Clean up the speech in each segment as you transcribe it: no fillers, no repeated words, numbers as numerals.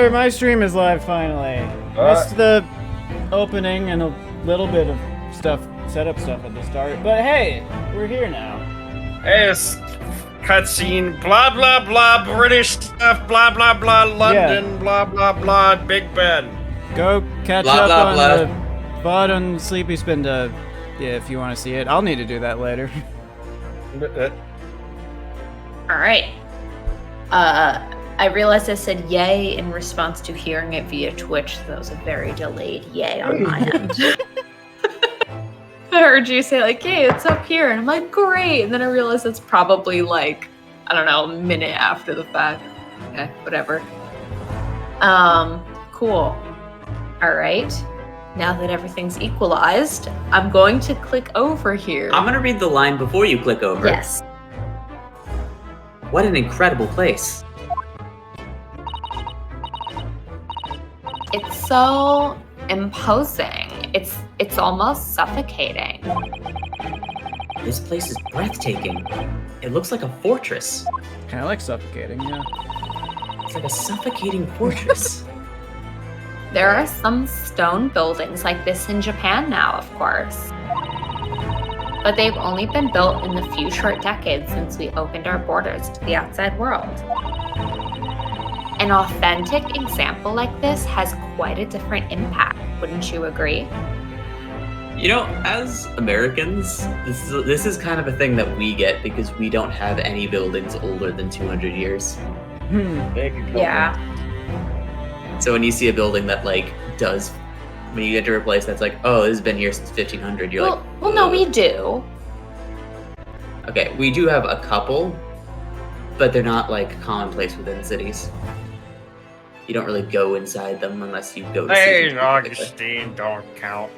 Tyler, my stream is live finally. Missed the opening and a little bit of setup stuff at the start, but hey, we're here now. Hey, it's cutscene, blah, blah, blah, British stuff, blah, blah, blah, London, blah, blah, blah, Big Ben. Go catch up on the VOD on Sleepy Spinda, if you want to see it. I'll need to do that later. Alright. I realized I said yay in response to hearing it via Twitch, so that was a very delayed yay on my end. I heard you say like, hey, it's up here, and I'm like, great, and then I realized it's probably like, I don't know, a minute after the fact. Okay, whatever. Cool. Alright. Now that everything's equalized, I'm going to click over here. I'm gonna read the line before you click over. Yes. What an incredible place. It's so imposing. It's almost suffocating. This place is breathtaking. It looks like a fortress. Kind of like suffocating, yeah. It's like a suffocating fortress. There are some stone buildings like this in Japan now, of course. But they've only been built in the few short decades since we opened our borders to the outside world. An authentic example like this has quite a different impact, wouldn't you agree? You know, as Americans, this is kind of a thing that we get because we don't have any buildings older than 200 years. Yeah. So when you see a building that does, when you enter a place that's like, oh, this has been here since 1500, you're like, well, no, we do. Okay, we do have a couple, but they're not commonplace within cities. You don't really go inside them unless you go to cities. Hey, Augustine, don't count.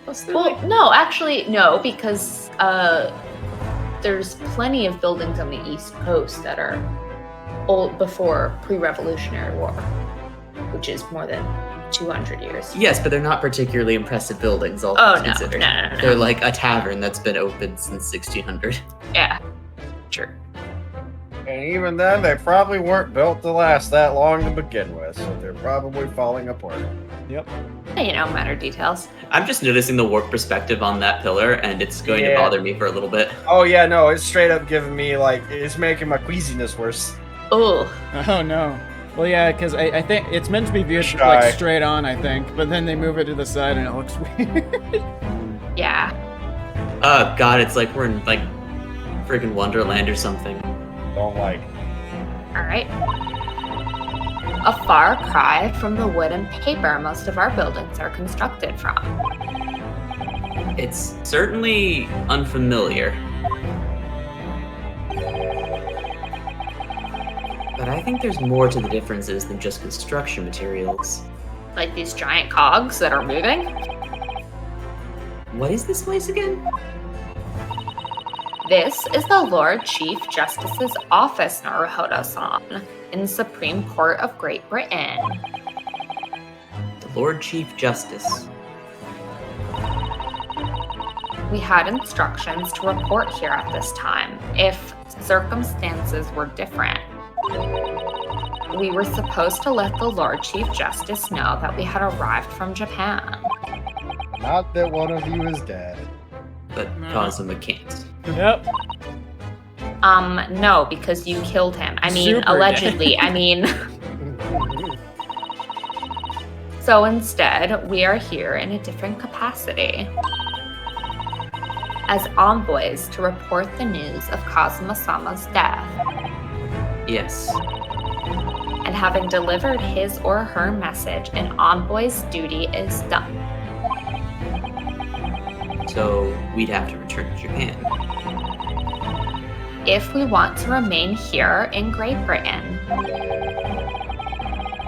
Well, no, actually, no, because there's plenty of buildings on the East Coast that are old before pre-Revolutionary War, which is more than 200 years. Yes, but they're not particularly impressive buildings, all things considered. No. They're like a tavern that's been open since 1600. Yeah, sure. And even then, they probably weren't built to last that long to begin with, so they're probably falling apart. Yep. You know, minor details. I'm just noticing the warp perspective on that pillar, and it's going to bother me for a little bit. Oh yeah, no, it's straight up giving me, it's making my queasiness worse. Oh. Oh no. Well, yeah, because I think it's meant to be viewed straight on, I think, but then they move it to the side and it looks weird. Yeah. Oh god, it's like we're in freaking Wonderland or something. Don't like. Alright. A far cry from the wood and paper most of our buildings are constructed from. It's certainly unfamiliar. But I think there's more to the differences than just construction materials. Like these giant cogs that are moving? What is this place again? This is the Lord Chief Justice's office, Naruhodo-san, in the Supreme Court of Great Britain. The Lord Chief Justice. We had instructions to report here at this time if circumstances were different. We were supposed to let the Lord Chief Justice know that we had arrived from Japan. Not that one of you is dead. But Kazuma can't. Yep. No, because you killed him. I mean, Super allegedly. dead. I mean... So instead, we are here in a different capacity. As envoys to report the news of Kazuma-sama's death. Yes. And having delivered his or her message, an envoy's duty is done. So we'd have to return to Japan. If we want to remain here in Great Britain,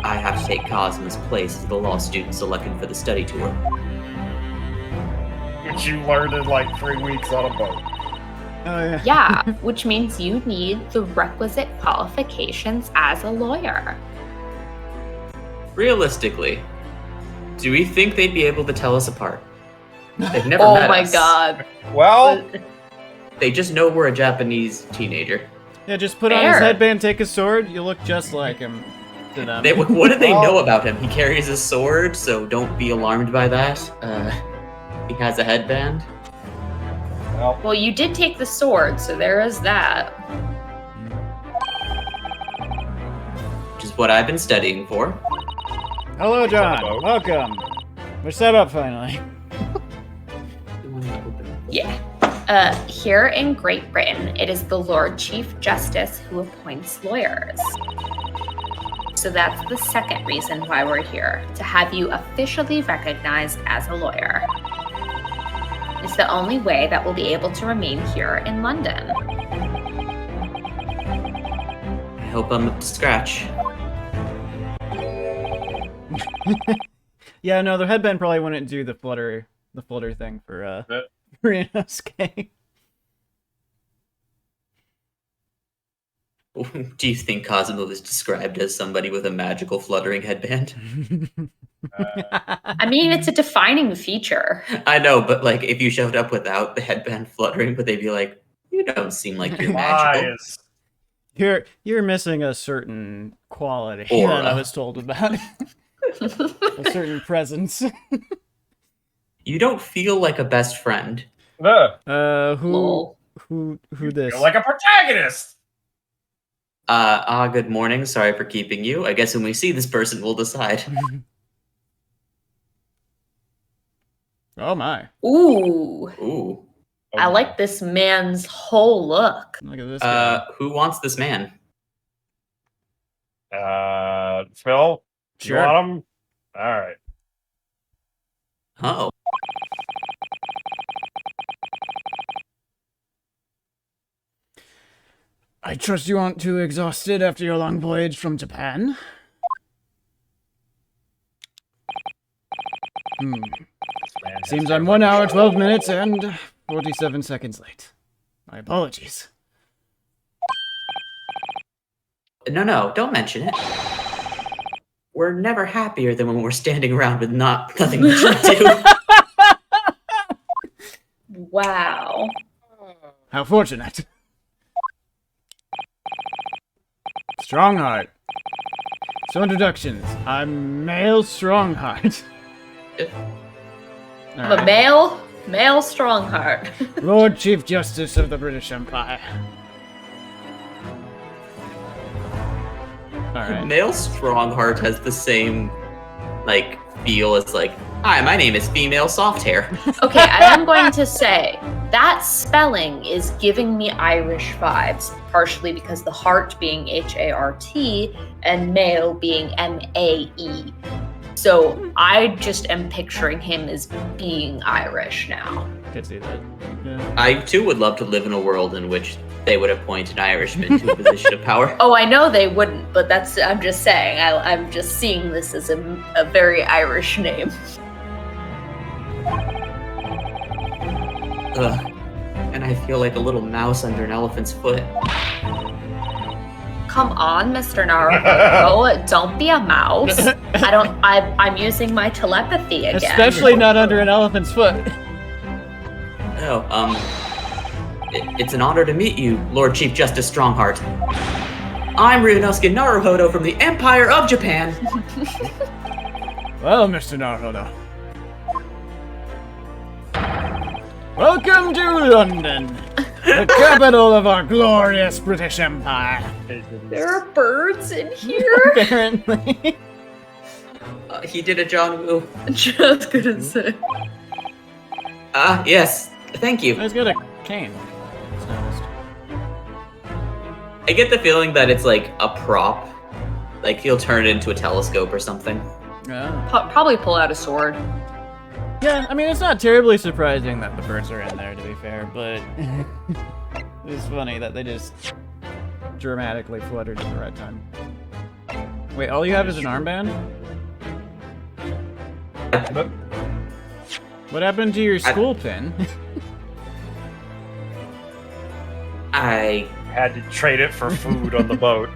I have to take Kazuma's place as the law student selected for the study tour. Which you learned in 3 weeks on a boat. Oh yeah. yeah, which means you need the requisite qualifications as a lawyer. Realistically, do we think they'd be able to tell us apart? They've never Oh met my us. god. Well, They just know we're a Japanese teenager. Yeah, just put on his headband, take his sword. You look just like him to them. What do they know about him? He carries a sword, so don't be alarmed by that. He has a headband. Well, you did take the sword, so there is that. Which is what I've been studying for. Hello, John. Welcome. We're set up finally. Yeah. Here in Great Britain, it is the Lord Chief Justice who appoints lawyers. So that's the second reason why we're here, to have you officially recognized as a lawyer. It's the only way that we'll be able to remain here in London. I hope I'm up to scratch. Yeah, no, the headband probably wouldn't do the flutter thing for Ryunosuke. Do you think Cosmo is described as somebody with a magical fluttering headband? I mean, it's a defining feature. I know, but like, if you showed up without the headband fluttering, would they be like, "You don't seem like you're magical"? You're missing a certain quality Aura. that I was told about. A certain presence. You don't feel like a best friend. Who this? You're like a protagonist. Good morning. Sorry for keeping you. I guess when we see this person, we'll decide. Oh my. Ooh. I like this man's whole look. Look at this guy. Who wants this man? Phil? Sure. You want him? All right. Oh. I trust you aren't too exhausted after your long voyage from Japan. Seems I'm 1 hour, 12 minutes, and 47 seconds late. My apologies. No, don't mention it. We're never happier than when we're standing around with nothing to do. Wow. How fortunate. Strongheart. So introductions. I'm Male Strongheart. I'm a male Strongheart. Lord Chief Justice of the British Empire. Alright. Male Strongheart has the same, like, feel as, like, hi, my name is Female Softhair. Okay, I am going to say, that spelling is giving me Irish vibes, partially because the heart being H-A-R-T and male being M-A-E. So I just am picturing him as being Irish now. Could see that. Yeah. I, too, would love to live in a world in which they would appoint an Irishman to a position of power. Oh, I know they wouldn't, but I'm just saying, I'm just seeing this as a very Irish name. Ugh. And I feel like a little mouse under an elephant's foot. Come on, Mr. Naruto, don't be a mouse. I'm using my telepathy again. Especially not under an elephant's foot. No, it's an honor to meet you, Lord Chief Justice Strongheart. I'm Ryunosuke Naruhodo from the Empire of Japan. Well, Mr. Naruhodo. Welcome to London, the capital of our glorious British Empire. There are birds in here? Apparently. He did a John Woo. Just gonna say. Yes, thank you. He's got a cane. It's noticed. I get the feeling that it's like a prop. Like he'll turn it into a telescope or something. Yeah. Probably pull out a sword. Yeah, I mean, it's not terribly surprising that the birds are in there, to be fair, but it's funny that they just dramatically fluttered at the right time. Wait, all you have is an armband? What happened to your school pin? I had to trade it for food on the boat.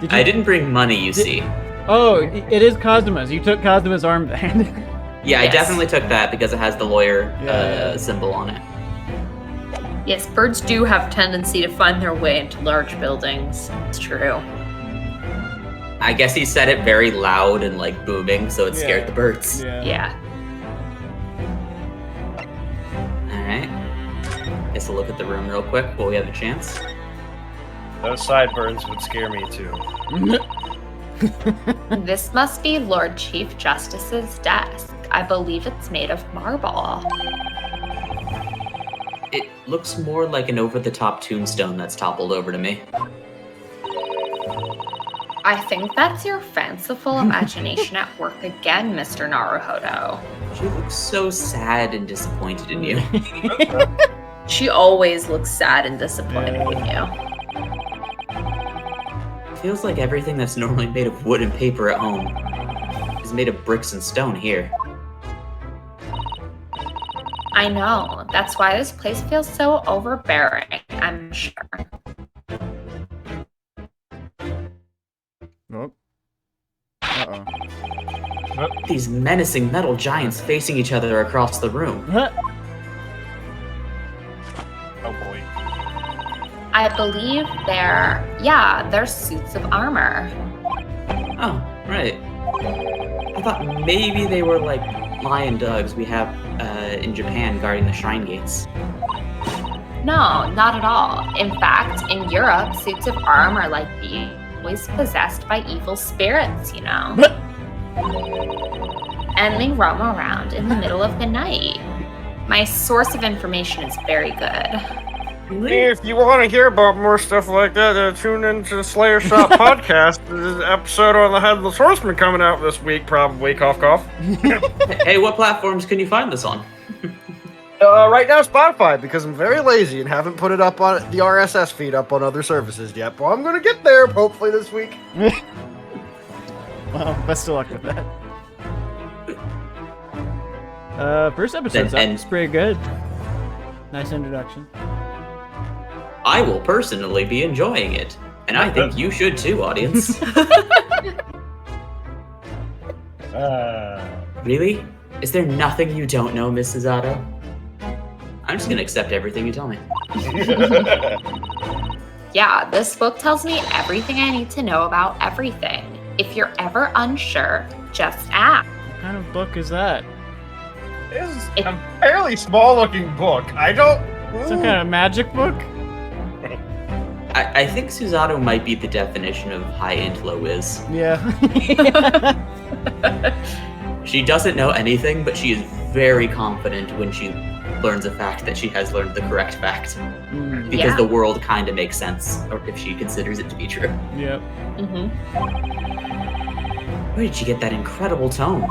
I didn't bring money, you see. Oh, it is Kazuma's. You took Kazuma's armband. Yeah, Yes. I definitely took that because it has the lawyer Yeah. symbol on it. Yes, birds do have a tendency to find their way into large buildings. It's true. I guess he said it very loud and like booming, so it scared the birds. Yeah. Alright. Guess we'll look at the room real quick while we have a chance. Those sideburns would scare me too. This must be Lord Chief Justice's desk. I believe it's made of marble. It looks more like an over-the-top tombstone that's toppled over to me. I think that's your fanciful imagination at work again, Mr. Naruhodo. She looks so sad and disappointed in you. She always looks sad and disappointed in you. Feels like everything that's normally made of wood and paper at home is made of bricks and stone here. I know. That's why this place feels so overbearing, I'm sure. Oh. Uh-oh. These menacing metal giants facing each other across the room. Huh? Oh boy. I believe they're suits of armor. Oh, right. I thought maybe they were like lion dogs we have in Japan guarding the shrine gates. No, not at all. In fact, in Europe, suits of armor like these are always possessed by evil spirits, you know? And they roam around in the middle of the night. My source of information is very good. If you want to hear about more stuff like that, tune into the Slayer Shop podcast. There's an episode on the Headless Horseman coming out this week, probably. Cough, cough. Hey, what platforms can you find this on? Right now, Spotify, because I'm very lazy and haven't put it up on the RSS feed up on other services yet. But I'm going to get there, hopefully this week. Well, best of luck with that. First episode sounds pretty good. Nice introduction. I will personally be enjoying it, and I think you should too, audience. Really? Is there nothing you don't know, Mrs. Otto? I'm just gonna accept everything you tell me. Yeah, this book tells me everything I need to know about everything. If you're ever unsure, just ask. What kind of book is that? This is a fairly small-looking book. I don't... Some kind of magic book? I think Susato might be the definition of high-end low whiz. Yeah. She doesn't know anything, but she is very confident when she learns a fact that she has learned the correct fact. Because the world kind of makes sense, or if she considers it to be true. Yep. Mm-hmm. Where did she get that incredible tone?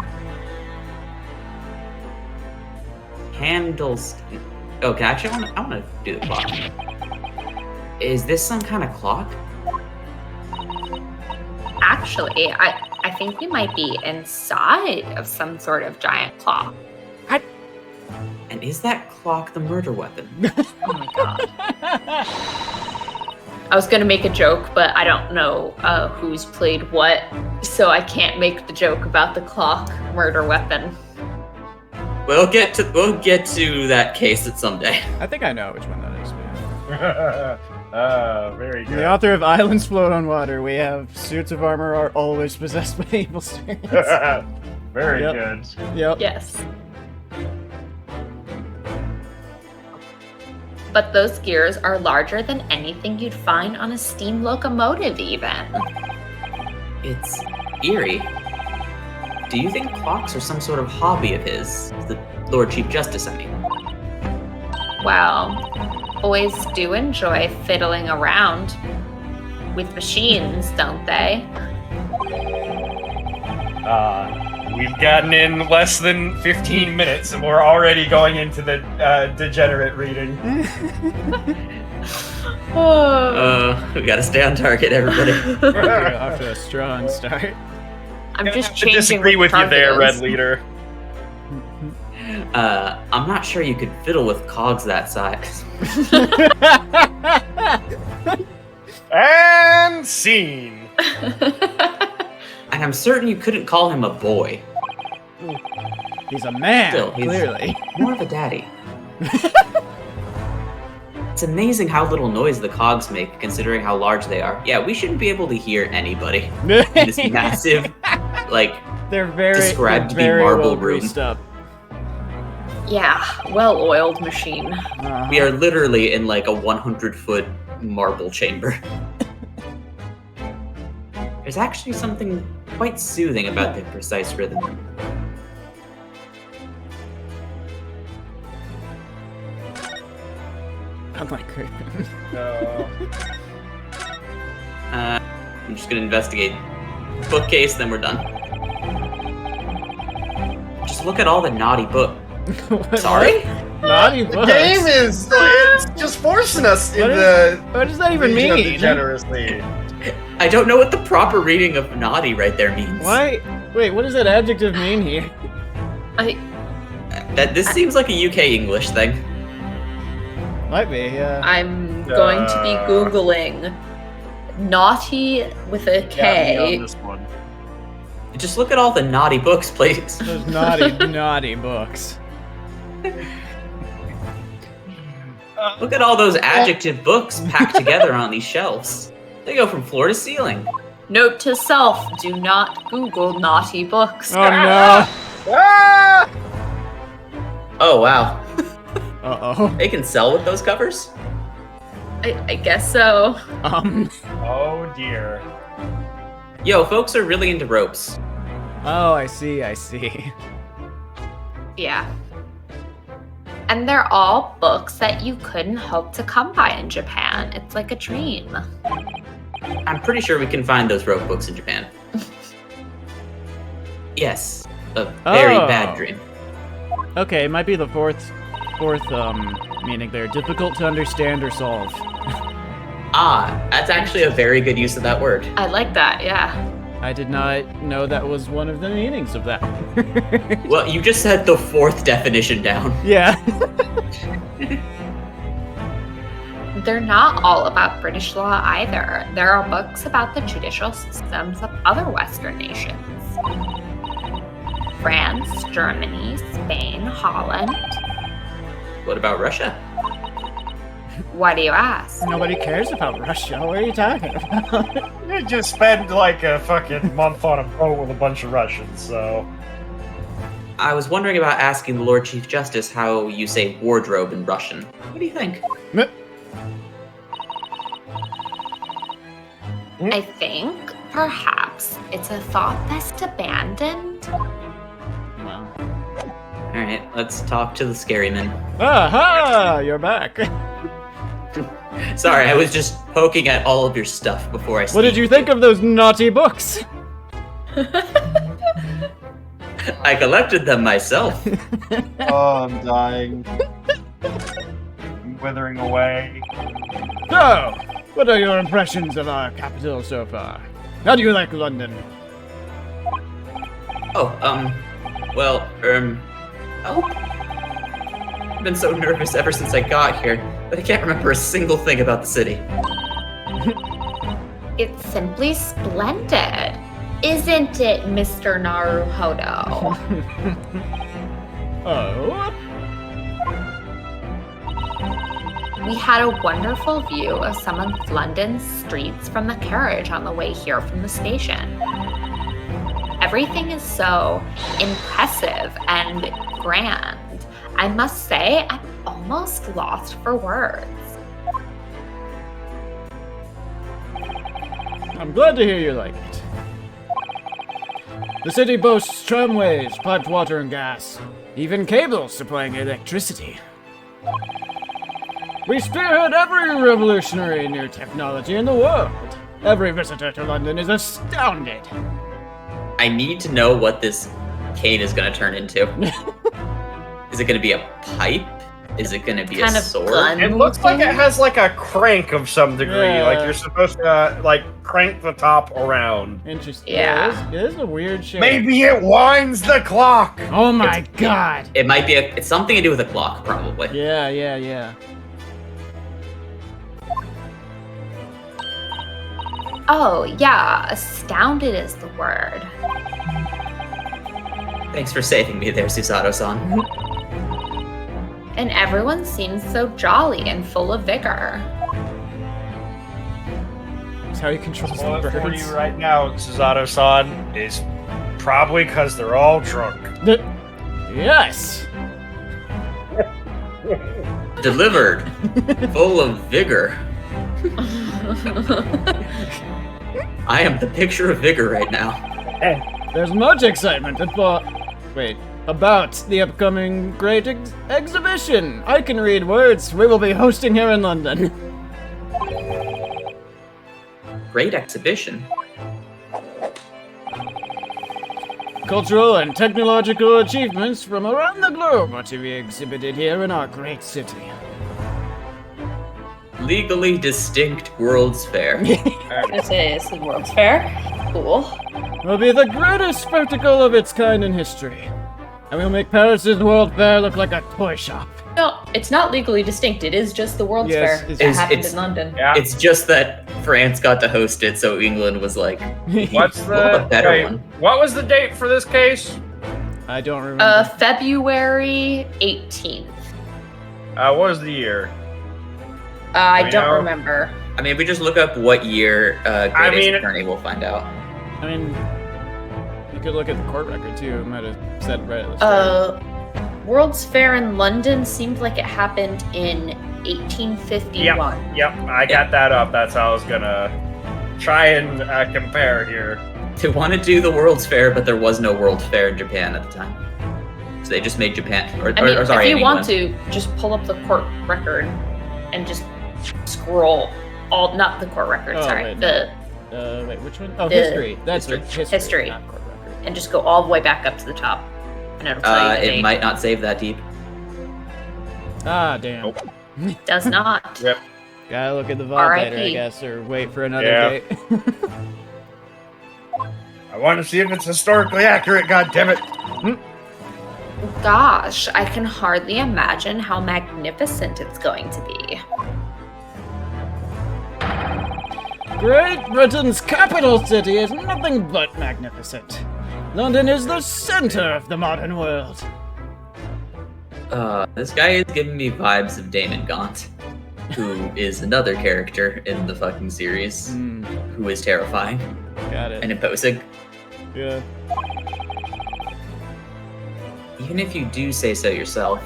Candles. Okay, actually, I want to do the clock. Is this some kind of clock? Actually, I think we might be inside of some sort of giant clock. And is that clock the murder weapon? Oh my god. I was gonna make a joke, but I don't know who's played what, so I can't make the joke about the clock murder weapon. We'll get to that case at some day. I think I know which one that is. Very good. The author of Islands Float on Water, we have suits of armor are always possessed by evil spirits. Very Yep. good. Yep. Yes. But those gears are larger than anything you'd find on a steam locomotive, even. It's eerie. Do you think clocks are some sort of hobby of his? The Lord Chief Justice, I mean. Well, boys do enjoy fiddling around with machines, don't they? We've gotten in less than 15 minutes and we're already going into the degenerate reading. We gotta stay on target, everybody. Off to a strong start. I'm just I changing. disagree with you there, Red Leader. I'm not sure you could fiddle with cogs that size. And scene. And I'm certain you couldn't call him a boy. He's a man, Still, he's clearly. more of a daddy. It's amazing how little noise the cogs make, considering how large they are. Yeah, we shouldn't be able to hear anybody in this massive, like, they're very described to be very marble well room. greased up. Yeah, well-oiled machine. We are literally in like a 100-foot marble chamber. There's actually something quite soothing about the precise rhythm. I'm like creeping. I'm just gonna investigate bookcase, then we're done. Just look at all the naughty book. Sorry? Naughty The books. game is it's just forcing us What into What does that even Legion of mean? Degeneracy. I don't know what the proper reading of naughty right there means. Why? Wait, what does that adjective mean here? This seems like a UK English thing. Might be, yeah. I'm going to be Googling naughty with a K. Yeah, me on this one. Just look at all the naughty books, please. Those naughty, naughty books. Look at all those adjective books packed together on these shelves. They go from floor to ceiling. Note to self, do not Google naughty books. Oh no! Ah! Oh, wow. Uh-oh. They can sell with those covers? I guess so. Oh dear. Yo, folks are really into ropes. Oh, I see, I see. Yeah. And they're all books that you couldn't hope to come by in Japan. It's like a dream. I'm pretty sure we can find those rope books in Japan. Yes, a very Oh. bad dream. Okay, it might be the fourth meaning there. Difficult to understand or solve. Ah, that's actually a very good use of that word. I like that, yeah. I did not know that was one of the meanings of that. Well, you just said the fourth definition down. Yeah. They're not all about British law either. There are books about the judicial systems of other Western nations. France, Germany, Spain, Holland. What about Russia? Why do you ask? Nobody cares about Russia. What are you talking about? You just spend like a fucking month on a boat with a bunch of Russians, so. I was wondering about asking the Lord Chief Justice how you say wardrobe in Russian. What do you think? I think perhaps it's a thought best abandoned. Wow. Alright, let's talk to the scary man. Aha! You're back. Sorry, I was just poking at all of your stuff before I What did you think of those naughty books? I collected them myself. Oh, I'm dying. I'm withering away. So, what are your impressions of our capital so far? How do you like London? Well, I've been so nervous ever since I got here, but I can't remember a single thing about the city. It's simply splendid. Isn't it, Mr. Naruhodo? Oh? We had a wonderful view of some of London's streets from the carriage on the way here from the station. Everything is so impressive and grand. I must say, I'm almost lost for words. I'm glad to hear you like it. The city boasts tramways, piped water and gas, even cables supplying electricity. We spearhead every revolutionary new technology in the world. Every visitor to London is astounded. I need to know what this cane is going to turn into. Is it going to be a pipe? Is it going to be Kind a of sword? gun. It looks like it has like a crank of some degree. Yeah. Like you're supposed to like crank the top around. Interesting. Yeah. It is a weird shape. Maybe it winds the clock. Oh my god. It might be it's something to do with a clock, probably. Yeah. Oh, yeah, astounded is the word. Thanks for saving me there, Susato-san. And everyone seems so jolly and full of vigor. That's how he controls the Well, for birds. you right now, Suzato-san, is probably because they're all drunk. Yes! Delivered, full of vigor. I am the picture of vigor right now. There's much excitement about the upcoming great exhibition. I can read words we will be hosting here in London. Great exhibition. Cultural and technological achievements from around the globe are to be exhibited here in our great city. Legally distinct World's Fair. This is World's Fair. Cool. Will be the greatest spectacle of its kind in history. And we'll make Paris's World Fair look like a toy shop. No, it's not legally distinct. It is just the World's Yes, Fair it's- that happened it's- in London. Yeah. It's just that France got to host it, so England was like, What's we'll have a better wait, one. What was the date for this case? I don't remember. February 18th. What was the year? I We don't know. remember. I mean, if we just look up what year Great Ace mean- Attorney, we'll find out. I mean, you could look at the court record too. It might have said right at the start. World's Fair in London seemed like it happened in 1851. Yep, I got that up. That's how I was gonna try and compare here. They want to do the World's Fair, but there was no World's Fair in Japan at the time. So they just made Japan. Or I mean, or sorry, if you in want England. to, just pull up the court record and just scroll all, not the court record, Oh, sorry, wait, the, Wait, which one? Oh, the- history. That's history. it. History. Not court record. and just go all the way back up to the top. And it'll tell you the It date. might not save that deep. Ah, damn. Nope. Does not. Yep. Gotta look at the vault later, I R.I.P.. guess, or wait for another Yeah. date. I want to see if it's historically accurate. God damn it! Gosh, I can hardly imagine how magnificent it's going to be. Great Britain's capital city is nothing but magnificent. London is the center of the modern world. This guy is giving me vibes of Damon Gaunt, who is another character in the fucking series, who is terrifying Got it. and imposing. Yeah. Even if you do say so yourself.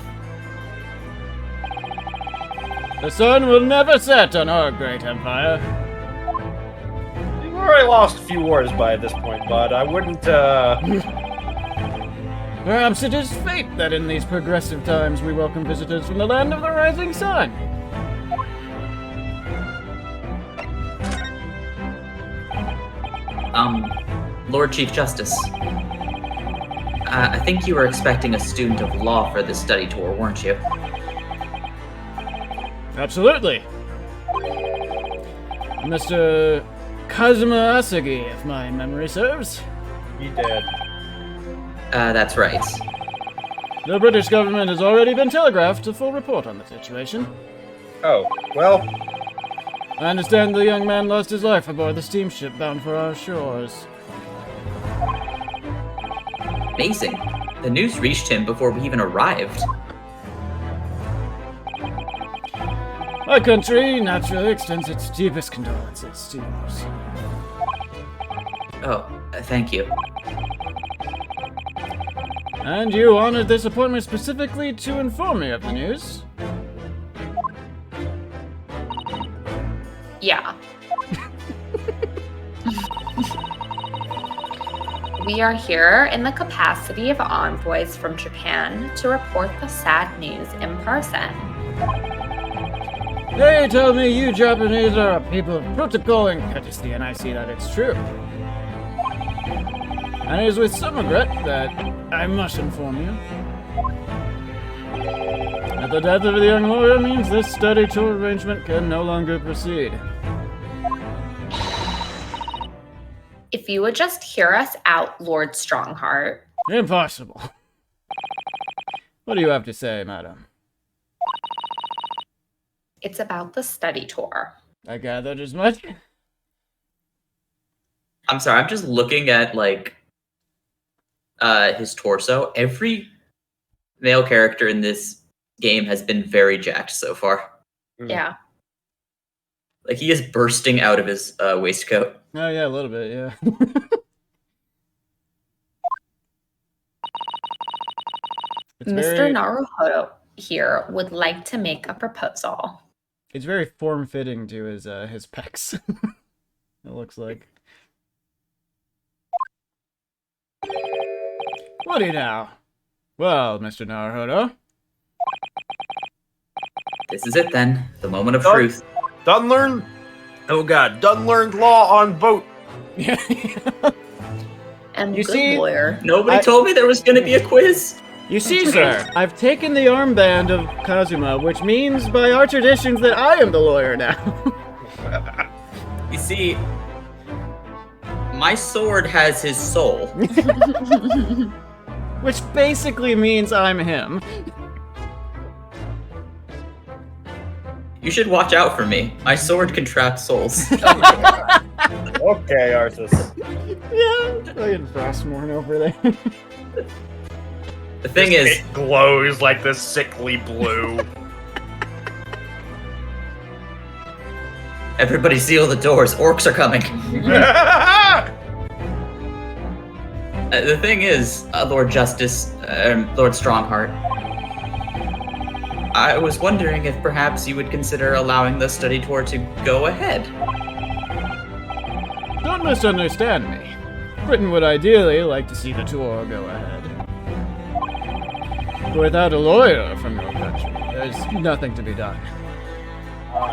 The sun will never set on our great empire. We've already lost a few wars by this point, bud. I wouldn't. Perhaps it is fate that in these progressive times we welcome visitors from the land of the rising sun. Lord Chief Justice. I think you were expecting a student of law for this study tour, weren't you? Absolutely. Mr. Kazuma Asagi, if my memory serves. He did. That's right. The British government has already been telegraphed a full report on the situation. Oh, well, I understand the young man lost his life aboard the steamship bound for our shores. Amazing. The news reached him before we even arrived. My country naturally extends its deepest condolences to yours. Oh, thank you. And you honored this appointment specifically to inform me of the news? Yeah. We are here in the capacity of envoys from Japan to report the sad news in person. They tell me you Japanese are a people of protocol and courtesy, and I see that it's true. And it is with some regret that I must inform you that the death of the young lawyer means this study tour arrangement can no longer proceed. If you would just hear us out, Lord Strongheart. Impossible. What do you have to say, madam? It's about the study tour. I gathered as much. I'm sorry, I'm just looking at, like, his torso. Every male character in this game has been very jacked so far. Yeah. Like, he is bursting out of his waistcoat. Oh yeah, a little bit, yeah. It's Mr. very, Naruhodo here would like to make a proposal. it's very form-fitting to his pecs. It looks like. What do you now? Well, Mr. Naruhodo. This is it then. The moment of Done. truth. Done learned. Oh god, done learned law on boat. Yeah. And You good see- lawyer. Nobody told me there was going to be a quiz. You see, sir, I've taken the armband of Kazuma, which means by our traditions that I am the lawyer now. You see, my sword has his soul. Which basically means I'm him. You should watch out for me. My sword can trap souls. Okay, Arthas. Yeah, fucking Frostmourne over there. The thing is, It glows like this sickly blue. everybody seal the doors. Orcs are coming. The thing is, Lord Justice, Lord Strongheart, I was wondering if perhaps you would consider allowing the study tour to go ahead. Don't misunderstand me. Britain would ideally like to see the tour go ahead. But without a lawyer from your country, there's nothing to be done.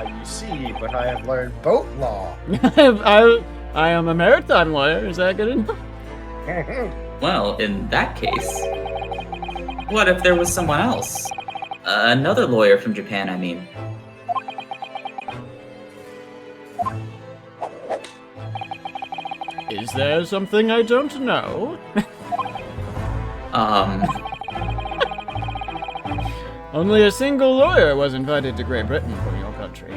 You see, but I have learned boat law. I am a maritime lawyer, is that good enough? Well, in that case, what if there was someone else? Another lawyer from Japan, I mean. Is there something I don't know? Only a single lawyer was invited to Great Britain from your country.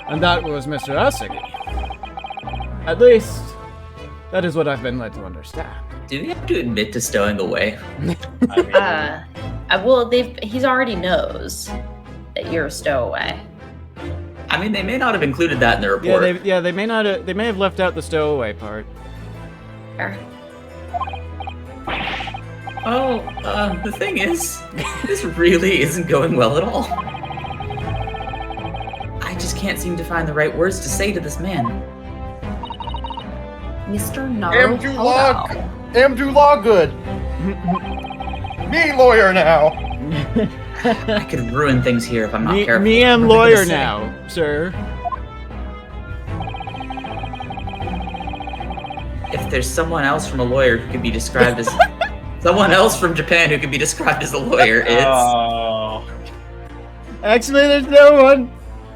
And that was Mr. Asagi. At least, that is what I've been led to understand. Do they have to admit to stowing away? Well, he's already knows that you're a stowaway. I mean, they may not have included that in the report. They may not. They may have left out the stowaway part. Fair. Oh, the thing is, this really isn't going well at all. I just can't seem to find the right words to say to this man. Mr. Amdu Law, Naruhodo. Amdu Law good. Me lawyer now. I could ruin things here if I'm not careful. Me am What am I lawyer gonna say? now, sir. If there's someone else from a lawyer who could be described as... someone else from Japan who could be described as a lawyer, it's... Oh. Actually, there's no one.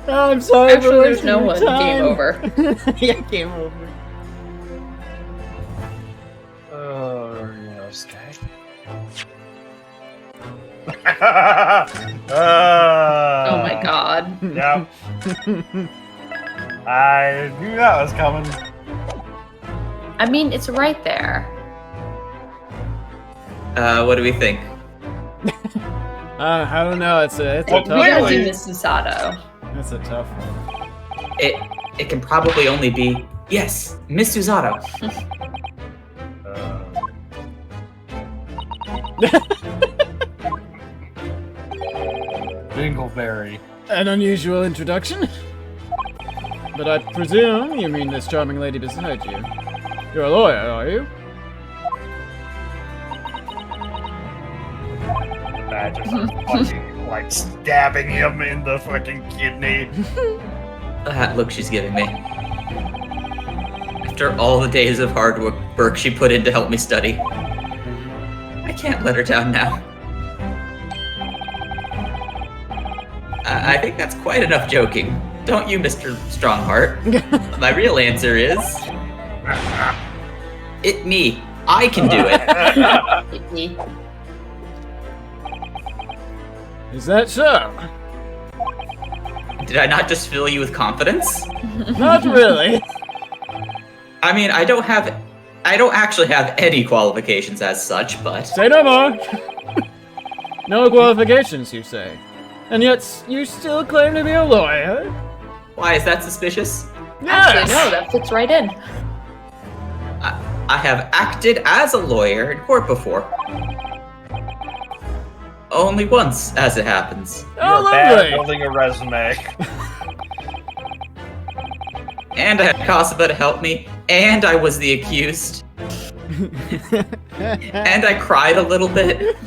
Oh, I'm sorry. for Actually, there's wasting no your one. time. Game over. Yeah, game over. Oh, yes, okay. Oh my god. Yep. I knew that was coming. I mean, it's right there. what do we think? I don't know. It's a Well, tough We gotta one. do Mrs. Sato. It's a tough one. It can probably only be... Yes, Miss Suzato. Dingleberry. An unusual introduction. But I presume you mean this charming lady beside you. You're a lawyer, are you? Imagine fucking, like, stabbing him in the fucking kidney. That look she's giving me. After all the days of hard work she put in to help me study. I can't let her down now. I think that's quite enough joking. Don't you, Mr. Strongheart? My real answer is... It me. I can do it. Is that so? Did I not just fill you with confidence? Not really. I mean, I don't actually have any qualifications as such, but... Say no more. No qualifications, you say. And yet, you still claim to be a lawyer? Why, is that suspicious? Actually, no, that fits right in. I have acted as a lawyer in court before. Only once, as it happens. Oh, You're bad lovely! at building a resume. And I had Kasuba to help me, and I was the accused. And I cried a little bit.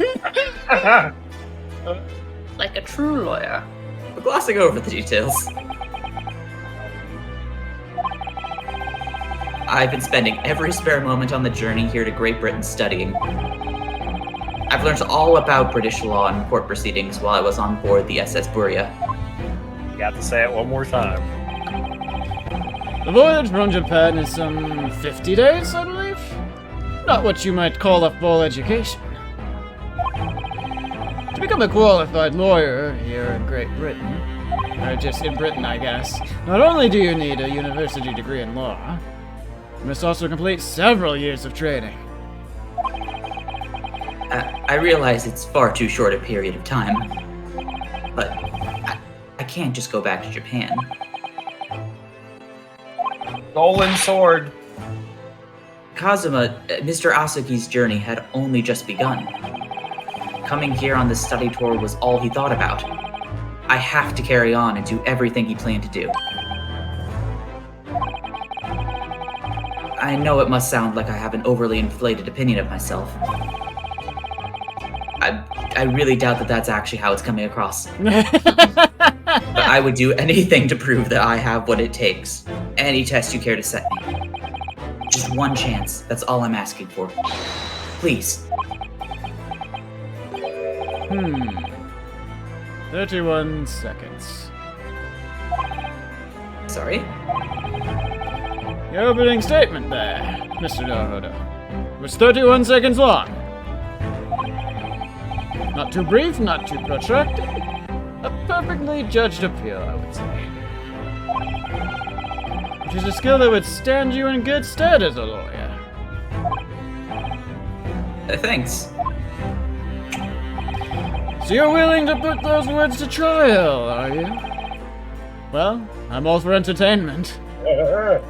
Like a true lawyer. But glossing over the details. I've been spending every spare moment on the journey here to Great Britain studying. I've learned all about British law and court proceedings while I was on board the SS Buria. You got to say it one more time. The voyage from Japan is some 50 days, I believe? Not what you might call a full education. To become a qualified lawyer here in Great Britain, or just in Britain, I guess, not only do you need a university degree in law, you must also complete several years of training. I realize it's far too short a period of time, but I can't just go back to Japan. Stolen sword. Kazuma, Mr. Asuki's journey had only just begun. Coming here on this study tour was all he thought about. I have to carry on and do everything he planned to do. I know it must sound like I have an overly inflated opinion of myself. I really doubt that that's actually how it's coming across. But I would do anything to prove that I have what it takes. Any test you care to set me. Just one chance, that's all I'm asking for. Please. 31 seconds. Sorry? Your opening statement there, Mr. Naruto, was 31 seconds long. Not too brief, not too protracted. A perfectly judged appeal, I would say. Which is a skill that would stand you in good stead as a lawyer. Thanks. So you're willing to put those words to trial, are you? Well, I'm all for entertainment. I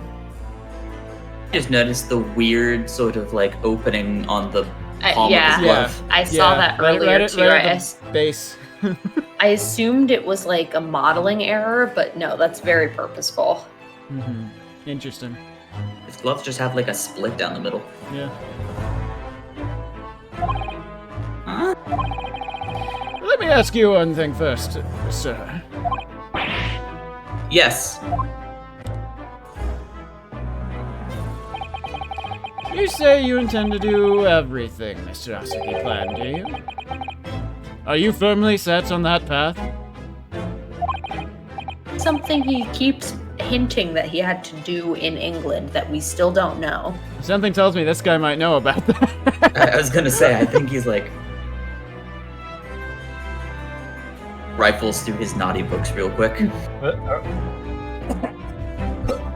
just noticed the weird sort of like opening on the palm of his glove. I saw that earlier too. Right at the base. I assumed it was like a modeling error, but no, that's very purposeful. Interesting. His gloves just have like a split down the middle. Yeah. Huh? Let me ask you one thing first, sir. Yes. You say you intend to do everything Mr. Asuki planned, do you? Are you firmly set on that path? Something he keeps hinting that he had to do in England that we still don't know. Something tells me this guy might know about that. I was gonna say, I think he's like rifles through his naughty books real quick.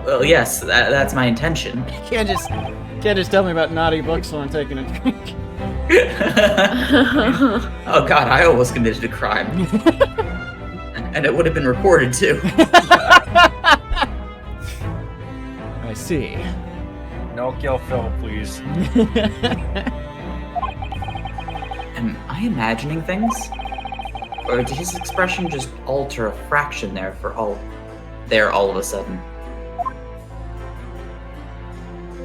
Well, yes, that's my intention. Can't just tell me about naughty books while I'm taking a drink. Oh god, I almost committed a crime. And it would have been recorded too. I see. No kill Phil, please. Am I imagining things? Or did his expression just alter a fraction there all of a sudden?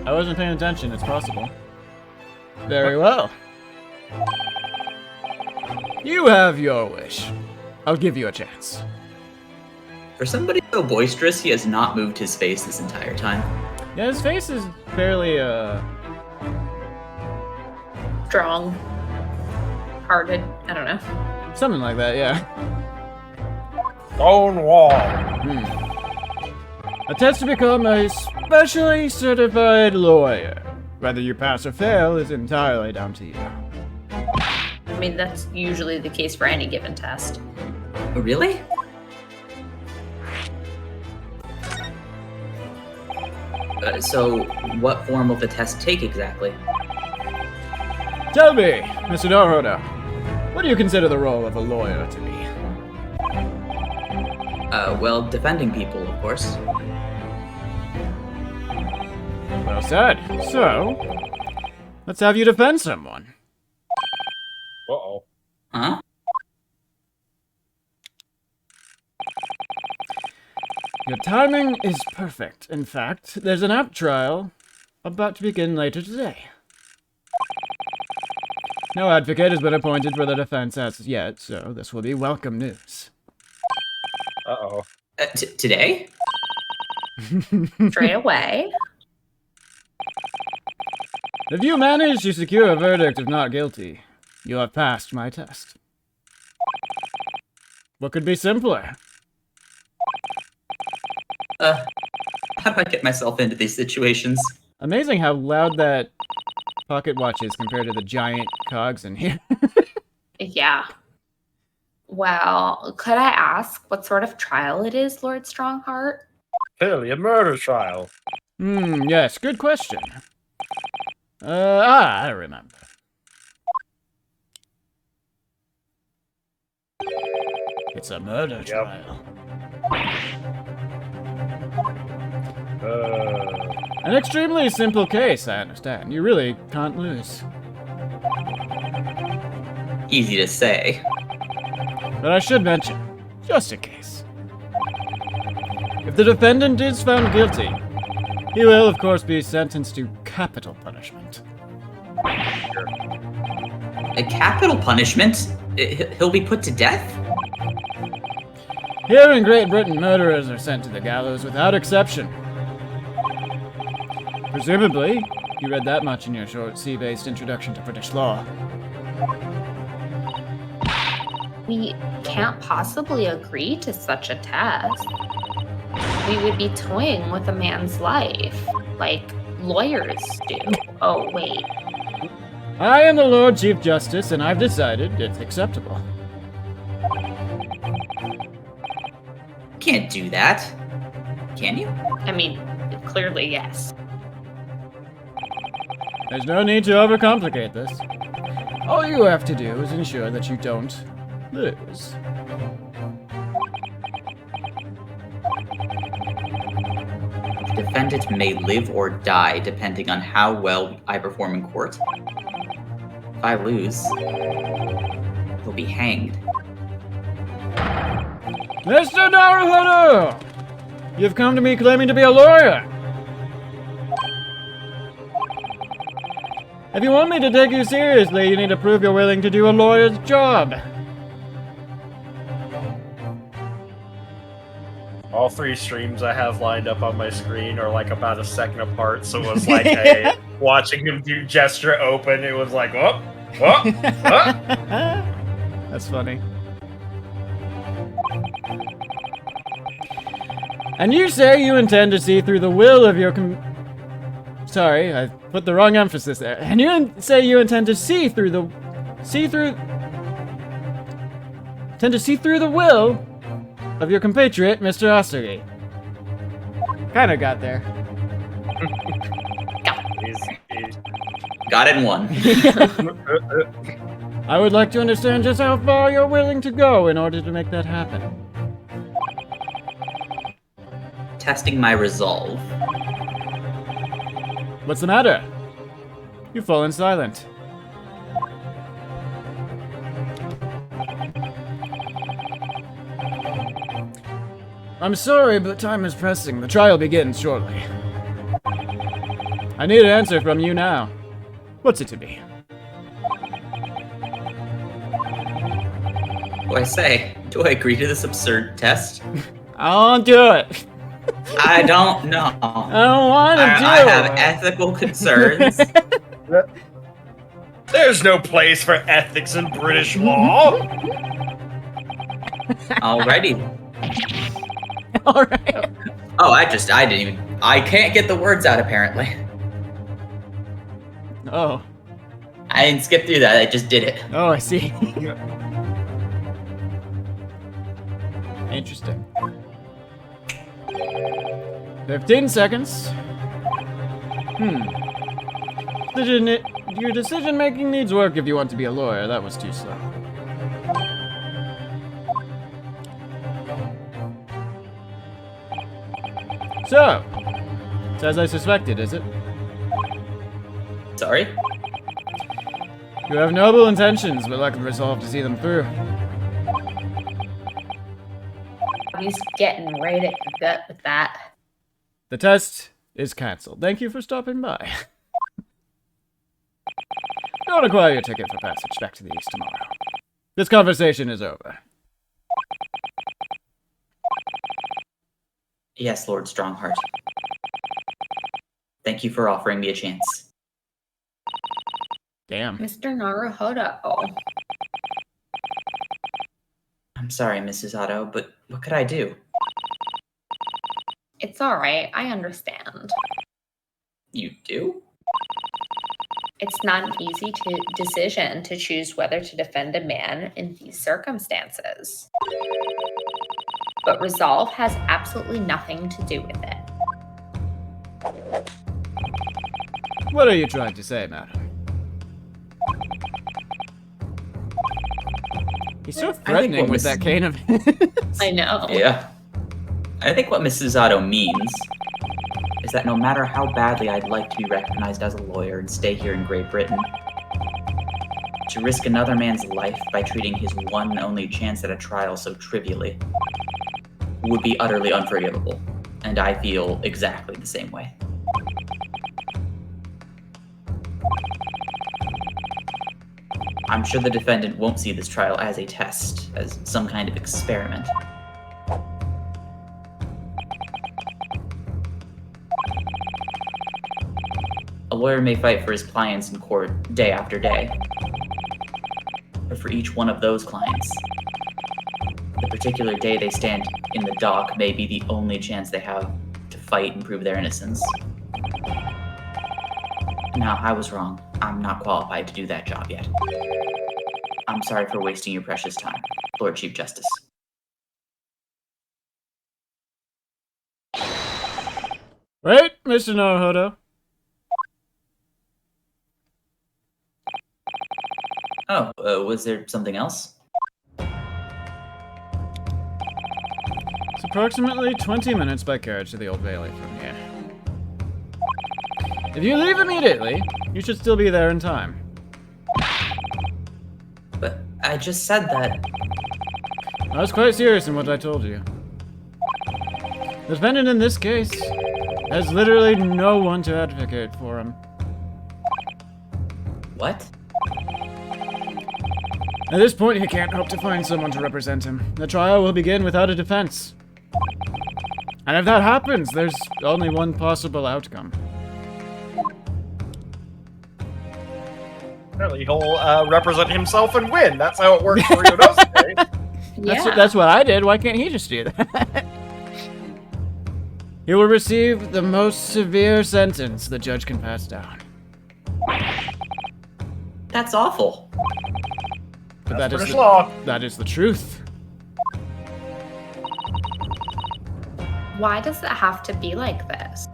I wasn't paying attention, it's possible. Very well. You have your wish. I'll give you a chance. For somebody so boisterous, he has not moved his face this entire time. Yeah, his face is fairly, Strong. Hearted. I don't know. something like that, yeah. Stone wall. A test to become a specially certified lawyer. Whether you pass or fail is entirely down to you. I mean, that's usually the case for any given test. Oh, really? So, what form will the test take exactly? Tell me, Mr. Naruto, What do you consider the role of a lawyer to be? Well, defending people, of course. Well said. So, let's have you defend someone. Uh-oh. Huh? Your timing is perfect. In fact, there's an app trial about to begin later today. No advocate has been appointed for the defense as yet, so this will be welcome news. Uh-oh. Today? Straight away. If you manage to secure a verdict of not guilty, you have passed my test. What could be simpler? How do I get myself into these situations? Amazing how loud that pocket watch is compared to the giant cogs in here. Yeah. Well, could I ask what sort of trial it is, Lord Strongheart? Clearly a murder trial. Yes, good question. I remember. It's a murder trial. An extremely simple case, I understand. You really can't lose. Easy to say. But I should mention, just in case. If the defendant is found guilty, he will, of course, be sentenced to capital punishment. A capital punishment? He'll be put to death? Here in Great Britain, murderers are sent to the gallows without exception. Presumably, you read that much in your short C-based introduction to British law. We can't possibly agree to such a test. We would be toying with a man's life, like lawyers do. Oh, wait. I am the Lord Chief Justice, and I've decided it's acceptable. Can't do that. Can you? I mean, clearly, yes. There's no need to overcomplicate this. All you have to do is ensure that you don't lose. The defendant may live or die depending on how well I perform in court. If I lose, he'll be hanged. Mr. Naruhodo! You've come to me claiming to be a lawyer! If you want me to take you seriously, you need to prove you're willing to do a lawyer's job. All three streams I have lined up on my screen are like about a second apart, so it was like a watching him do gesture open, it was like, oh. That's funny. And you say you intend to see through the will of your Sorry, I put the wrong emphasis there. And you say you intend to see through the will of your compatriot, Mr. Ostergate. Kinda got there. Got it in one. I would like to understand just how far you're willing to go in order to make that happen. Testing my resolve. What's the matter? You've fallen silent. I'm sorry, but time is pressing. The trial begins shortly. I need an answer from you now. What's it to be? What do I say? Do I agree to this absurd test? I won't do it. I don't know. I don't want to do it. I have ethical concerns. There's no place for ethics in British law. Alrighty. All right. Oh, I can't get the words out apparently. Oh. I didn't skip through that, I just did it. Oh, I see. Interesting. 15 seconds. Your decision making needs work if you want to be a lawyer. That was too slow. So, it's as I suspected, is it? Sorry? You have noble intentions, but lack the resolve to see them through. He's getting right at the gut with that. The test is cancelled. Thank you for stopping by. Don't acquire your ticket for passage back to the east tomorrow. This conversation is over. Yes, Lord Strongheart. Thank you for offering me a chance. Damn. Mr. Naruhodo. I'm sorry, Mrs. Otto, but what could I do? It's alright, I understand. You do? It's not an easy decision to choose whether to defend a man in these circumstances. But resolve has absolutely nothing to do with it. What are you trying to say, madam? He's so threatening with that cane of his. I know. Yeah. I think what Mrs. Otto means is that no matter how badly I'd like to be recognized as a lawyer and stay here in Great Britain, to risk another man's life by treating his one and only chance at a trial so trivially would be utterly unforgivable, and I feel exactly the same way. I'm sure the defendant won't see this trial as a test, as some kind of experiment. A lawyer may fight for his clients in court day after day, but for each one of those clients, the particular day they stand in the dock may be the only chance they have to fight and prove their innocence. Now, I was wrong. I'm not qualified to do that job yet. I'm sorry for wasting your precious time, Lord Chief Justice. Right, Mr. Naruhodo? Oh, was there something else? It's approximately 20 minutes by carriage to the Old Bailey from here. If you leave immediately, you should still be there in time. But I just said that. I was quite serious in what I told you. The defendant in this case has literally no one to advocate for him. What? At this point, he can't hope to find someone to represent him. The trial will begin without a defense. And if that happens, there's only one possible outcome. Apparently he'll represent himself and win. That's how it works for you those days. Yeah. That's what I did. Why can't he just do that? He will receive the most severe sentence the judge can pass down. That's awful. But That's that is British law. That is the truth. Why does it have to be like this?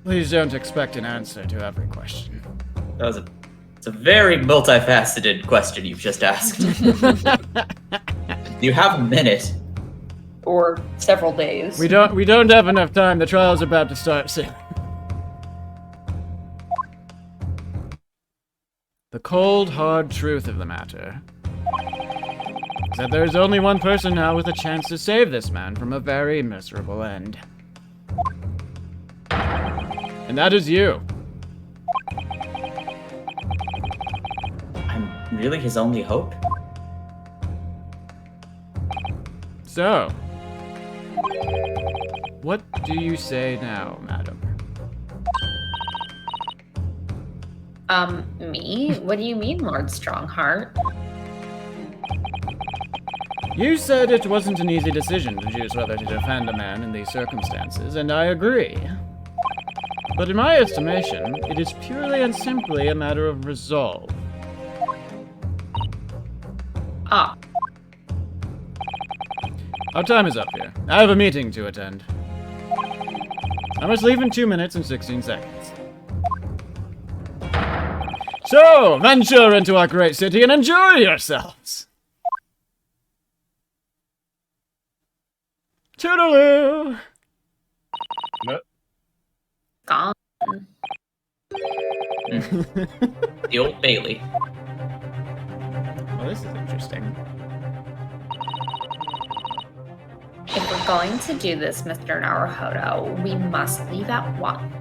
Please don't expect an answer to every question. It's a very multifaceted question you've just asked. You have a minute. Or several days. We don't have enough time. The trial's about to start soon. The cold, hard truth of the matter is that there's only one person now with a chance to save this man from a very miserable end. And that is you. I'm really his only hope? So, what do you say now, madam? Me? What do you mean, Lord Strongheart? You said it wasn't an easy decision to choose whether to defend a man in these circumstances, and I agree. But in my estimation, it is purely and simply a matter of resolve. Ah, Our time is up here. I have a meeting to attend. I must leave in 2 minutes and 16 seconds. So, venture into our great city and enjoy yourselves! Toodaloo! Gone. The Old Bailey. Well, this is interesting. If we're going to do this, Mr. Naruhodo, we must leave at 1.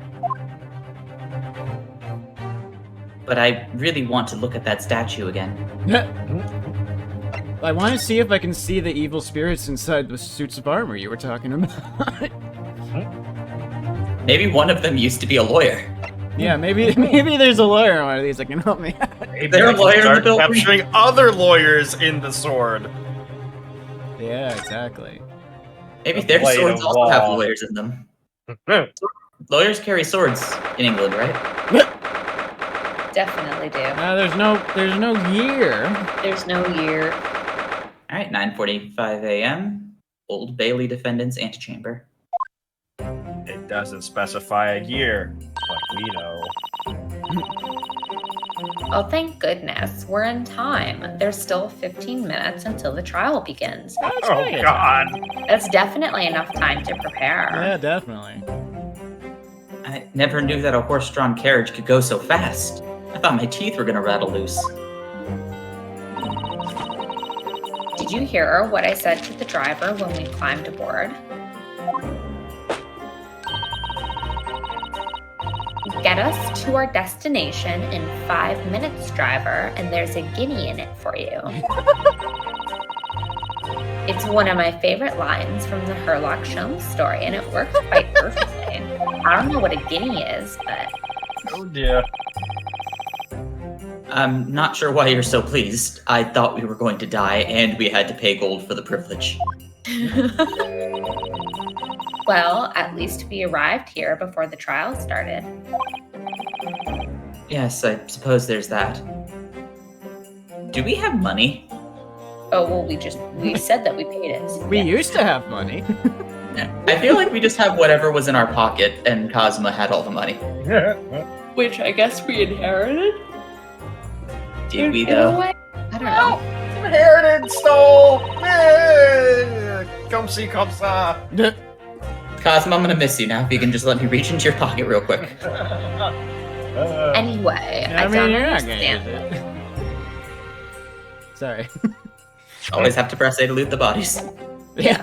But I really want to look at that statue again. I want to see if I can see the evil spirits inside the suits of armor you were talking about. Maybe one of them used to be a lawyer. Yeah, maybe there's a lawyer on one of these that can help me out. Maybe There I are can lawyers in the start building. capturing other lawyers in the sword. Yeah, exactly. Maybe A their blade swords of also have law. lawyers in them. Lawyers carry swords in England, right? Definitely do. There's no year. There's no year. All right, 9:45 a.m. Old Bailey Defendant's Antechamber. It doesn't specify a year, but we know. Oh, thank goodness. We're in time. There's still 15 minutes until the trial begins. That's Oh great. God! That's definitely enough time to prepare. Yeah, definitely. I never knew that a horse-drawn carriage could go so fast. I thought my teeth were gonna rattle loose. Did you hear what I said to the driver when we climbed aboard? Get us to our destination in 5 minutes, driver, and there's a guinea in it for you. It's one of my favorite lines from the Herlock Sholmes story, and it works quite perfectly. I don't know what a guinea is, but Oh dear. I'm not sure why you're so pleased. I thought we were going to die, and we had to pay gold for the privilege. well, at least we arrived here before the trial started. Yes, I suppose there's that. Do we have money? Oh, well, we said that we paid it. so We yeah. used to have money. I feel like we just have whatever was in our pocket, and Cosma had all the money. Which I guess we inherited? Did we, In a though? way? I don't know. Inherited, stole. Come see, come saw. Cosmo, I'm gonna miss you now. If you can just let me reach into your pocket real quick. Anyway, I mean, don't you're not gonna understand. use it. Sorry. Always have to press A to loot the bodies. Yeah.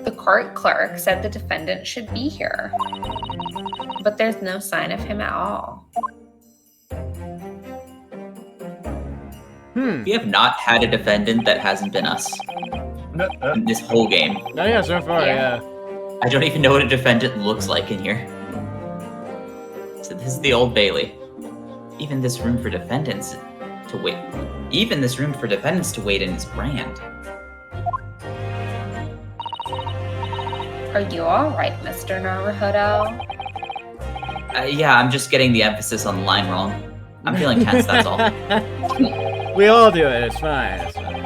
The court clerk said the defendant should be here, but there's no sign of him at all. We have not had a defendant that hasn't been us in this whole game. Oh yeah, so far, Yeah. yeah. I don't even know what a defendant looks like in here. So this is the Old Bailey. Even this room for defendants to wait. Even this room for defendants to wait in is grand. Are you all right, Mr. Naruhodo? Yeah, I'm just getting the emphasis on the line wrong. I'm feeling tense, that's all. We all do it. It's fine. It's fine.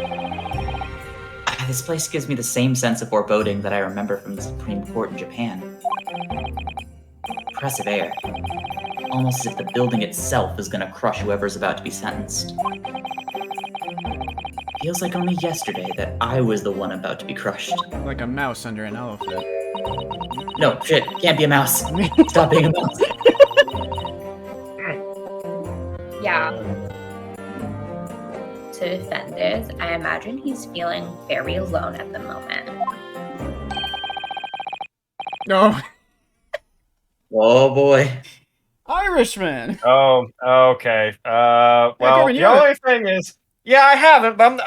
This place gives me the same sense of foreboding that I remember from the Supreme Court in Japan. Oppressive air. Almost as if the building itself is gonna crush whoever's about to be sentenced. Feels like only yesterday that I was the one about to be crushed. Like a mouse under an elephant. No, shit, can't be a mouse. Stop being a mouse. Yeah. To defenders, I imagine he's feeling very alone at the moment. No. Oh boy. Irishman. Oh, okay. Well, Kevin, the you're- only thing is, yeah, I haven't. But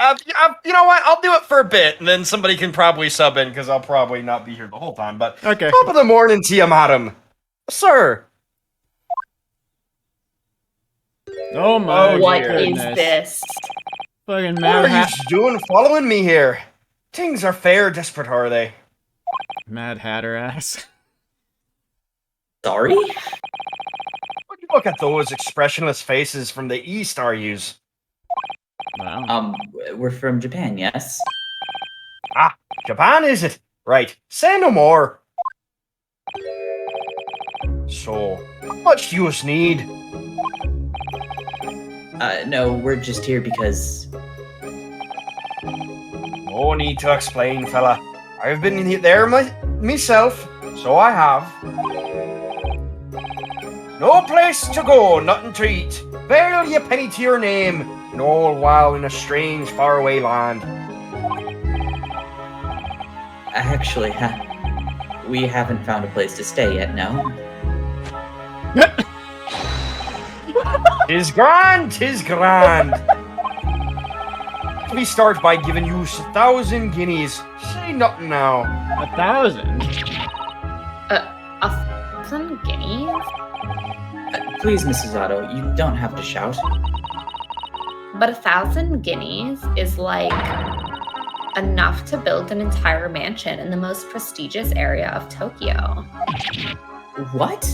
you know what? I'll do it for a bit, and then somebody can probably sub in because I'll probably not be here the whole time. But Okay. top of the morning to you, madam, sir. Oh my What goodness. is this? Fucking What Mad, are you Hat- doing following me here? Things are fair desperate, are they? Mad Hatter ass. Sorry? Look at those expressionless faces from the east, are yous? Wow. We're from Japan, yes? Japan, is it? Right. Say no more. So, much yous need? No, we're just here because... No need to explain, fella. I've been there myself, so I have. No place to go, nothing to eat. Barely a penny to your name, and all while in a strange, faraway land. Actually, we haven't found a place to stay yet, no? 'Tis grand, 'tis grand. Let me start by giving you 1,000 guineas. Say nothing now. 1,000? 1,000 guineas? Please, Mrs. Otto, you don't have to shout. But 1,000 guineas is like enough to build an entire mansion in the most prestigious area of Tokyo. What?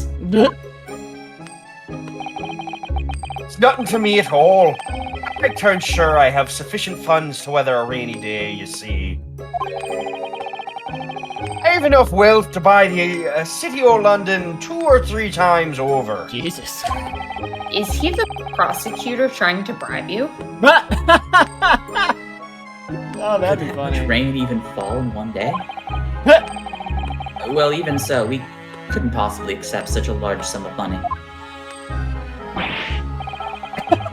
It's nothing to me at all. I turn sure I have sufficient funds to weather a rainy day, you see. I have enough wealth to buy the city of London 2 or 3 times over. Jesus. Is he the prosecutor trying to bribe you? Oh, that'd be Could that much funny. rain even fall in one day? Well, even so, we couldn't possibly accept such a large sum of money.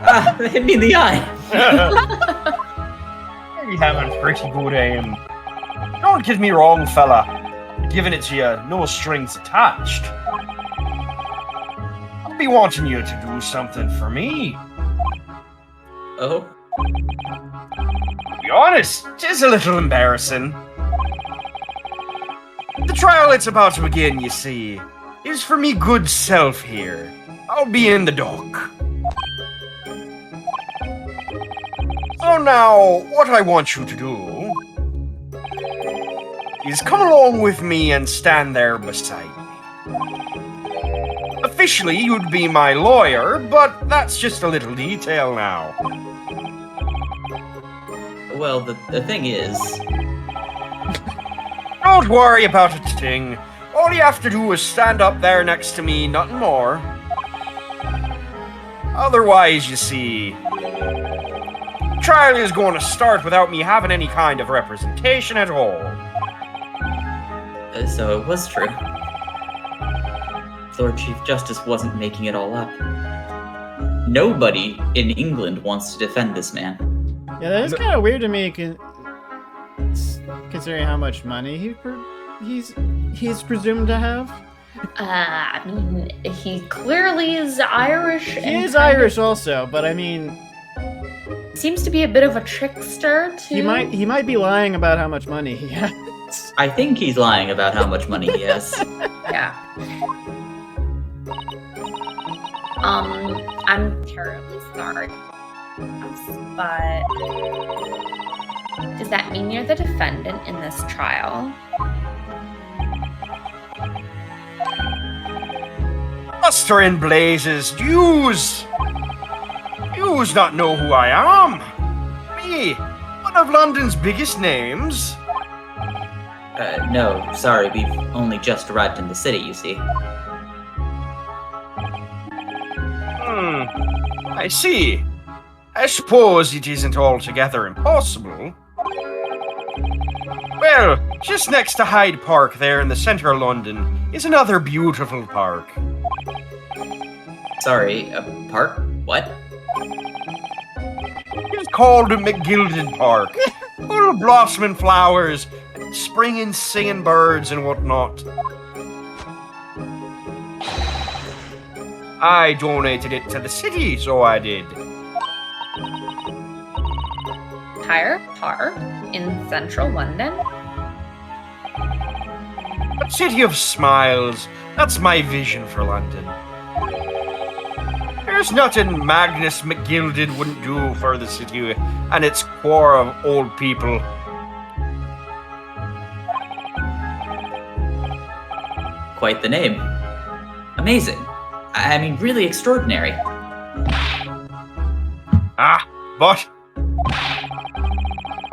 Ah, it hit me in the eye! You having pretty good aim. Don't get me wrong, fella. Giving it to you, no strings attached. I'll be wanting you to do something for me. Oh? To be honest, 'tis a little embarrassing. The trial that's about to begin, you see, is for me good self here. I'll be in the dock. So now, what I want you to do is come along with me and stand there beside me. Officially, you'd be my lawyer, but that's just a little detail now. Well, the thing is... Don't worry about a thing. All you have to do is stand up there next to me, nothing more. Otherwise, you see, trial is going to start without me having any kind of representation at all. So it was true. Lord Chief Justice wasn't making it all up. Nobody in England wants to defend this man. Yeah, that is kind of weird to me, considering how much money he's presumed to have. I mean, he clearly is Irish. He is Irish also, but I mean, Seems to be a bit of a trickster, too. he might be lying about how much money he has. I think he's lying about how much money he has. Yeah. I'm terribly sorry, but does that mean you're the defendant in this trial? Buster in blazes, yous not know who I am. Me, one of London's biggest names. No, sorry, we've only just arrived in the city, you see. I see. I suppose it isn't altogether impossible. Well, just next to Hyde Park there in the centre of London is another beautiful park. Sorry, park? What? It's called McGilded Park. Full of blossoming flowers, springing singing birds and whatnot. I donated it to the city, so I did. Hyde Park in central London? A city of smiles. That's my vision for London. There's nothing Magnus McGilded wouldn't do for the city and its core of old people. Quite the name. Amazing. I mean, really extraordinary. But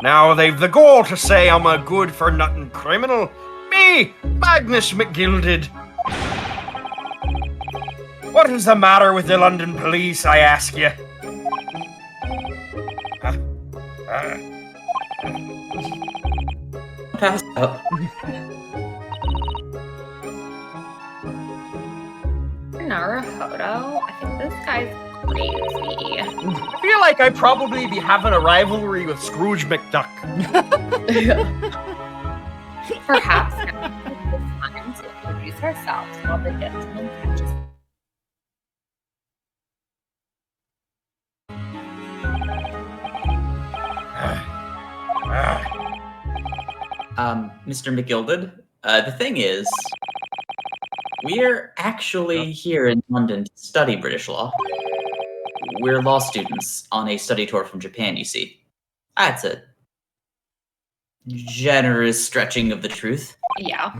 now they've the gall to say I'm a good-for-nothing criminal. Me, Magnus McGilded. What is the matter with the London police, I ask you? pass out. Naruhodo? I think this guy's crazy. I feel like I'd probably be having a rivalry with Scrooge McDuck. Perhaps now it's time to introduce ourselves while the gentleman catches. Mr. McGilded, the thing is, we're actually here in London to study British law. We're law students on a study tour from Japan, you see. That's a generous stretching of the truth. Yeah.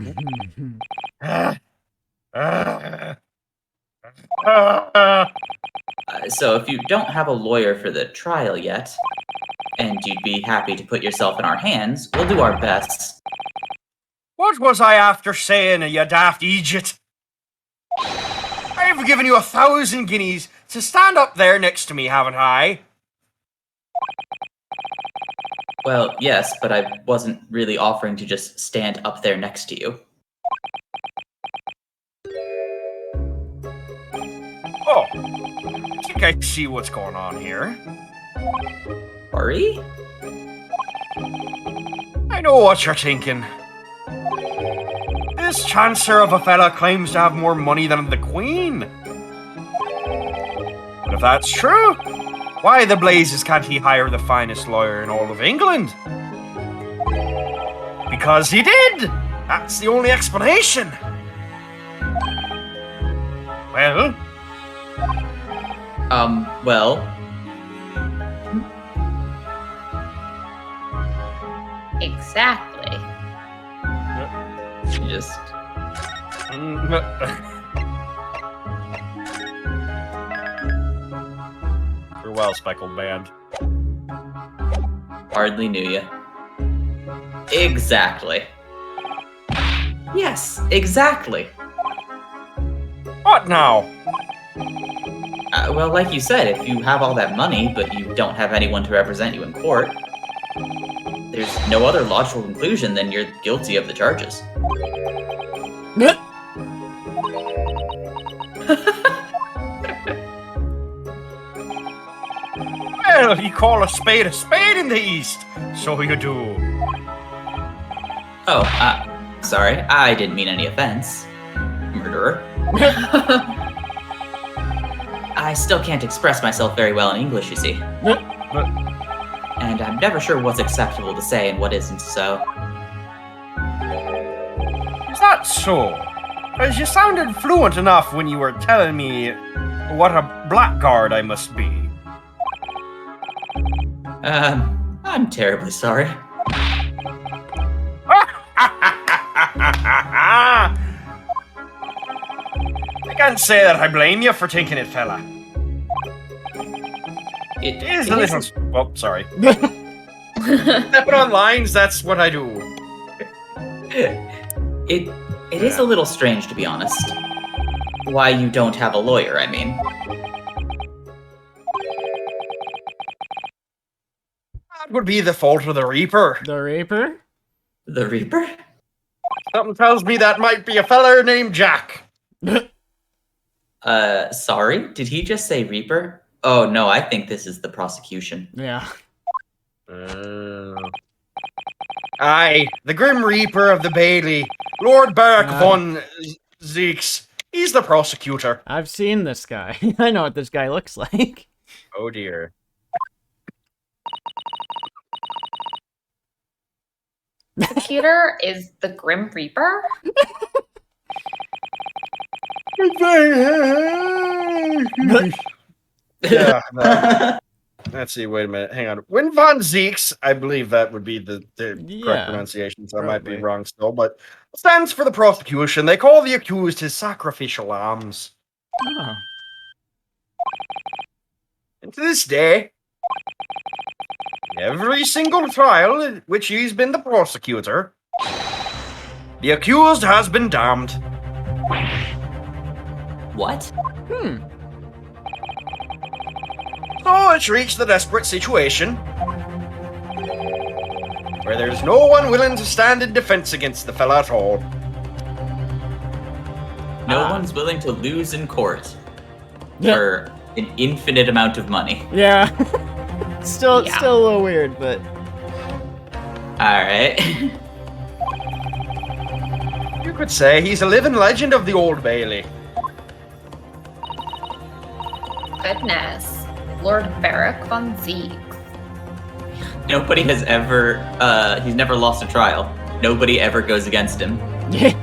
So if you don't have a lawyer for the trial yet, and you'd be happy to put yourself in our hands, we'll do our best. What was I after saying, you daft idiot? I've given you 1,000 guineas to stand up there next to me, haven't I? Well, yes, but I wasn't really offering to just stand up there next to you. Oh, I think I see what's going on here. Sorry? I know what you're thinking. This chancer of a fella claims to have more money than the Queen. But if that's true, why the blazes can't he hire the finest lawyer in all of England? Because he did! That's the only explanation. Well? Well... Exactly. Just... Farewell, speckled band. Hardly knew you. Exactly. Yes, exactly. What now? Well, like you said, if you have all that money, but you don't have anyone to represent you in court, there's no other logical conclusion than you're guilty of the charges. Well, you call a spade in the East, so you do. Oh, sorry, I didn't mean any offense. Murderer. I still can't express myself very well in English, you see. And I'm never sure what's acceptable to say and what isn't, so... Is that so? Because you sounded fluent enough when you were telling me what a blackguard I must be. I'm terribly sorry. I can't say that I blame you for thinking it, fella. It is a little... Well, sorry. Stepping on lines, that's what I do. It is a little strange, to be honest. Why you don't have a lawyer, I mean. That would be the fault of the Reaper. The Reaper? The Reaper? Something tells me that might be a feller named Jack. Sorry? Did he just say Reaper? Oh, no, I think this is the prosecution. Yeah. Aye, the Grim Reaper of the Bailey, Lord Barak von Zeeks. He's the prosecutor. I've seen this guy. I know what this guy looks like. Oh dear. Prosecutor is the Grim Reaper? Yeah. Let's see, wait a minute. Hang on. When von Zeeks, I believe that would be the correct pronunciation, so I might be wrong still, but stands for the prosecution. They call the accused his sacrificial lambs. Oh. And to this day, every single trial in which he's been the prosecutor, the accused has been damned. What? So it's reached the desperate situation. where there's no one willing to stand in defense against the fella at all. No one's willing to lose in court Yeah. for an infinite amount of money. Yeah. Still Yeah. a little weird, but Alright. You could say he's a living legend of the Old Bailey. Goodness. Lord Barrack von Zeke. Nobody has ever, he's never lost a trial. Nobody ever goes against him. yeah.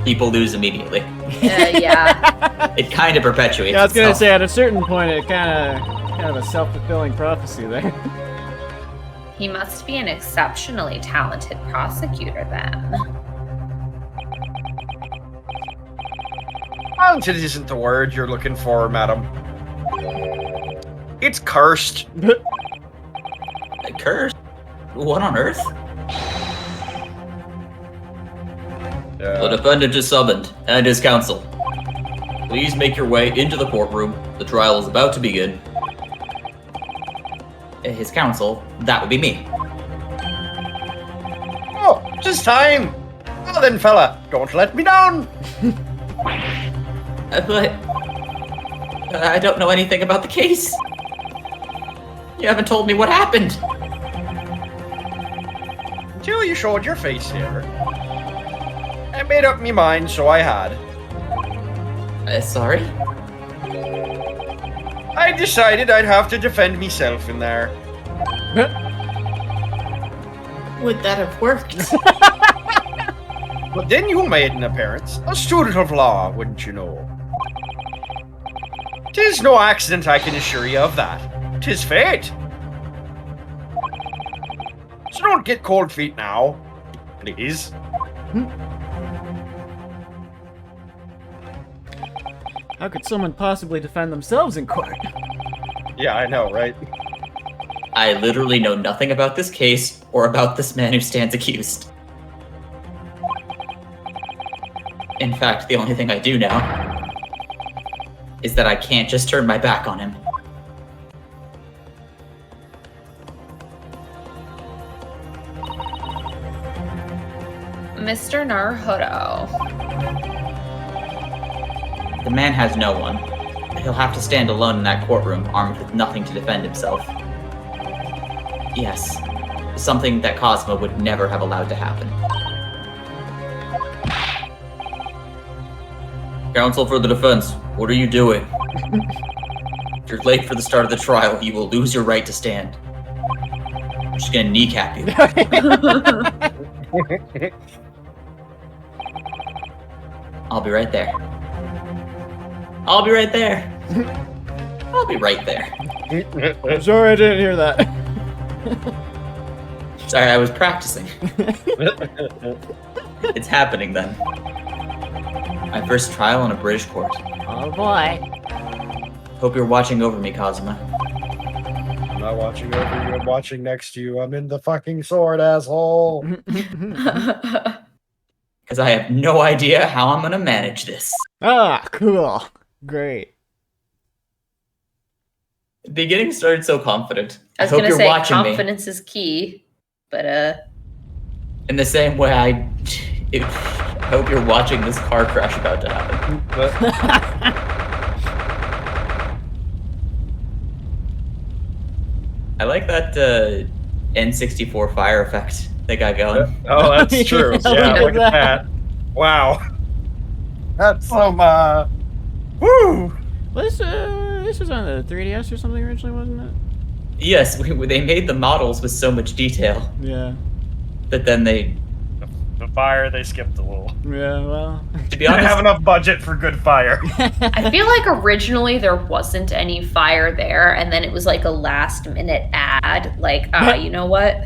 People lose immediately. Yeah. It kind of perpetuates Yeah, I was gonna itself. say at a certain point it kind of a self-fulfilling prophecy there. He must be an exceptionally talented prosecutor then. Talented isn't the word you're looking for, madam. It's cursed. A curse? What on earth? The defendant is summoned, and his counsel. Please make your way into the courtroom. The trial is about to begin. His counsel, that would be me. Oh, just time. Well then, fella, don't let me down. But I don't know anything about the case. You haven't told me what happened. Until you showed your face here. I made up me mind, so I had. Sorry? I decided I'd have to defend myself in there. Would that have worked? But then you made an appearance. A student of law, wouldn't you know? 'Tis no accident, I can assure you of that. 'Tis fate. So don't get cold feet now. Please. How could someone possibly defend themselves in court? Yeah, I know, right? I literally know nothing about this case or about this man who stands accused. In fact, the only thing I do know is that I can't just turn my back on him. Mr. Naruhodo. The man has no one. He'll have to stand alone in that courtroom, armed with nothing to defend himself. Yes, something that Cosmo would never have allowed to happen. Counsel for the defense, what are you doing? If you're late for the start of the trial, you will lose your right to stand. I'm just gonna kneecap you. I'll be right there. I'll be right there. I'll be right there. I'm sorry I didn't hear that. Sorry, I was practicing. It's happening then. My first trial in a British court. Oh boy. Hope you're watching over me, Cosmo. I'm not watching over you, I'm watching next to you. I'm in the fucking sword, asshole. Because I have no idea how I'm gonna manage this. Ah, cool. Great. The beginning started so confident. I was hope gonna you're say watching me. confidence is key, but In the same way I hope you're watching this car crash about to happen. I like that N64 fire effect they got going. Oh, that's true. Yeah, Yeah, look look at at that. Wow. That's some, woo! Well, this was on the 3DS or something originally, wasn't it? Yes, they made the models with so much detail Yeah. that then they, The fire, they skipped a little. Yeah, well. to be They didn't honest, have enough budget for good fire. I feel like originally there wasn't any fire there, and then it was like a last minute ad. Like, you know what?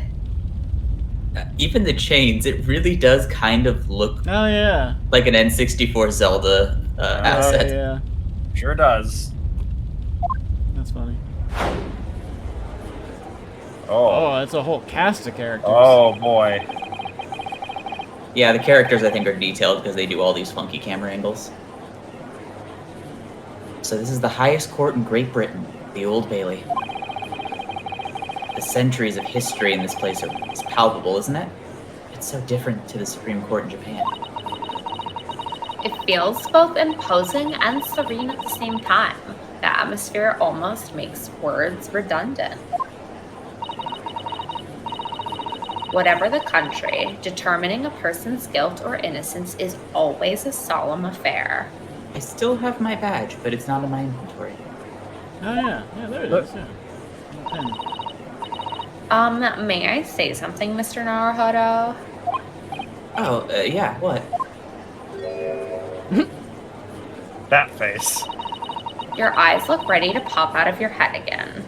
even the chains, it really does kind of look Oh, yeah. like an N64 Zelda asset. Oh, yeah. Sure does. That's funny. Oh. Oh, that's a whole cast of characters. Oh, boy. Yeah, the characters I think are detailed because they do all these funky camera angles. So this is the highest court in Great Britain, the Old Bailey. The centuries of history in this place is palpable, isn't it? It's so different to the Supreme Court in Japan. It feels both imposing and serene at the same time. The atmosphere almost makes words redundant. Whatever the country, determining a person's guilt or innocence is always a solemn affair. I still have my badge, but it's not in my inventory. Oh yeah, there it is. Yeah. May I say something, Mr. Naruhodo? Oh, yeah, what? That face. Your eyes look ready to pop out of your head again.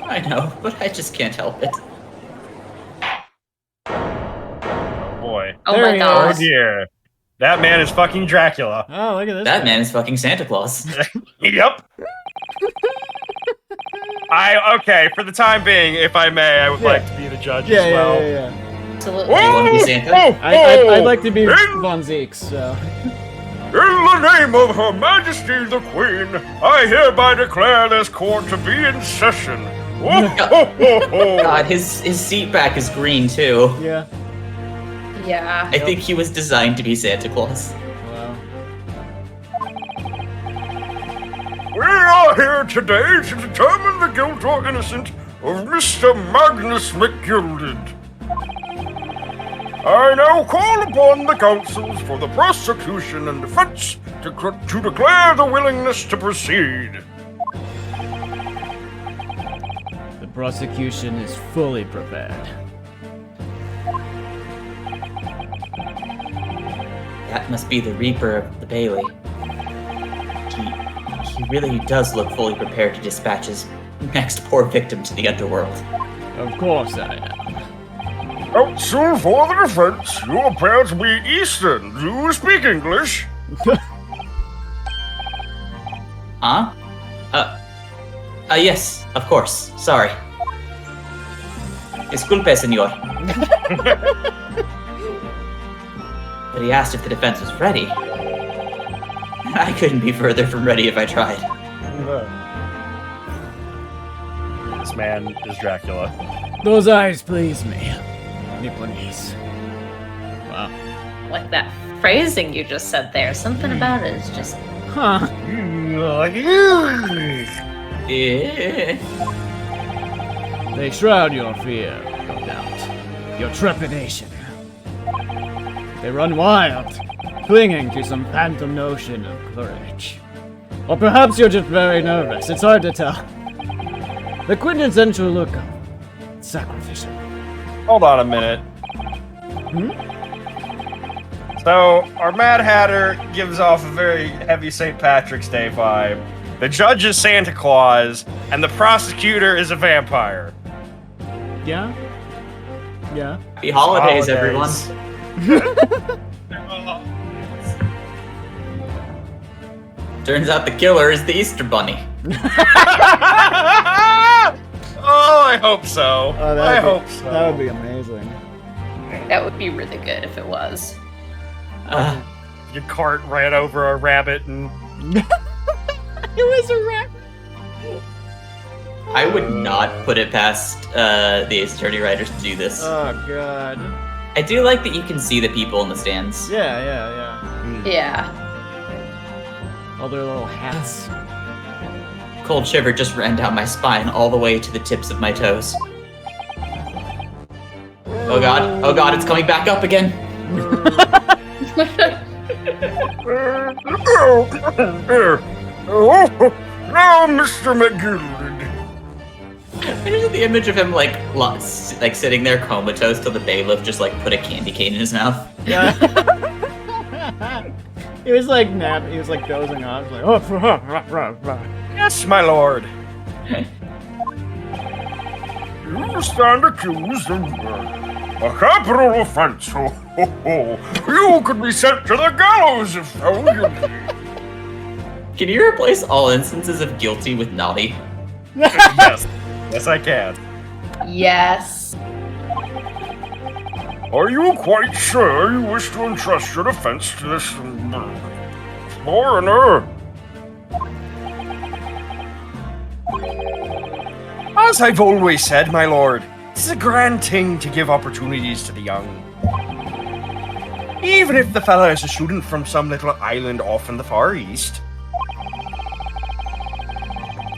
I know, but I just can't help it. Oh boy. Oh There my he gosh. Oh dear. That man is fucking Dracula. Oh, look at this. That guy. man is fucking Santa Claus. Yep. Okay, for the time being, if I may, I would like to be the judge Yeah, as well. yeah. Absolutely. You wanna be Santa? I'd like to be In Von Zeeks, so. the name of Her Majesty the Queen, I hereby declare this court to be in session. God, his seat back is green too. Yeah. Yeah. I think he was designed to be Santa Claus. Wow. We are here today to determine the guilt or innocence of Mr. Magnus McGilded. I now call upon the counsels for the prosecution and defense to declare the willingness to proceed. The prosecution is fully prepared. That must be the Reaper of the Bailey. He really does look fully prepared to dispatch his next poor victim to the underworld. Of course I am. Counsel for the defense, you appear to be Eastern. Do you speak English? Huh? Yes, of course. Sorry. Disculpe, senor. But he asked if the defense was ready. I couldn't be further from ready if I tried. This man is Dracula. Those eyes please me. Please. Wow. Like that phrasing you just said there. Something about it is just. Huh. Eh. They shroud your fear, no doubt. Your trepidation. They run wild, clinging to some phantom notion of courage. Or perhaps you're just very nervous. It's hard to tell. The quintessential look of sacrificial. Hold on a minute. So, our Mad Hatter gives off a very heavy St. Patrick's Day vibe. The judge is Santa Claus, and the prosecutor is a vampire. Yeah? Yeah. Happy holidays, everyone. Turns out the killer is the Easter Bunny. Oh, I hope so. I hope so. That would be amazing. That would be really good if it was. Your cart ran over a rabbit and... It was a rat. I would not put it past the Ace Attorney writers to do this. Oh, God. I do like that you can see the people in the stands. Yeah. Yeah. All their little hats. Cold shiver just ran down my spine all the way to the tips of my toes. Oh god, it's coming back up again. Now, Mr. McGilded. I just have the image of him like sitting there comatose till the bailiff just like put a candy cane in his mouth. Yeah. He was like he was like dozing off, like Yes, my lord. You stand accused of a capital offense. You could be sent to the gallows if found guilty. Can you replace all instances of guilty with naughty? Yes, I can. Yes. Are you quite sure you wish to entrust your defense to this foreigner? As I've always said, my lord, this is a grand thing to give opportunities to the young. Even if the fella is a student from some little island off in the Far East.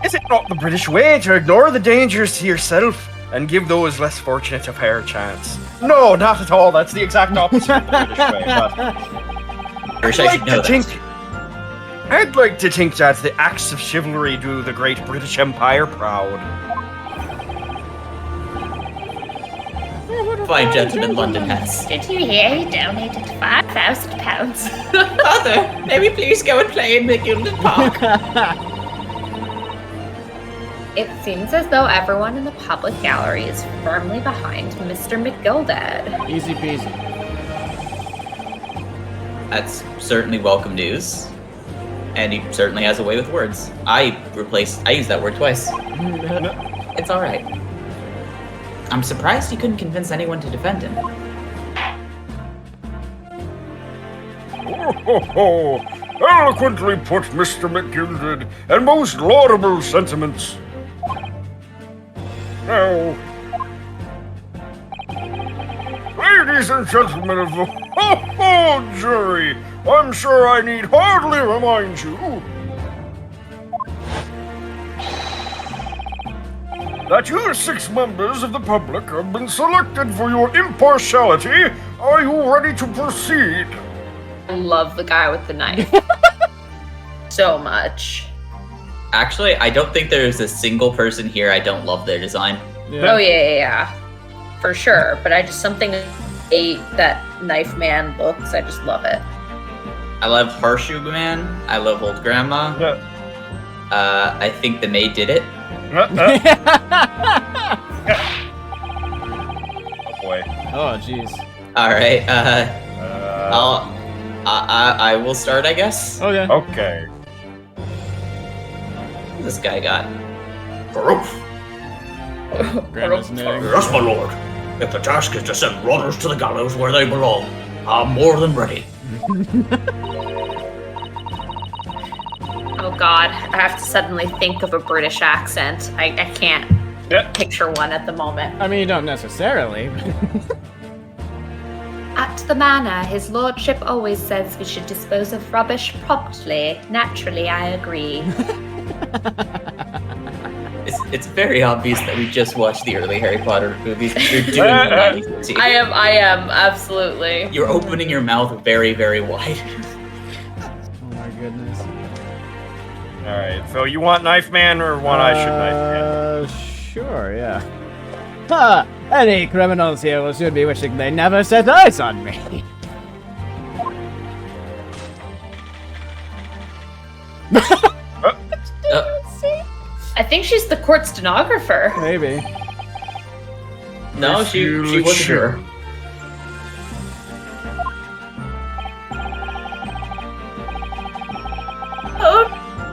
Is it not the British way to ignore the dangers to yourself and give those less fortunate a fair chance? No, not at all. That's the exact opposite of the British way. But I'd like to think that the acts of chivalry do the great British Empire proud. Fine gentleman London has. Did you hear he donated £5,000? Father, may we please go and play in the Gilded Park? It seems as though everyone in the public gallery is firmly behind Mr. McGilded. Easy peasy. That's certainly welcome news. And he certainly has a way with words. I used that word twice. It's alright. I'm surprised he couldn't convince anyone to defend him. Oh, eloquently put, Mr. McGilded, and most laudable sentiments. Now, ladies and gentlemen of the jury, I'm sure I need hardly remind you that you 6 members of the public have been selected for your impartiality. Are you ready to proceed? I love the guy with the knife. So much. Actually, I don't think there's a single person here I don't love their design. Yeah. Oh, yeah. For sure. But I just something that knife man looks, I just love it. I love Horseshoe Man. I love Old Grandma. Yeah. I think the maid did it. Oh boy. Oh, jeez. Alright, I will start, I guess. Okay. Okay. What this guy got? Grandma's knitting. Yes, my lord. If the task is to send runners to the gallows where they belong, I'm more than ready. Oh god, I have to suddenly think of a British accent. I can't picture one at the moment. I mean, you don't necessarily. At the manor, his lordship always says we should dispose of rubbish promptly. Naturally, I agree. It's very obvious that we just watched the early Harry Potter movies. You're doing the I am, absolutely. You're opening your mouth very, very wide. Oh my goodness. Alright, Phil, you want Knife Man or want I should Knife Man? Sure, yeah. Ha! Any criminals here will soon be wishing they never set eyes on me. I think she's the court stenographer. Maybe. No, she wasn't sure. Oh,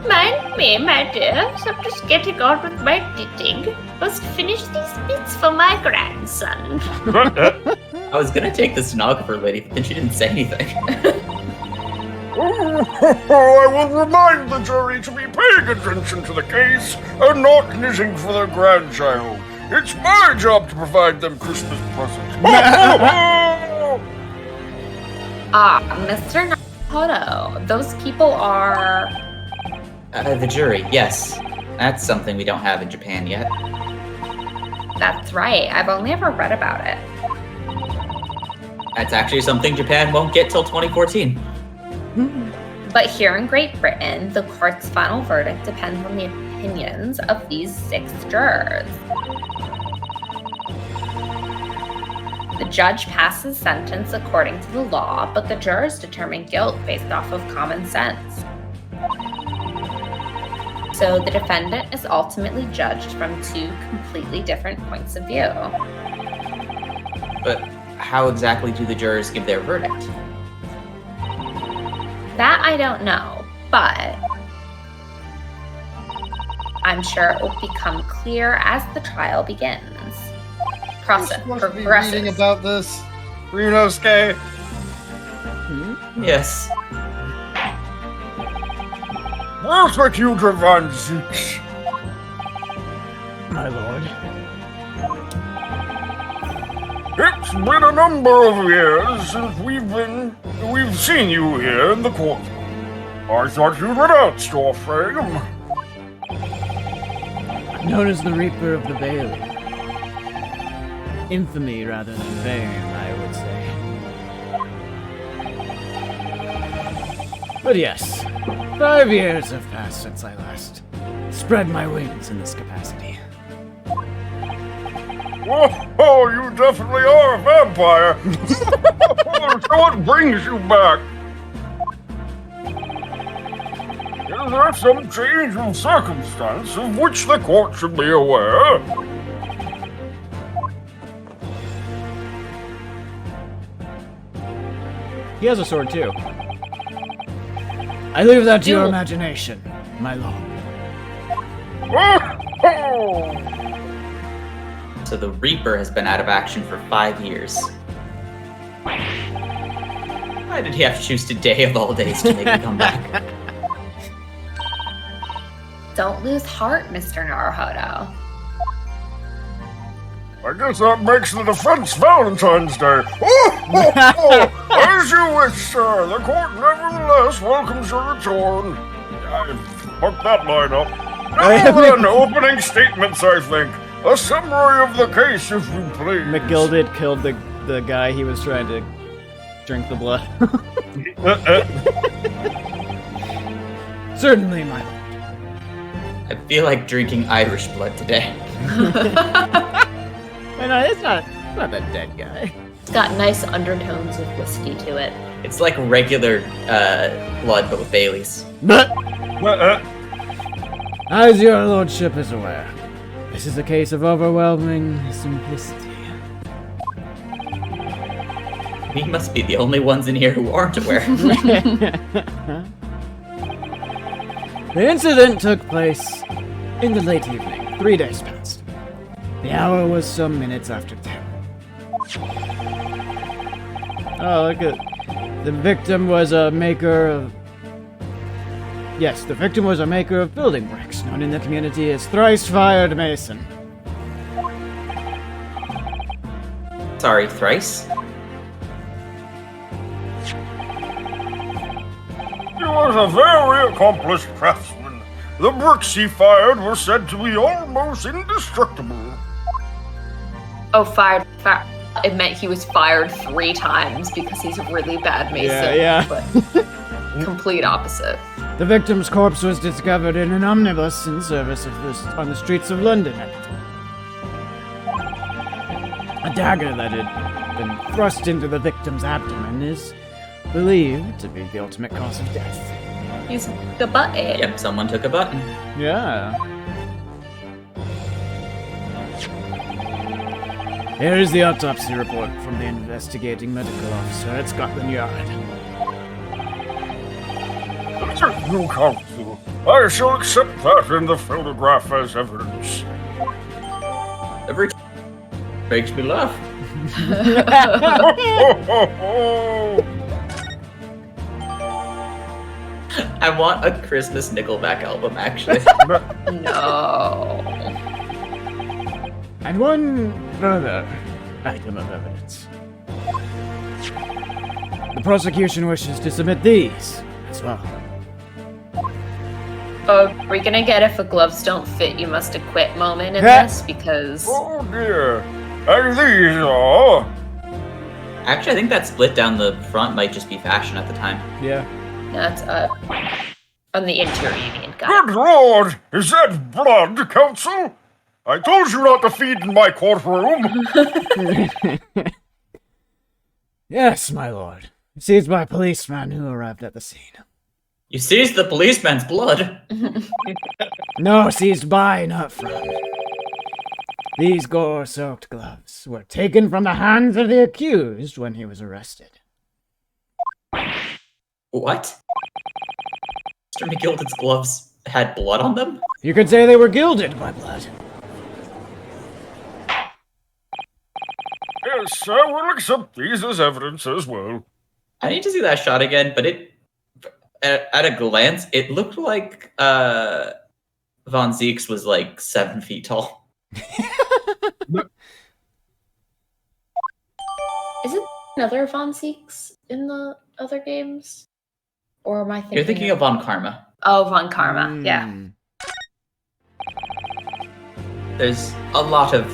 mind me, my dear. So I'm just getting on with my knitting. Must finish these bits for my grandson. I was gonna take the stenographer lady, but then she didn't say anything. I will remind the jury to be paying attention to the case and not knitting for their grandchild. It's my job to provide them Christmas presents. Mr. Nahoto, those people are... The jury, yes. That's something we don't have in Japan yet. That's right. I've only ever read about it. That's actually something Japan won't get till 2014. But here in Great Britain, the court's final verdict depends on the opinions of these 6 jurors. The judge passes sentence according to the law, but the jurors determine guilt based off of common sense. So the defendant is ultimately judged from 2 completely different points of view. But how exactly do the jurors give their verdict? That I don't know, but I'm sure it will become clear as the trial begins. Process progresses. Reading about this, Ryunosuke. Yes. Prosecute Van Zeeks. my lord. It's been a number of years since we've seen you here in the court. I thought you'd renounced your fame. Known as the Reaper of the Bailey. Infamy rather than fame, I would say. But yes, 5 years have passed since I last spread my wings in this capacity. Oh, you definitely are a vampire. So what brings you back? Is there some change in circumstance of which the court should be aware? He has a sword too. I leave that to your imagination, my lord. Oh! So the Reaper has been out of action for 5 years. Why did he have to choose today of all days to make a comeback? Don't lose heart, Mr. Naruhodo. I guess that makes the defense Valentine's Day. As you wish, sir. The court nevertheless welcomes your return. I fucked that line up. Now then, opening statements, I think. A summary of the case, if you please. McGilded killed the guy he was trying to drink the blood. Certainly, my lord. I feel like drinking Irish blood today. No, it's not that dead guy. It's got nice undertones of whiskey to it. It's like regular blood, but with Bailey's. But as your lordship is aware, this is a case of overwhelming simplicity. We must be the only ones in here who aren't aware. The incident took place in the late evening, 3 days past. The hour was some minutes after 10. Oh, look at... The victim was a maker of... Yes, the victim was a maker of building bricks, known in the community as Thrice-Fired Mason. Sorry, thrice? He was a very accomplished craftsman. The bricks he fired were said to be almost indestructible. Oh, fired. It meant he was fired 3 times because he's a really bad mason. Yeah. But complete opposite. The victim's corpse was discovered in an omnibus in service on the streets of London at the time. A dagger that had been thrust into the victim's abdomen is believed to be the ultimate cause of death. He's the butthead. Yep, someone took a button. Yeah. Here is the autopsy report from the investigating medical officer at Scotland Yard. No counsel. I shall accept that in the photograph as evidence. Every makes me laugh. I want a Christmas Nickelback album, actually. No. And one further item of evidence. The prosecution wishes to submit these as well. Oh, we're gonna get if the gloves don't fit, you must acquit moment in this because. Oh dear. And these are... Actually, I think that split down the front might just be fashion at the time. Yeah. That's on the interior, you mean, guys. Good lord! Is that blood, counsel? I told you not to feed in my courtroom! Yes, my lord. Seized by a policeman who arrived at the scene. You seized the policeman's blood. No, seized by, not from. These gore-soaked gloves were taken from the hands of the accused when he was arrested. What? Mr. McGilded's gloves had blood on them? You could say they were gilded by blood. Yes, I will accept these as evidence as well. I need to see that shot again, but at a glance, it looked like Von Zieks was like 7 feet tall. Isn't another Von Seeks in the other games? Or am I thinking? You're thinking of Von Karma. Oh, Von Karma. Yeah. Mm. There's a lot of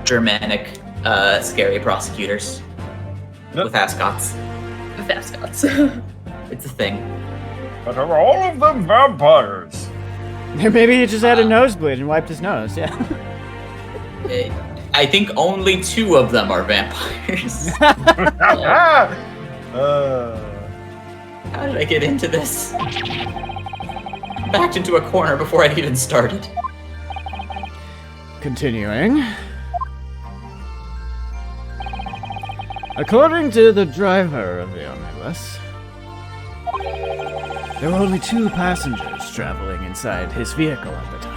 Germanic, scary prosecutors with ascots. With ascots. It's a thing. But are all of them vampires? Maybe he just had a nosebleed and wiped his nose, yeah. I think only 2 of them are vampires. How did I get into this? Backed into a corner before I'd even started. Continuing. According to the driver of the omnibus, there were only 2 passengers traveling inside his vehicle at the time.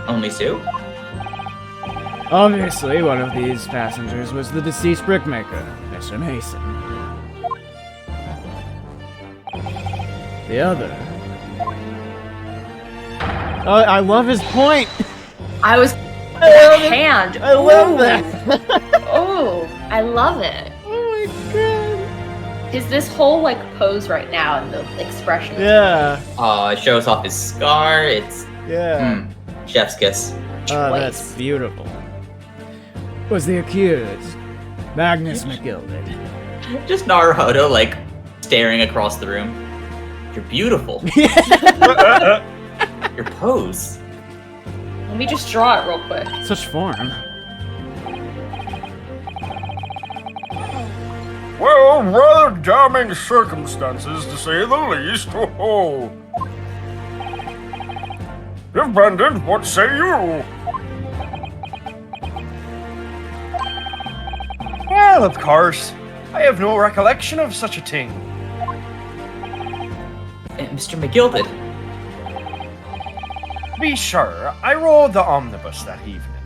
Only 2? Obviously, one of these passengers was the deceased brickmaker, Mr. Mason. The other... Oh, I love his point! I was hand. I love that! Oh, I love it. Oh my god! Is this whole like pose right now and the expression? Yeah, It shows off his scar. It's yeah. chef's kiss. Oh, that's Choice. beautiful. Was the accused Magnus McGilded? Just Naruto, like, staring across the room. You're beautiful. Your pose. Let me just draw it real quick. Such form. Well, rather damning circumstances, to say the least. Oh. Defendant, what say you? Well, of course. I have no recollection of such a thing. Mr. McGilded. To be sure, I rode the omnibus that evening.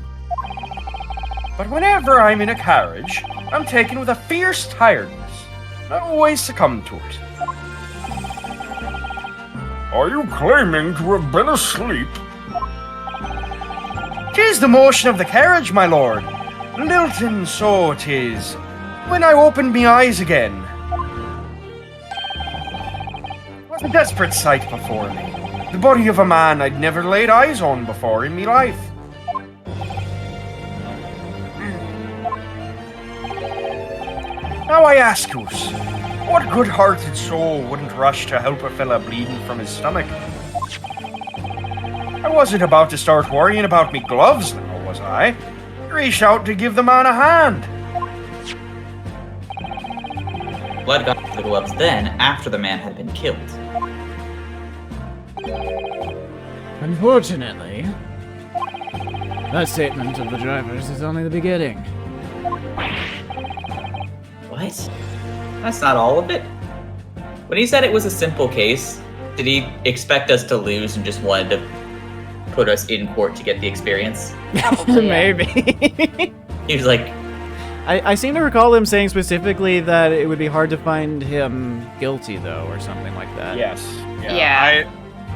But whenever I'm in a carriage, I'm taken with a fierce tiredness. I always succumb to it. Are you claiming to have been asleep? 'Tis the motion of the carriage, my lord. Lilting so 'tis. When I opened me eyes again, was a desperate sight before me. The body of a man I'd never laid eyes on before in me life. Now I ask yous, what good-hearted soul wouldn't rush to help a fella bleeding from his stomach? I wasn't about to start worrying about me gloves now, was I? Reach out to give the man a hand. Blood got to the gloves then, after the man had been killed. Unfortunately, that statement of the driver's is only the beginning. What? That's not all of it? When he said it was a simple case, did he expect us to lose and just wanted to put us in court to get the experience? Probably, yeah. Maybe. He was like, I seem to recall him saying specifically that it would be hard to find him guilty, though, or something like that. Yes. Yeah.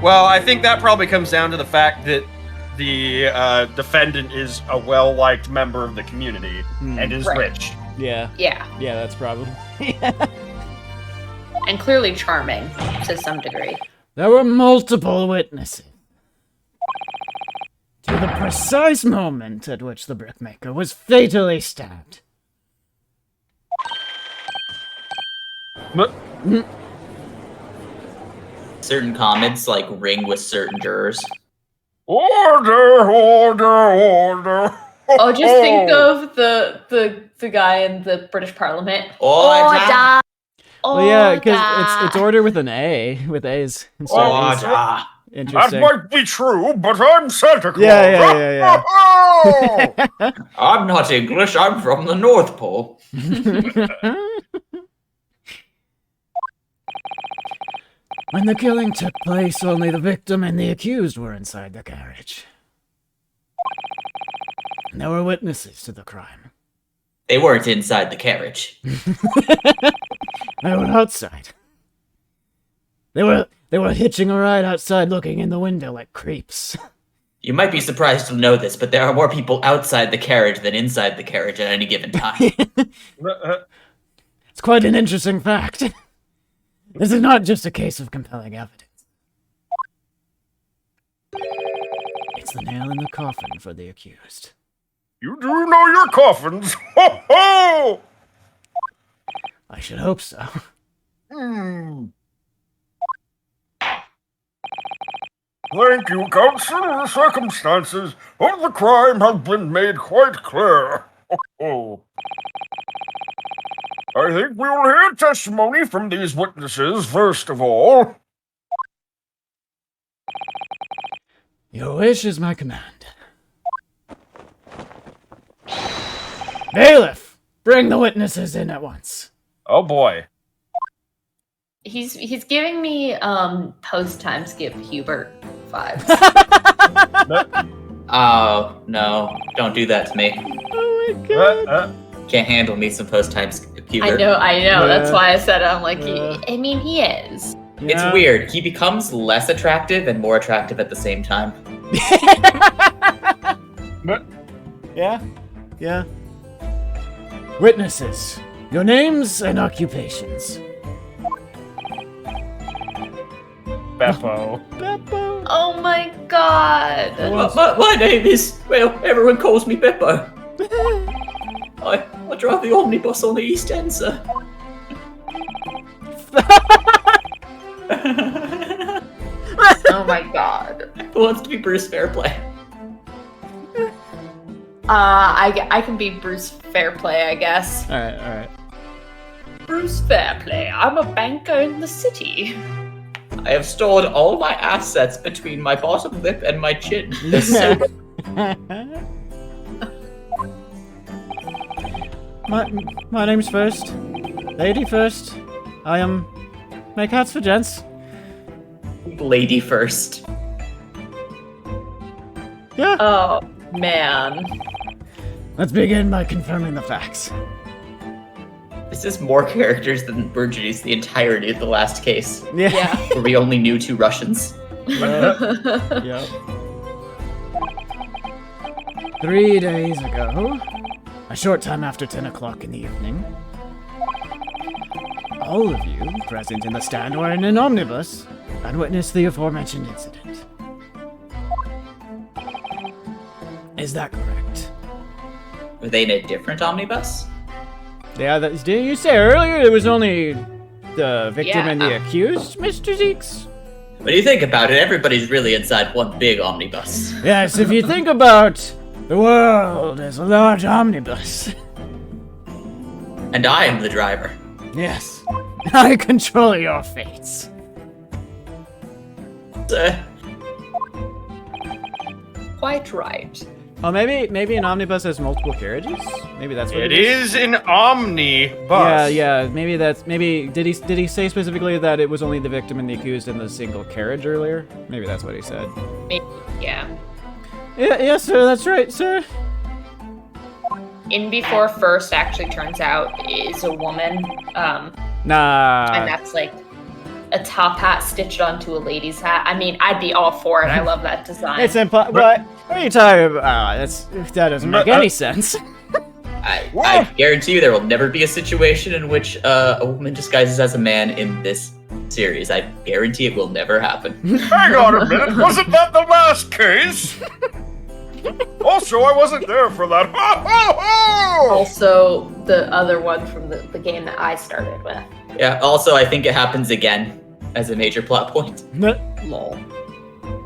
I think that probably comes down to the fact that the defendant is a well-liked member of the community and is Right. rich. Yeah. Yeah. Yeah, that's probably. And clearly charming to some degree. There were multiple witnesses to the precise moment at which the brickmaker was fatally stabbed. certain comments like ring with certain jurors. Order, order, order. Oh, just think of the guy in the British Parliament. Order. Well, yeah, because it's order with an A, with A's instead of E's. Order. That Interesting. might be true, but I'm Santa Claus. Yeah. I'm not English, I'm from the North Pole. When the killing took place, only the victim and the accused were inside the carriage. And there were witnesses to the crime. They weren't inside the carriage. They were outside. They were hitching a ride outside, looking in the window like creeps. You might be surprised to know this, but there are more people outside the carriage than inside the carriage at any given time. It's quite an interesting fact. This is not just a case of compelling evidence. It's the nail in the coffin for the accused. You do know your coffins. Ho ho! I should hope so. Thank you, Counsel. The circumstances of the crime have been made quite clear. Ho ho! I think we will hear testimony from these witnesses first of all. Your wish is my command. Bailiff, bring the witnesses in at once. Oh boy. He's giving me post-time skip Hubert vibes. Oh, no. Don't do that to me. Oh my god. Can't handle me some post-time Hubert. I know. That's Yeah. why I said it. I'm like, Yeah. I mean, he is. It's Yeah. weird. He becomes less attractive and more attractive at the same time. Yeah? Yeah. Witnesses, your names and occupations. Beppo. Beppo. Oh my god. My name is, well, everyone calls me Beppo. I drive the omnibus on the East End, sir. Oh my god. Who wants to be Bruce Fairplay? I can be Bruce Fairplay, I guess. Alright. Bruce Fairplay. I'm a banker in the city. I have stored all my assets between my bottom lip and my chin. So my name's first. Lady first. I am... Make hats for gents. lady first. Yeah. Oh, man. Let's begin by confirming the facts. This is more characters than Burgundy's the entirety of the last case, Yeah. where we only knew 2 Russians. Yep. 3 days ago, a short time after 10 o'clock in the evening, all of you present in the stand were in an omnibus and witnessed the aforementioned incident. Is that correct? Were they in a different omnibus? Yeah, didn't you say earlier it was only the victim Yeah. and the accused, Mr. Zeeks? When you think about it, everybody's really inside one big omnibus. Yes, if you think about the world as a large omnibus. And I am the driver. Yes, I control your fates. Quite right. Oh, maybe an omnibus has multiple carriages. Maybe that's what It is an omnibus. Yeah. Maybe did he say specifically that it was only the victim and the accused in the single carriage earlier? Maybe that's what he said. Yeah. Yeah, yes, sir. That's right, sir. In Before First actually turns out is a woman. Nah. And that's like a top hat stitched onto a lady's hat. I mean, I'd be all for it. I love that design. It's impossible. What are you talking about? That doesn't make any sense. I guarantee you there will never be a situation in which a woman disguises as a man in this series. I guarantee it will never happen. Hang on a minute, wasn't that the last case? Also, I wasn't there for that. Ho, ho, ho! Also, the other one from the game that I started with. Yeah, also, I think it happens again as a major plot point. Lol.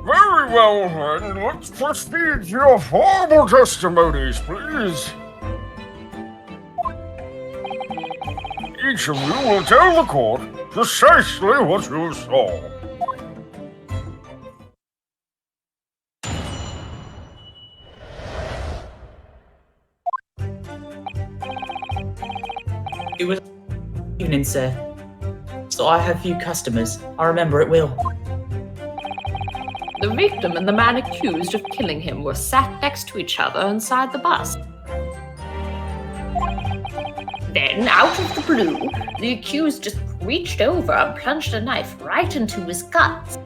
Very well, then. Let's proceed to your formal testimonies, please. Each of you will tell the court precisely what you saw. It was evening, sir. So I have few customers. I remember it well. The victim and the man accused of killing him were sat next to each other inside the bus. Then, out of the blue, the accused just reached over and plunged a knife right into his guts.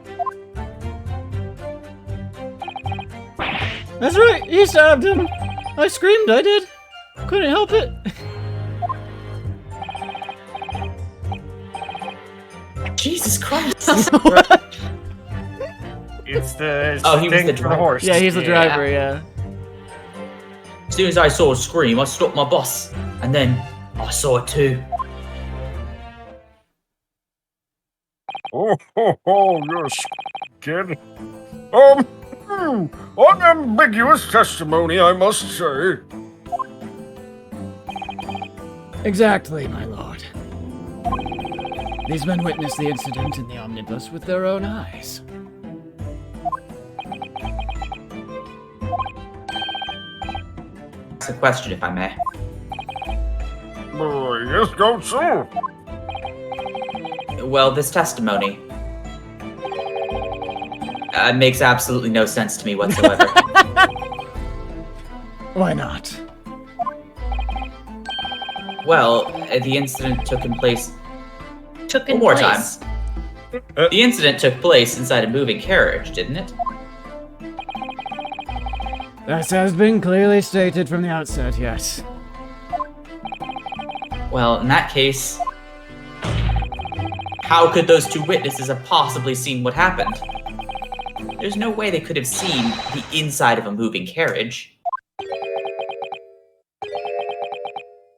That's right, he stabbed him. I screamed, I did. Couldn't help it. Jesus Christ! It's the Oh, he was the thing for the horse. Yeah, he's the driver, yeah. As soon as I saw a scream, I stopped my bus, and then I saw it too. Oh, yes, kid. Unambiguous testimony, I must say. Exactly, my lord. These men witnessed the incident in the omnibus with their own eyes. That's a question, if I may. Yes, go so. Well, this testimony makes absolutely no sense to me whatsoever. Why not? Well, the incident took place. Took in One more place. time. The incident took place inside a moving carriage, didn't it? That has been clearly stated from the outset, yes. Well, in that case, how could those two witnesses have possibly seen what happened? There's no way they could have seen the inside of a moving carriage.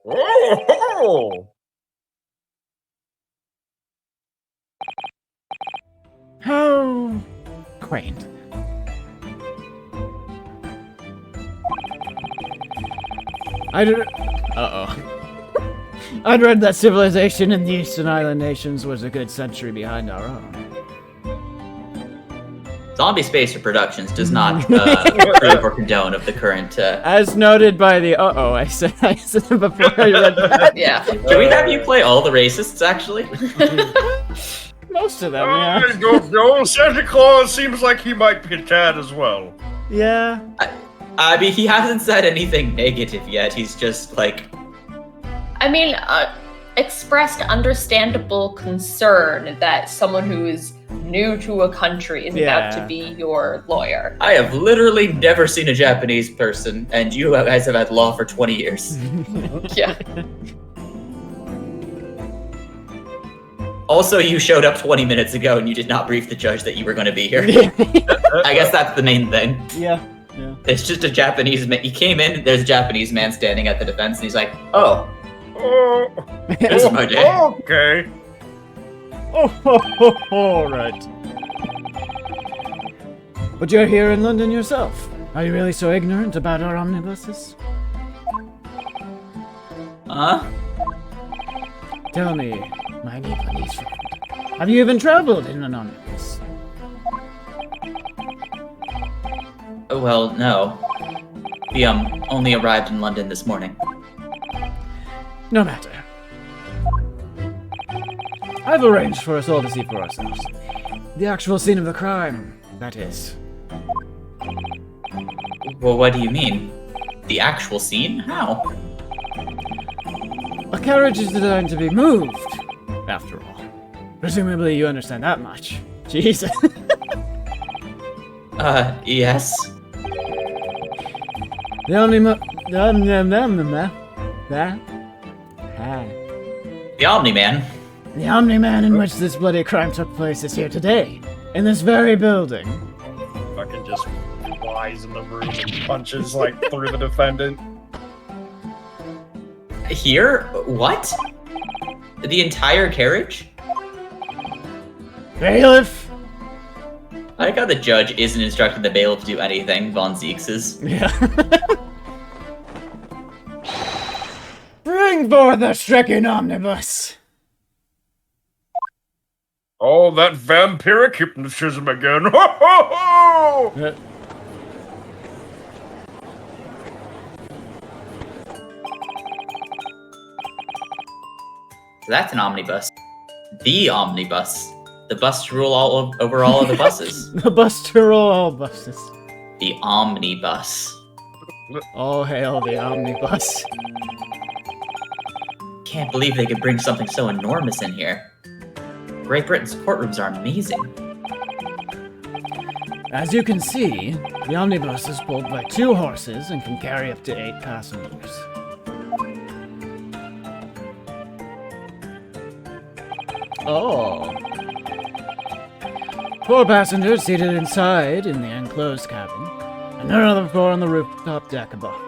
Oh, How quaint. I'd read that civilization in the Eastern Island nations was a good century behind our own. Zombie Spacer Productions does not approve or condone of the current. As noted by the I said it before I read that. Yeah. Can we have you play all the racists, actually? Most of them, yeah. I don't know. Santa Claus seems like he might be a tad as well. Yeah. I mean, he hasn't said anything negative yet. He's just like. I mean, expressed understandable concern that someone who is new to a country is about to be your lawyer. I have literally never seen a Japanese person, and you guys have had law for 20 years. Yeah. Also, you showed up 20 minutes ago, and you did not brief the judge that you were going to be here. I guess that's the main thing. Yeah. It's just a Japanese man. He came in, there's a Japanese man standing at the defense, and he's like, oh, this is my day. Okay. All right. But you're here in London yourself. Are you really so ignorant about our omnibuses? Huh? Tell me, my Nepalese friend, have you even traveled in an omnibus? Well, no. We, only arrived in London this morning. No matter. I've arranged for us all to see for ourselves. The actual scene of the crime, that is. Well, what do you mean? The actual scene? How? A carriage is designed to be moved, after all. Presumably you understand that much. Jesus. Yes. The Omni-Man in which this bloody crime took place is here today, in this very building. Fucking just flies in the room and punches like through the defendant. Here? What? The entire carriage? Bailiff! I like how the judge isn't instructing the bailiff to do anything. Von Zeeks is. Yeah. Bring forth the stricken omnibus! Oh, that vampiric hypnotism again. Ho, ho, ho! That's an omnibus. The omnibus. The bus to rule over all of the buses. The bus to rule all buses. The omnibus. All hail the omnibus. Can't believe they could bring something so enormous in here. Great Britain's courtrooms are amazing. As you can see, The omnibus is pulled by 2 horses and can carry up to 8 passengers. Oh. 4 passengers seated inside in the enclosed cabin, and another 4 on the rooftop deck above.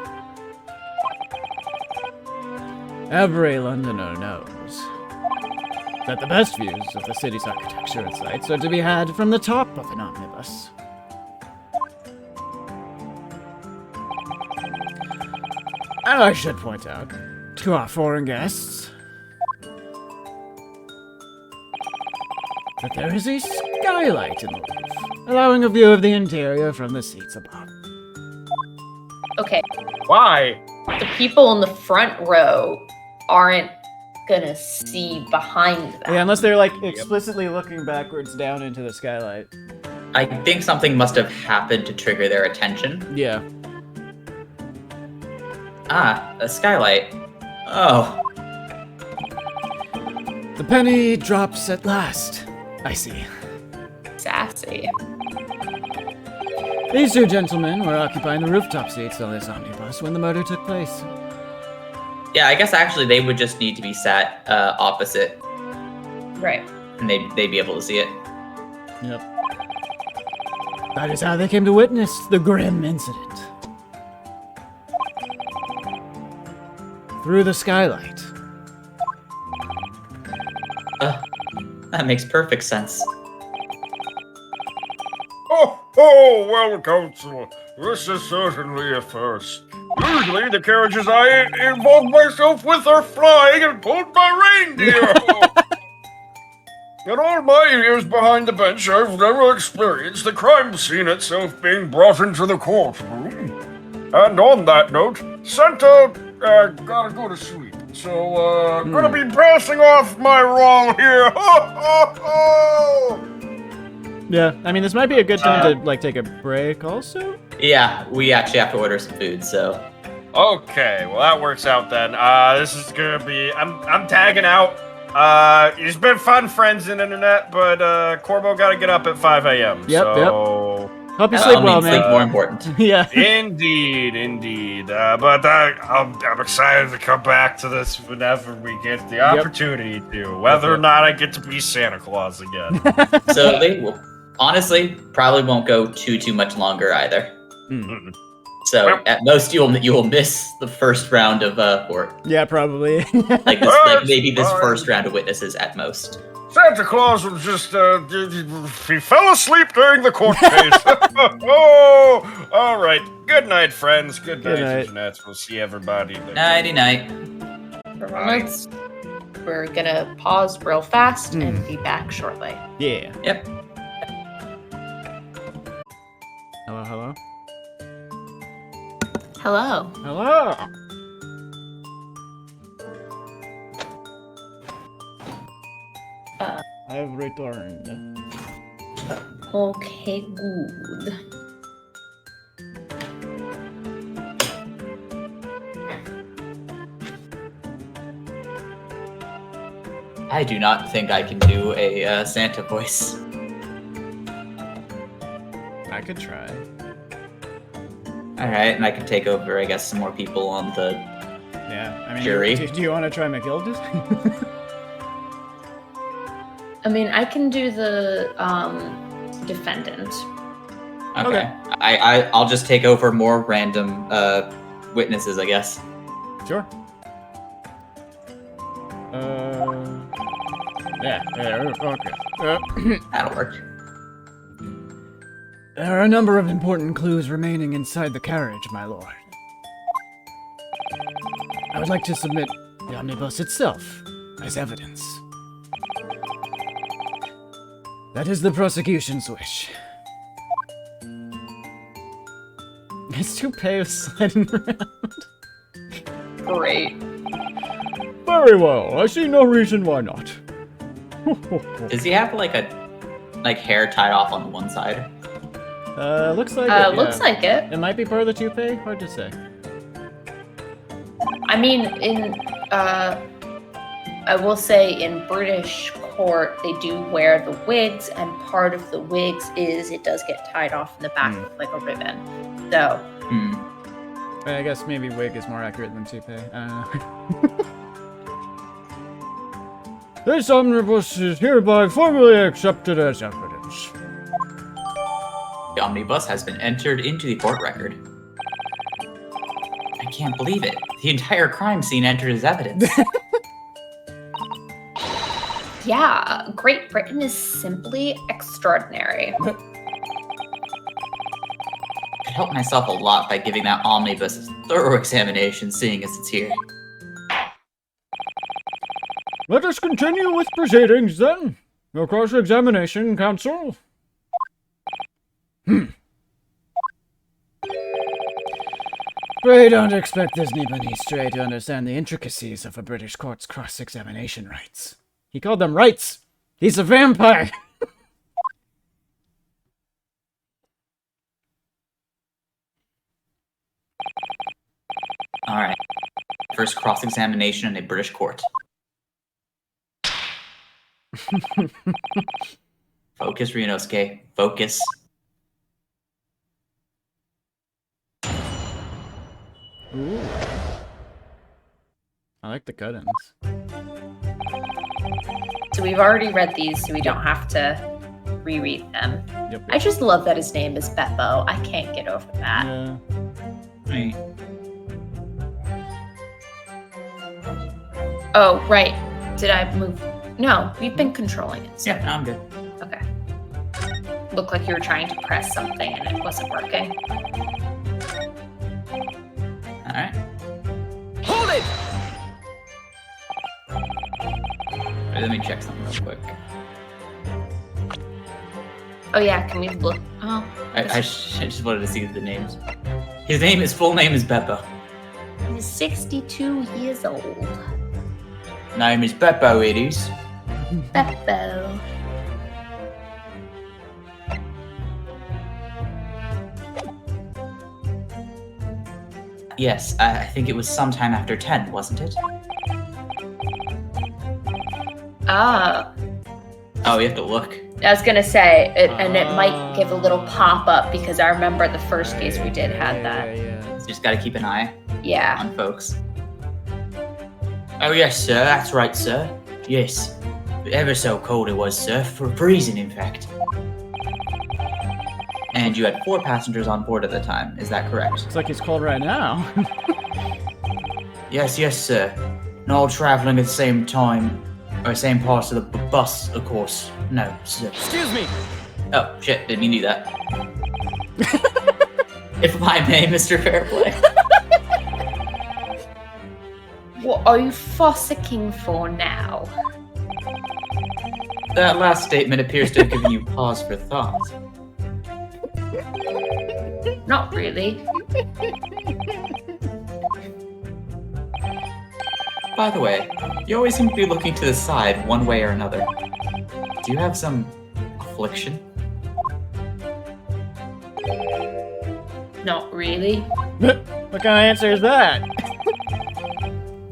Every Londoner knows that the best views of the city's architecture and sights are to be had from the top of an omnibus. And I should point out to our foreign guests that there is a skylight in the roof, allowing a view of the interior from the seats above. Okay, Why? the people in the front row aren't gonna see behind them. Yeah, unless they're like explicitly looking backwards down into the skylight. I think something must have happened to trigger their attention. Yeah. Ah, a skylight. Oh, The penny drops at last. I see. Sassy. These 2 gentlemen were occupying the rooftop seats on this omnibus when the murder took place. yeah. I guess actually they would just need to be sat opposite, Right. and they'd be able to see it. Yep. That is how they came to witness the grim incident. Through the skylight. That makes perfect sense. Oh, well, Council, this is certainly a first. Usually the carriages I involve myself with are flying and pulled by reindeer. In all my years behind the bench, I've never experienced the crime scene itself being brought into the courtroom. And on that note, Santa gotta go to sleep. So, gonna be passing off my role here. Yeah, I mean, this might be a good time to, like, take a break also? Yeah, we actually have to order some food, so. Okay, well that works out then. This is gonna be. I'm tagging out. It's been fun, friends, and internet, but Corbo got to get up at 5 a.m. Yep, so... Hope you sleep well, sleep man. more important. Yeah. Indeed. But I'm excited to come back to this whenever we get the opportunity to, whether or not I get to be Santa Claus again. So they will, honestly, probably won't go too much longer either. Mm. So at most you will miss the first round of court. Yeah, probably. Like maybe this first round of witnesses at most. Santa Claus was just, he fell asleep during the court case. Oh, all right. Good night, friends. Good night, internet. We'll see everybody later. Nighty-night. We're gonna pause real fast and be back shortly. Yeah. Yep. Hello? Hello. Hello! I've returned. Okay, good. I do not think I can do a Santa voice. I could try. Alright, and I can take over, I guess, some more people on the... Yeah, I mean, Jury. Do you want to try McGilda's? I mean, I can do the defendant. Okay. I'll just take over more random witnesses, I guess. Sure. Yeah, okay. That'll work. There are a number of important clues remaining inside the carriage, my lord. I would like to submit the omnibus itself as evidence. That is the prosecution's wish. His toupee is sliding around. Great. Very well, I see no reason why not. Does he have like hair tied off on one side? Looks like it. Looks like it. It might be part of the toupee, hard to say. I mean, I will say in British court, they do wear the wigs, and part of the wigs is it does get tied off in the back with like a ribbon. So. I guess maybe wig is more accurate than toupee. This omnibus is hereby formally accepted as evidence. The omnibus has been entered into the court record. I can't believe it. The entire crime scene entered as evidence. Yeah, Great Britain is simply extraordinary. I could help myself a lot by giving that omnibus a thorough examination, seeing as it's here. Let us continue with proceedings, then. Your cross-examination, counsel. Pray don't expect this Nibanese stray to understand the intricacies of a British court's cross-examination rights. He called them rights. He's a vampire. Alright. First cross-examination in a British court. Focus, Ryunosuke. Focus. Ooh. I like the cut-ins. So we've already read these, so we don't have to reread them. Yep. I just love that his name is Beppo. I can't get over that. Yeah. Right. Oh, right. Did I move? No, we've been controlling it. So. Yeah, no, I'm good. Okay. Looked like you were trying to press something and it wasn't working. Alright. Hold it! Wait, let me check something real quick. Oh yeah, can we look? Oh. I just wanted to see the names. His full name is Beppo. He's 62 years old. Name is Beppo, it is. Beppo. Yes, I think it was sometime after 10, wasn't it? Ah. Oh, you have to look. I was gonna say, and it might give a little pop-up because I remember the first case we did had that. Yeah. So you just gotta keep an eye Yeah. on folks. Oh yes, sir, that's right, sir. Yes. Ever so cold it was, sir. Freezing, in fact. And you had 4 passengers on board at the time, is that correct? Looks like he's cold right now. Yes, sir. And all traveling at the same time, or same parts of the bus, of course. No, sir. Excuse me! Oh, shit, didn't mean to do that. If I may, Mr. Fairplay. What are you fossicking for now? That last statement appears to have given you pause for thought. Not really. By the way, you always seem to be looking to the side one way or another. Do you have some affliction? Not really. What kind of answer is that?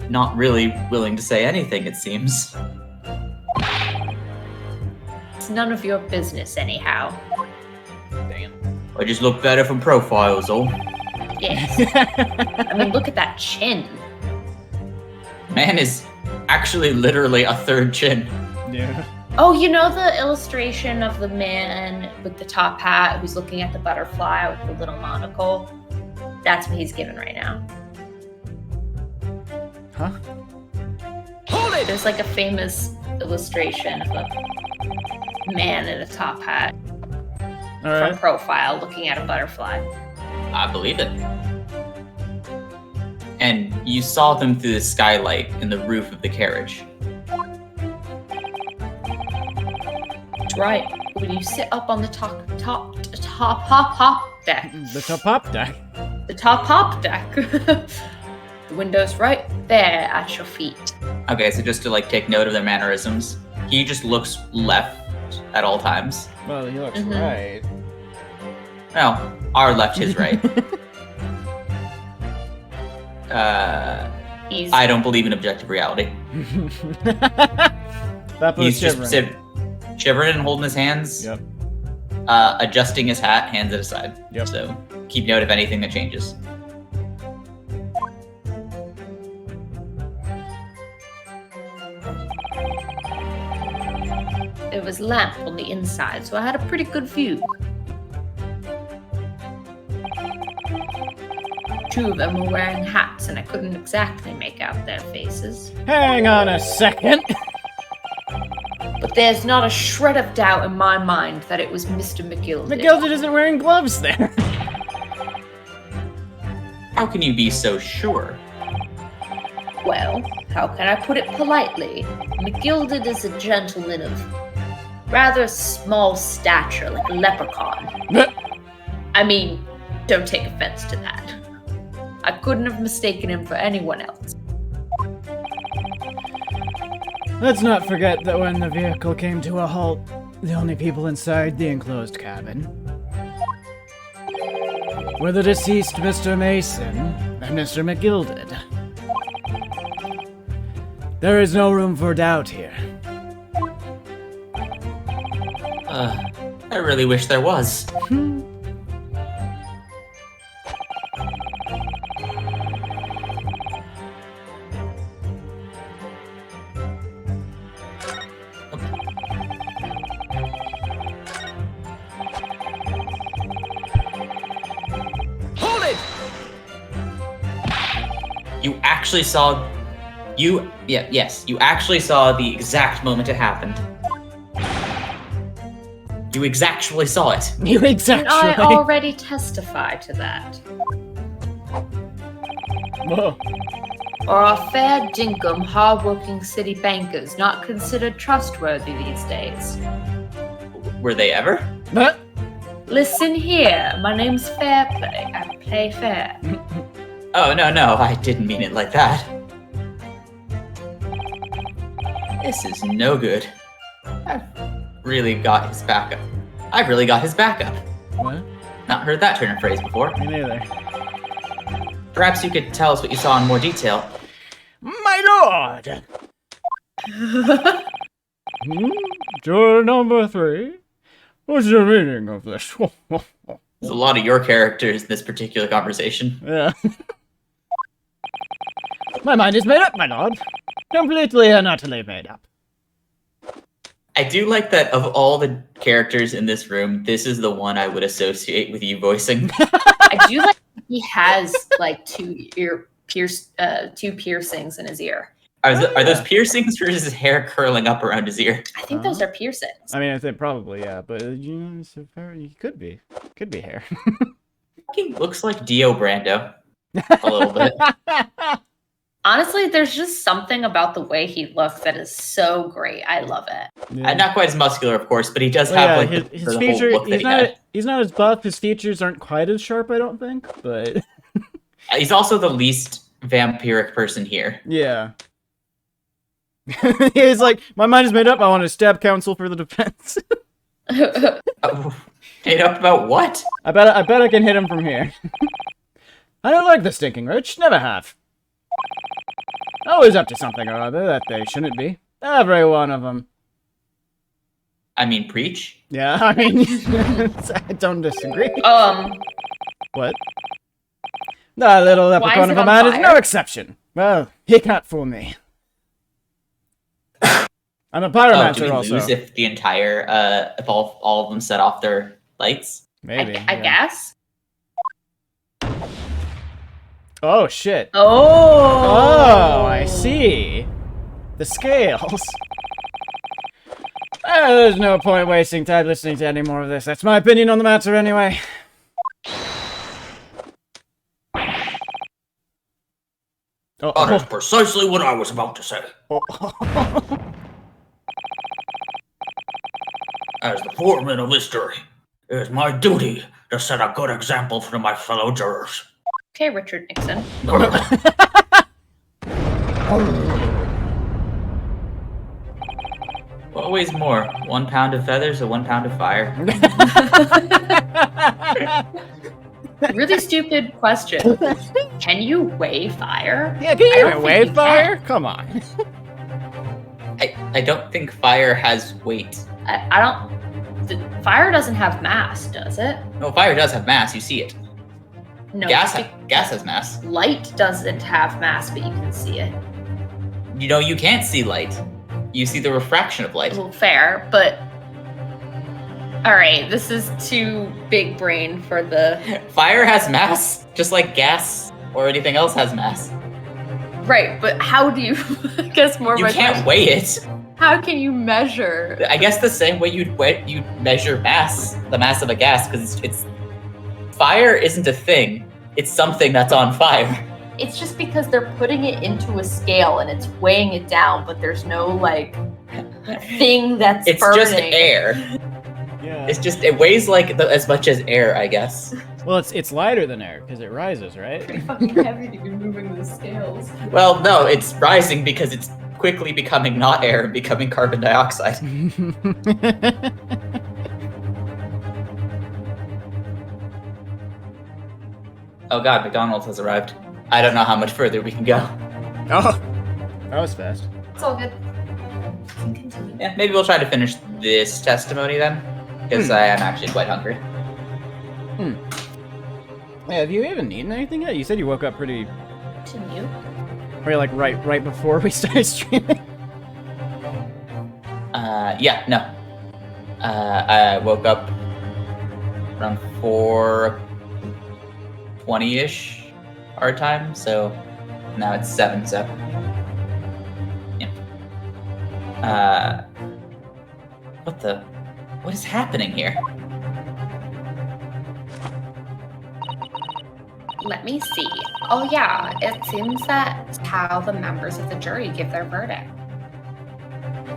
Not really willing to say anything, it seems. It's none of your business anyhow. I just look better from profiles, oh. Yes. I mean, look at that chin. Man is actually literally a third chin. Yeah. Oh, you know the illustration of the man with the top hat who's looking at the butterfly with the little monocle? That's what he's given right now. Huh? Hold it! There's like a famous illustration of a man in a top hat All from right. profile looking at a butterfly. I believe it. And you saw them through the skylight in the roof of the carriage. That's right. When you sit up on the top deck. The top deck. The top deck. The window's right there at your feet. Okay, so just to like take note of their mannerisms, he just looks left at all times. Well, he looks Mhm. right. Well, our left, his right. He's I don't believe in objective reality. Beppo's He's just shivering. shivering and holding his hands. Yep. Adjusting his hat, hands at his side. Yep. So keep note of anything that changes. There was lamp on the inside, so I had a pretty good view. Two of them were wearing hats, and I couldn't exactly make out their faces. Hang on a second. But there's not a shred of doubt in my mind that it was Mr. McGilded. McGilded isn't wearing gloves there. How can you be so sure? Well, how can I put it politely? McGilded is a gentleman of rather small stature, like a leprechaun. I mean, don't take offense to that. I couldn't have mistaken him for anyone else. Let's not forget that when the vehicle came to a halt, the only people inside the enclosed cabin were the deceased Mr. Mason and Mr. McGilded. There is no room for doubt here. I really wish there was. Hold it! You actually saw... Yes, you actually saw the exact moment it happened. You exactly saw it. You And I exactly. already testify to that. Whoa. Or are fair dinkum, hard-working city bankers not considered trustworthy these days? Were they ever? Huh? Listen here, my name's Fairplay. I play fair. Oh, no, I didn't mean it like that. This is no good. I've really got his backup. What? Not heard that turn of phrase before. Me neither. Perhaps you could tell us what you saw in more detail. My lord! Juror number 3? What's the meaning of this? There's a lot of your characters in this particular conversation. Yeah. My mind is made up, my lord. Completely and utterly made up. I do like that of all the characters in this room, this is the one I would associate with you voicing. I do like he has like two piercings in his ear. Are those piercings or is his hair curling up around his ear? I think those are piercings. I mean, I think probably, yeah, but you know, it's a very, could be hair. He looks like Dio Brando. A little bit. Honestly, there's just something about the way he looks that is so great. I love it. Yeah. Not quite as muscular, of course, but he does Well, have yeah, like his the whole feature. look that He's not as buff. His features aren't quite as sharp, I don't think. But he's also the least vampiric person here. yeah, he's like, my mind is made up. I want to stab counsel for the defense. Made up about what? I bet I can hit him from here. I don't like the stinking rich. Never have. Always up to something or other that they shouldn't be. Every one of them. I mean, preach. Yeah, I mean, I don't disagree. What? The little leprechaun is of it a on man is fire? no exception. Well, he can't fool me. I'm a pyromancer do we also. lose if the entire if all of them set off their lights? Maybe. I guess. Oh shit. Oh. Oh, I see. The scales. There's no point wasting time listening to any more of this. That's my opinion on the matter anyway. That is precisely what I was about to say. As the foreman of history, it is my duty to set a good example for my fellow jurors. Okay, Richard Nixon. What weighs more, 1 pound of feathers or 1 pound of fire? Really stupid question. Can you weigh fire? Yeah, can I you don't even think wave you fire? can. Come on. I don't think fire has weight. I don't. Fire doesn't have mass, does it? No, fire does have mass. You see it. No. Gas has mass. Light doesn't have mass, but you can see it. You know, you can't see light. You see the refraction of light. Well, fair, but. Alright, this is too big brain for the. Fire has mass, just like gas or anything else has mass. Right, but how do you. I guess more. You can't weigh it. How can you measure? I guess the same way you'd measure mass, the mass of a gas, because it's fire isn't a thing. It's something that's on fire. It's just because they're putting it into a scale and it's weighing it down, but there's no like thing that's it's burning. just air. Yeah. It's just it weighs like as much as air, I guess. Well, it's lighter than air because it rises, right? Pretty fucking heavy to be moving the scales. Well, no, it's rising because it's quickly becoming not air and becoming carbon dioxide. Oh god, McDonald's has arrived. I don't know how much further we can go. Oh, that was fast. It's all good. Can continue. Yeah, maybe we'll try to finish this testimony then, because I am actually quite hungry. Yeah, have you even eaten anything yet? You said you woke up pretty, Continue. or like right before we started streaming. Yeah, no. I woke up around 4:20-ish our time, so now it's 7, so yeah. What is happening here? Let me see. Oh yeah, it seems that's how the members of the jury give their verdict.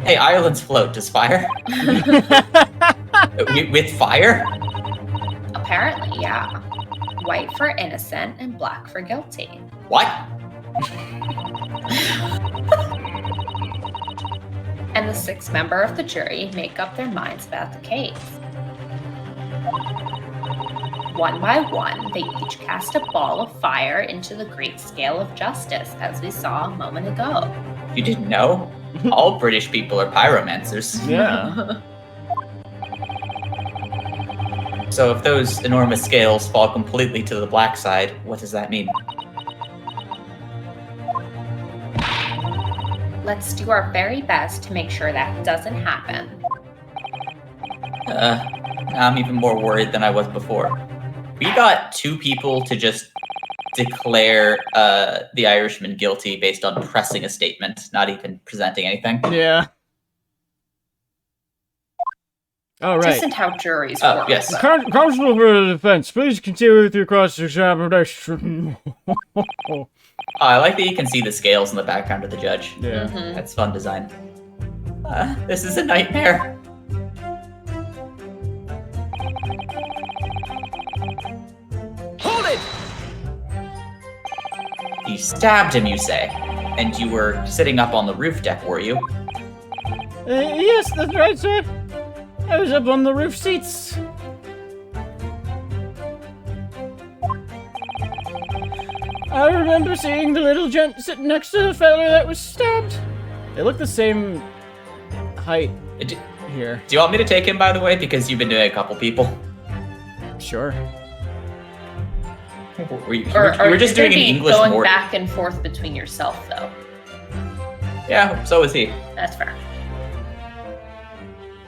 Hey, Ireland's float does fire? With fire? Apparently, yeah. White for innocent and black for guilty. What? And the 6th member of the jury make up their minds about the case. One by one, they each cast a ball of fire into the great scale of justice, as we saw a moment ago. You didn't know? All British people are pyromancers. Yeah. So if those enormous scales fall completely to the black side, what does that mean? Let's do our very best to make sure that doesn't happen. Now I'm even more worried than I was before. We got 2 people to just declare the Irishman guilty based on pressing a statement, not even presenting anything. Yeah. Oh, right. This isn't how juries Oh, work. yes. Counsel for the defense, please continue with your cross-examination. I like that you can see the scales in the background of the judge. Yeah. Mhm. That's fun design. This is a nightmare. Hold it! You stabbed him, you say? And you were sitting up on the roof deck, were you? Yes, that's right, sir. I was up on the roof seats. I remember seeing the little gent sitting next to the fella that was stabbed. They look the same height Do here. you want me to take him, by the way? Because you've been doing a couple people. Sure. You were just doing an English going Morty. back and forth between yourself, though. Yeah, so is he. That's fair.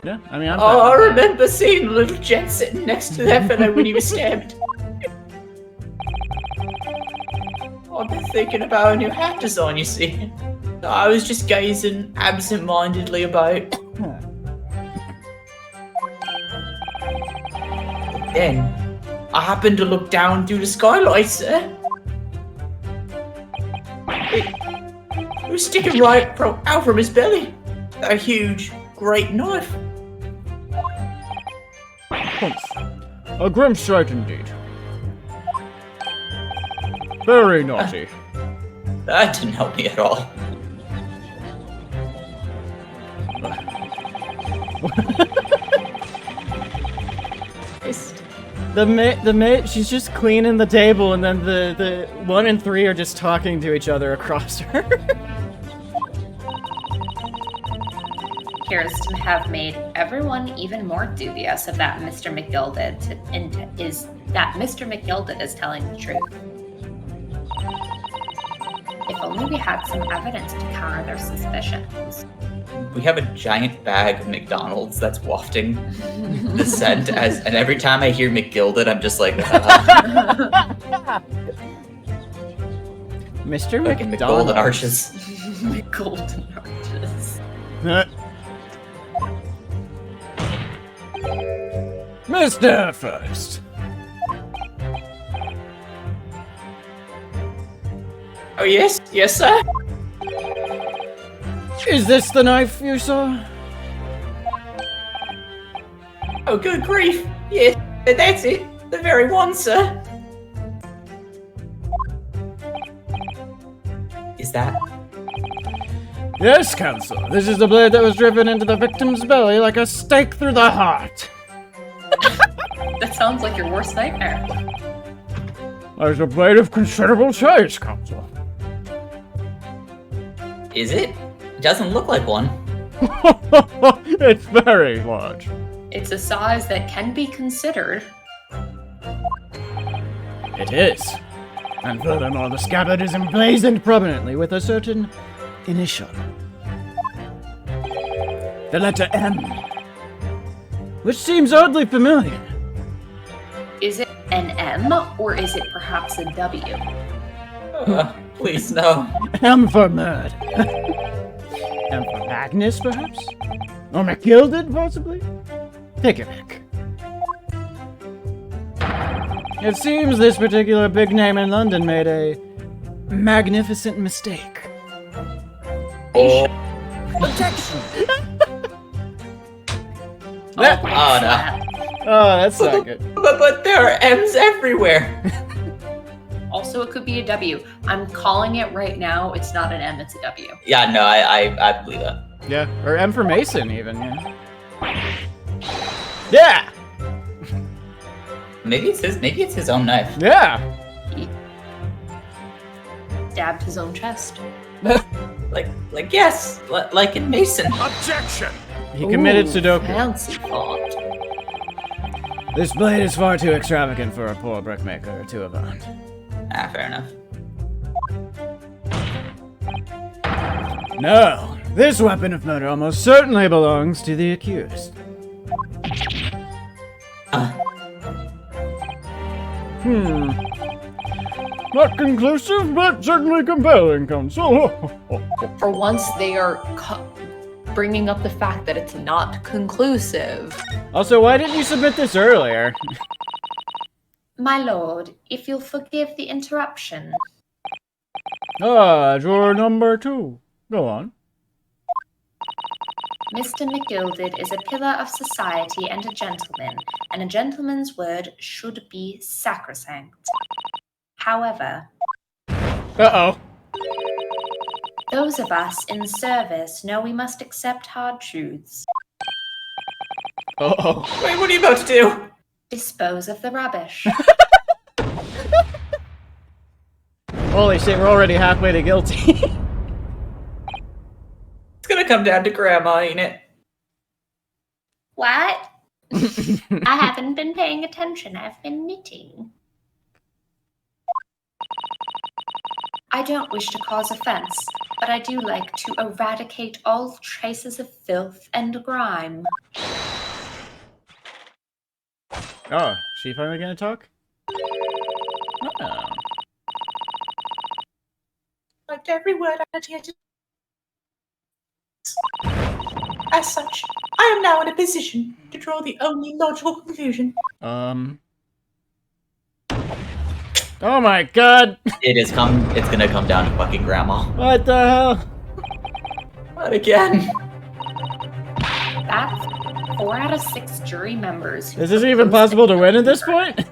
Yeah, I mean, I'm Oh, I fine. remember seeing the little gent sitting next to that fella when he was stabbed. I've been thinking about a new hat design, you see. I was just gazing absent-mindedly about. Then, I happened to look down through the skylight, sir. It was sticking right out from his belly. A huge, great knife. A grim sight indeed. Very naughty. That didn't help me at all. The mate, she's just cleaning the table, and then the 1 and 3 are just talking to each other across her. appears to have made everyone even more dubious of that Mr. McGilded is telling the truth. If only we had some evidence to counter their suspicions. We have a giant bag of McDonald's that's wafting the scent, and every time I hear McGilded, I'm just like, Mr. fucking McDonald. McGolden arches. Golden arches. Mr. First. Oh yes, yes sir. Is this the knife you saw? Oh good grief, yes, that's it, the very one, sir. Is that? Yes, Counsel. This is the blade that was driven into the victim's belly like a stake through the heart. That sounds like your worst nightmare. There's a blade of considerable size, Counsel. Is it? It doesn't look like one. It's very large. It's a size that can be considered. It is. And furthermore, the scabbard is emblazoned prominently with a certain initial. The letter M. Which seems oddly familiar. Is it an M or is it perhaps a W? Please no. M for Murd. M for Magnus, perhaps? Or McGilded, possibly? Take your pick. It seems this particular big name in London made a magnificent mistake. Oh, That- oh no. Oh, that's not good. But there are M's everywhere. Also, it could be a W. I'm calling it right now. It's not an M, it's a W. Yeah, no, I believe that. Yeah, or M for Mason, even, yeah. Yeah! Maybe it's his own knife. Yeah! He stabbed his own chest. Like yes, like in Mason. Objection! He committed Ooh, Sudoku. Fancy thought. This blade is far too extravagant for a poor brickmaker to have owned. Ah, fair enough. No, this weapon of murder almost certainly belongs to the accused. Not conclusive, but certainly compelling, Counsel. For once, they are bringing up the fact that it's not conclusive. Also, why didn't you submit this earlier? My lord, if you'll forgive the interruption. Drawer number 2. Go on. Mr. McGilded is a pillar of society and a gentleman's word should be sacrosanct. However, Uh-oh. those of us in service know we must accept hard truths. Uh-oh. Wait, what are you about to do? Dispose of the rubbish. Holy shit, we're already halfway to guilty. It's gonna come down to Grandma, ain't it? What? I haven't been paying attention. I've been knitting. I don't wish to cause offense, but I do like to eradicate all traces of filth and grime. Oh, she finally gonna talk? Oh. Like every word annotated. As such, I am now in a position to draw the only logical conclusion. Oh my god! It's gonna come down to fucking Grandma. What the hell? Not again. That's 4 out of 6 jury members. Is this even possible to win at this point?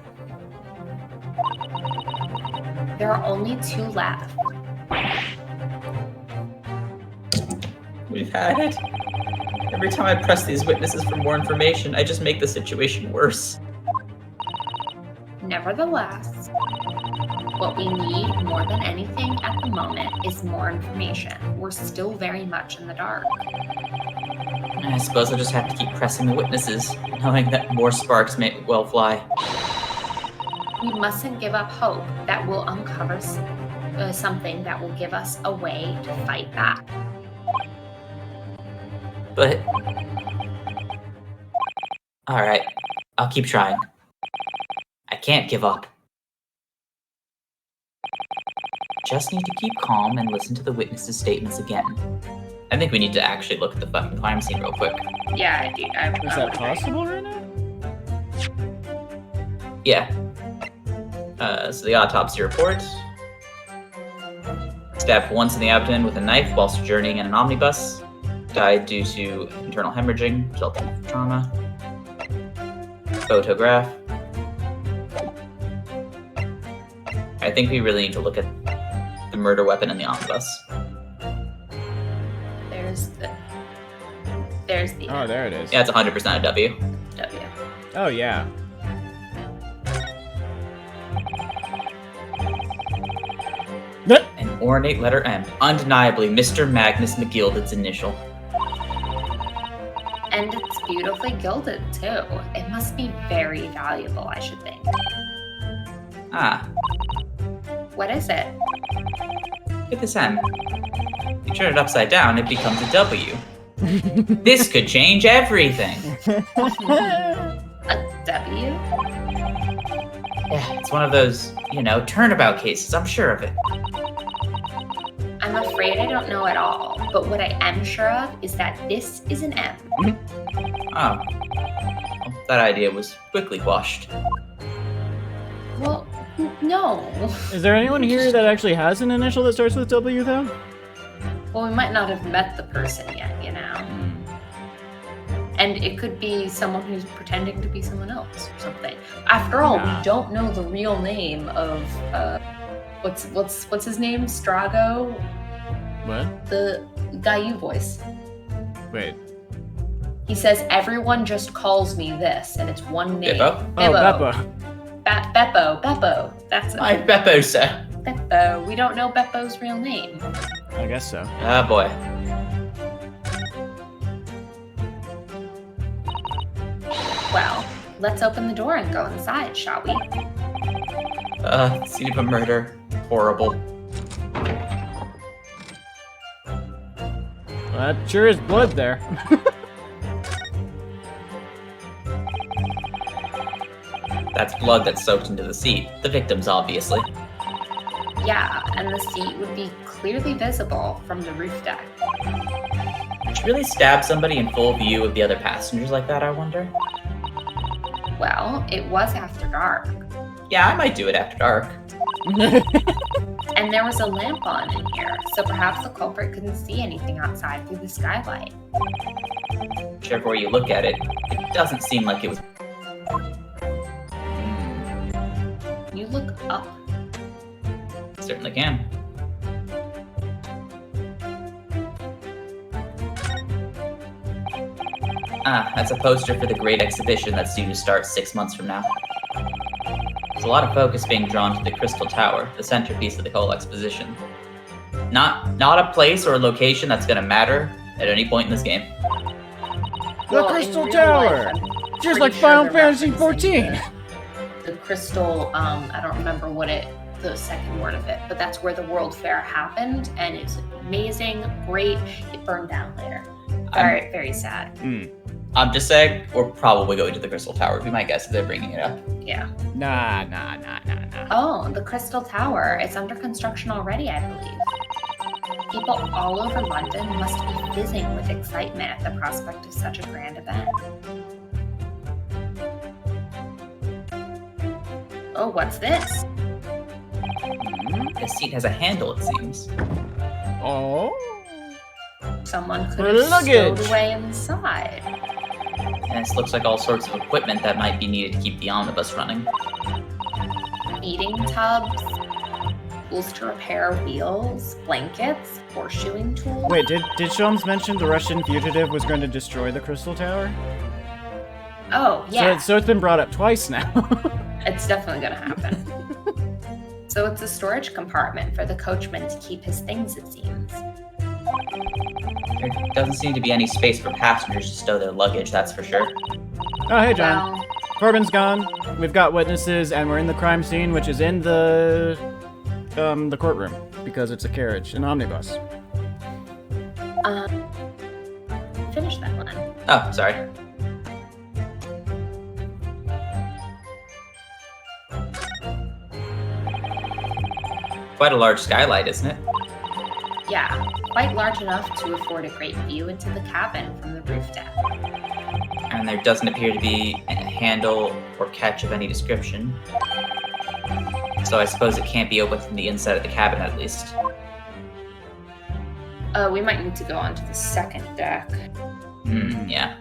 There are only 2 left. We've had it. Every time I press these witnesses for more information, I just make the situation worse. Nevertheless, what we need more than anything at the moment is more information. We're still very much in the dark. I suppose I'll just have to keep pressing the witnesses, knowing that more sparks may well fly. We mustn't give up hope that we'll uncover something that will give us a way to fight back. But... Alright, I'll keep trying. I can't give up. Just need to keep calm and listen to the witnesses' statements again. I think we need to actually look at the fucking crime scene real quick. Yeah, I do. Is that possible right now? Yeah. So the autopsy report. Stabbed once in the abdomen with a knife whilst journeying in an omnibus. Died due to internal hemorrhaging resulting from trauma. Photograph. I think we really need to look at the murder weapon in the omnibus. There's the Oh, there it is. Yeah, it's 100% a W. W. Oh, yeah. An ornate letter M. Undeniably Mr. Magnus McGilded's initial. And it's beautifully gilded, too. It must be very valuable, I should think. Ah, What is it? look at this M. You turn it upside down, it becomes a W. This could change everything. A W? Yeah, it's one of those, turnabout cases. I'm sure of it. I'm afraid I don't know at all, but what I am sure of is that this is an M. Oh. Well, that idea was quickly quashed. Well, no. Is there anyone here that actually has an initial that starts with W, though? Well, we might not have met the person yet, you know? And it could be someone who's pretending to be someone else or something. After all, we don't know the real name of, what's his name? Strago? What? The guy you voice. Wait. He says, everyone just calls me this, and it's one name. Beppo? Oh, Beppo. Beppo. That's it. My Beppo, sir. Beppo. We don't know Beppo's real name. I guess so. Ah, boy. Well, let's open the door and go inside, shall we? Scene of a murder. Horrible. Well, that sure is blood there. That's blood that's soaked into the seat. The victim's, obviously. Yeah, and the seat would be clearly visible from the roof deck. Did you really stab somebody in full view of the other passengers like that, I wonder? Well, it was after dark. Yeah, I might do it after dark. And there was a lamp on in here, so perhaps the culprit couldn't see anything outside through the skylight. Whichever way you look at it, it doesn't seem like it was... You look up. Certainly can. Ah, that's a poster for the great exhibition that's due to start 6 months from now. There's a lot of focus being drawn to the Crystal Tower, the centerpiece of the whole exposition. Not a place or a location that's gonna matter at any point in this game. The Crystal Tower! Just like Final Fantasy XIV! The crystal, I don't remember the second word of it, but that's where the World Fair happened, and it's amazing, great. It burned down later. Very, very sad. I'm just saying, we're probably going to the Crystal Tower. Be my guess if they're bringing it up. Yeah. Nah. Oh, the Crystal Tower. It's under construction already, I believe. People all over London must be fizzing with excitement at the prospect of such a grand event. Oh, what's this? This seat has a handle, it seems. Oh. Someone could For have luggage. stowed away inside. And this looks like all sorts of equipment that might be needed to keep the omnibus running. Feeding tubs, tools to repair wheels, blankets, horseshoeing tools. Wait, did Sholmes mention the Russian fugitive was going to destroy the Crystal Tower? Oh, yeah. So it's been brought up twice now. It's definitely gonna happen. So it's a storage compartment for the coachman to keep his things, it seems. There doesn't seem to be any space for passengers to stow their luggage, that's for sure. Oh, hey, John. Well, Corbin's gone. We've got witnesses, and we're in the crime scene, which is in the courtroom, because it's a carriage, an omnibus. finish that one. Oh, sorry. Quite a large skylight, isn't it? Yeah, quite large enough to afford a great view into the cabin from the roof deck. And there doesn't appear to be a handle or catch of any description. So I suppose it can't be opened from the inside of the cabin, at least. We might need to go onto the second deck. Yeah.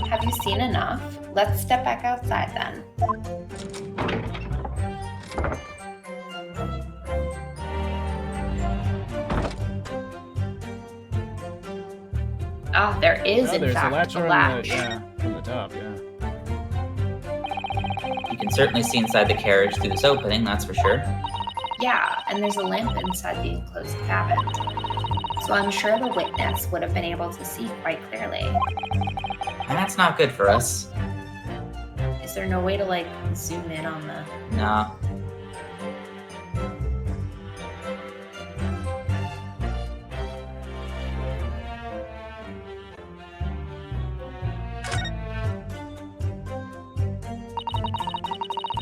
Have you seen enough? Let's step back outside then. Ah, there is in there's fact a latch. a latch. From the top, yeah. You can certainly see inside the carriage through this opening, that's for sure. Yeah, and there's a lamp inside the enclosed cabin. So I'm sure the witness would have been able to see quite clearly. And that's not good for us. Is there no way to, like, zoom in on the... No.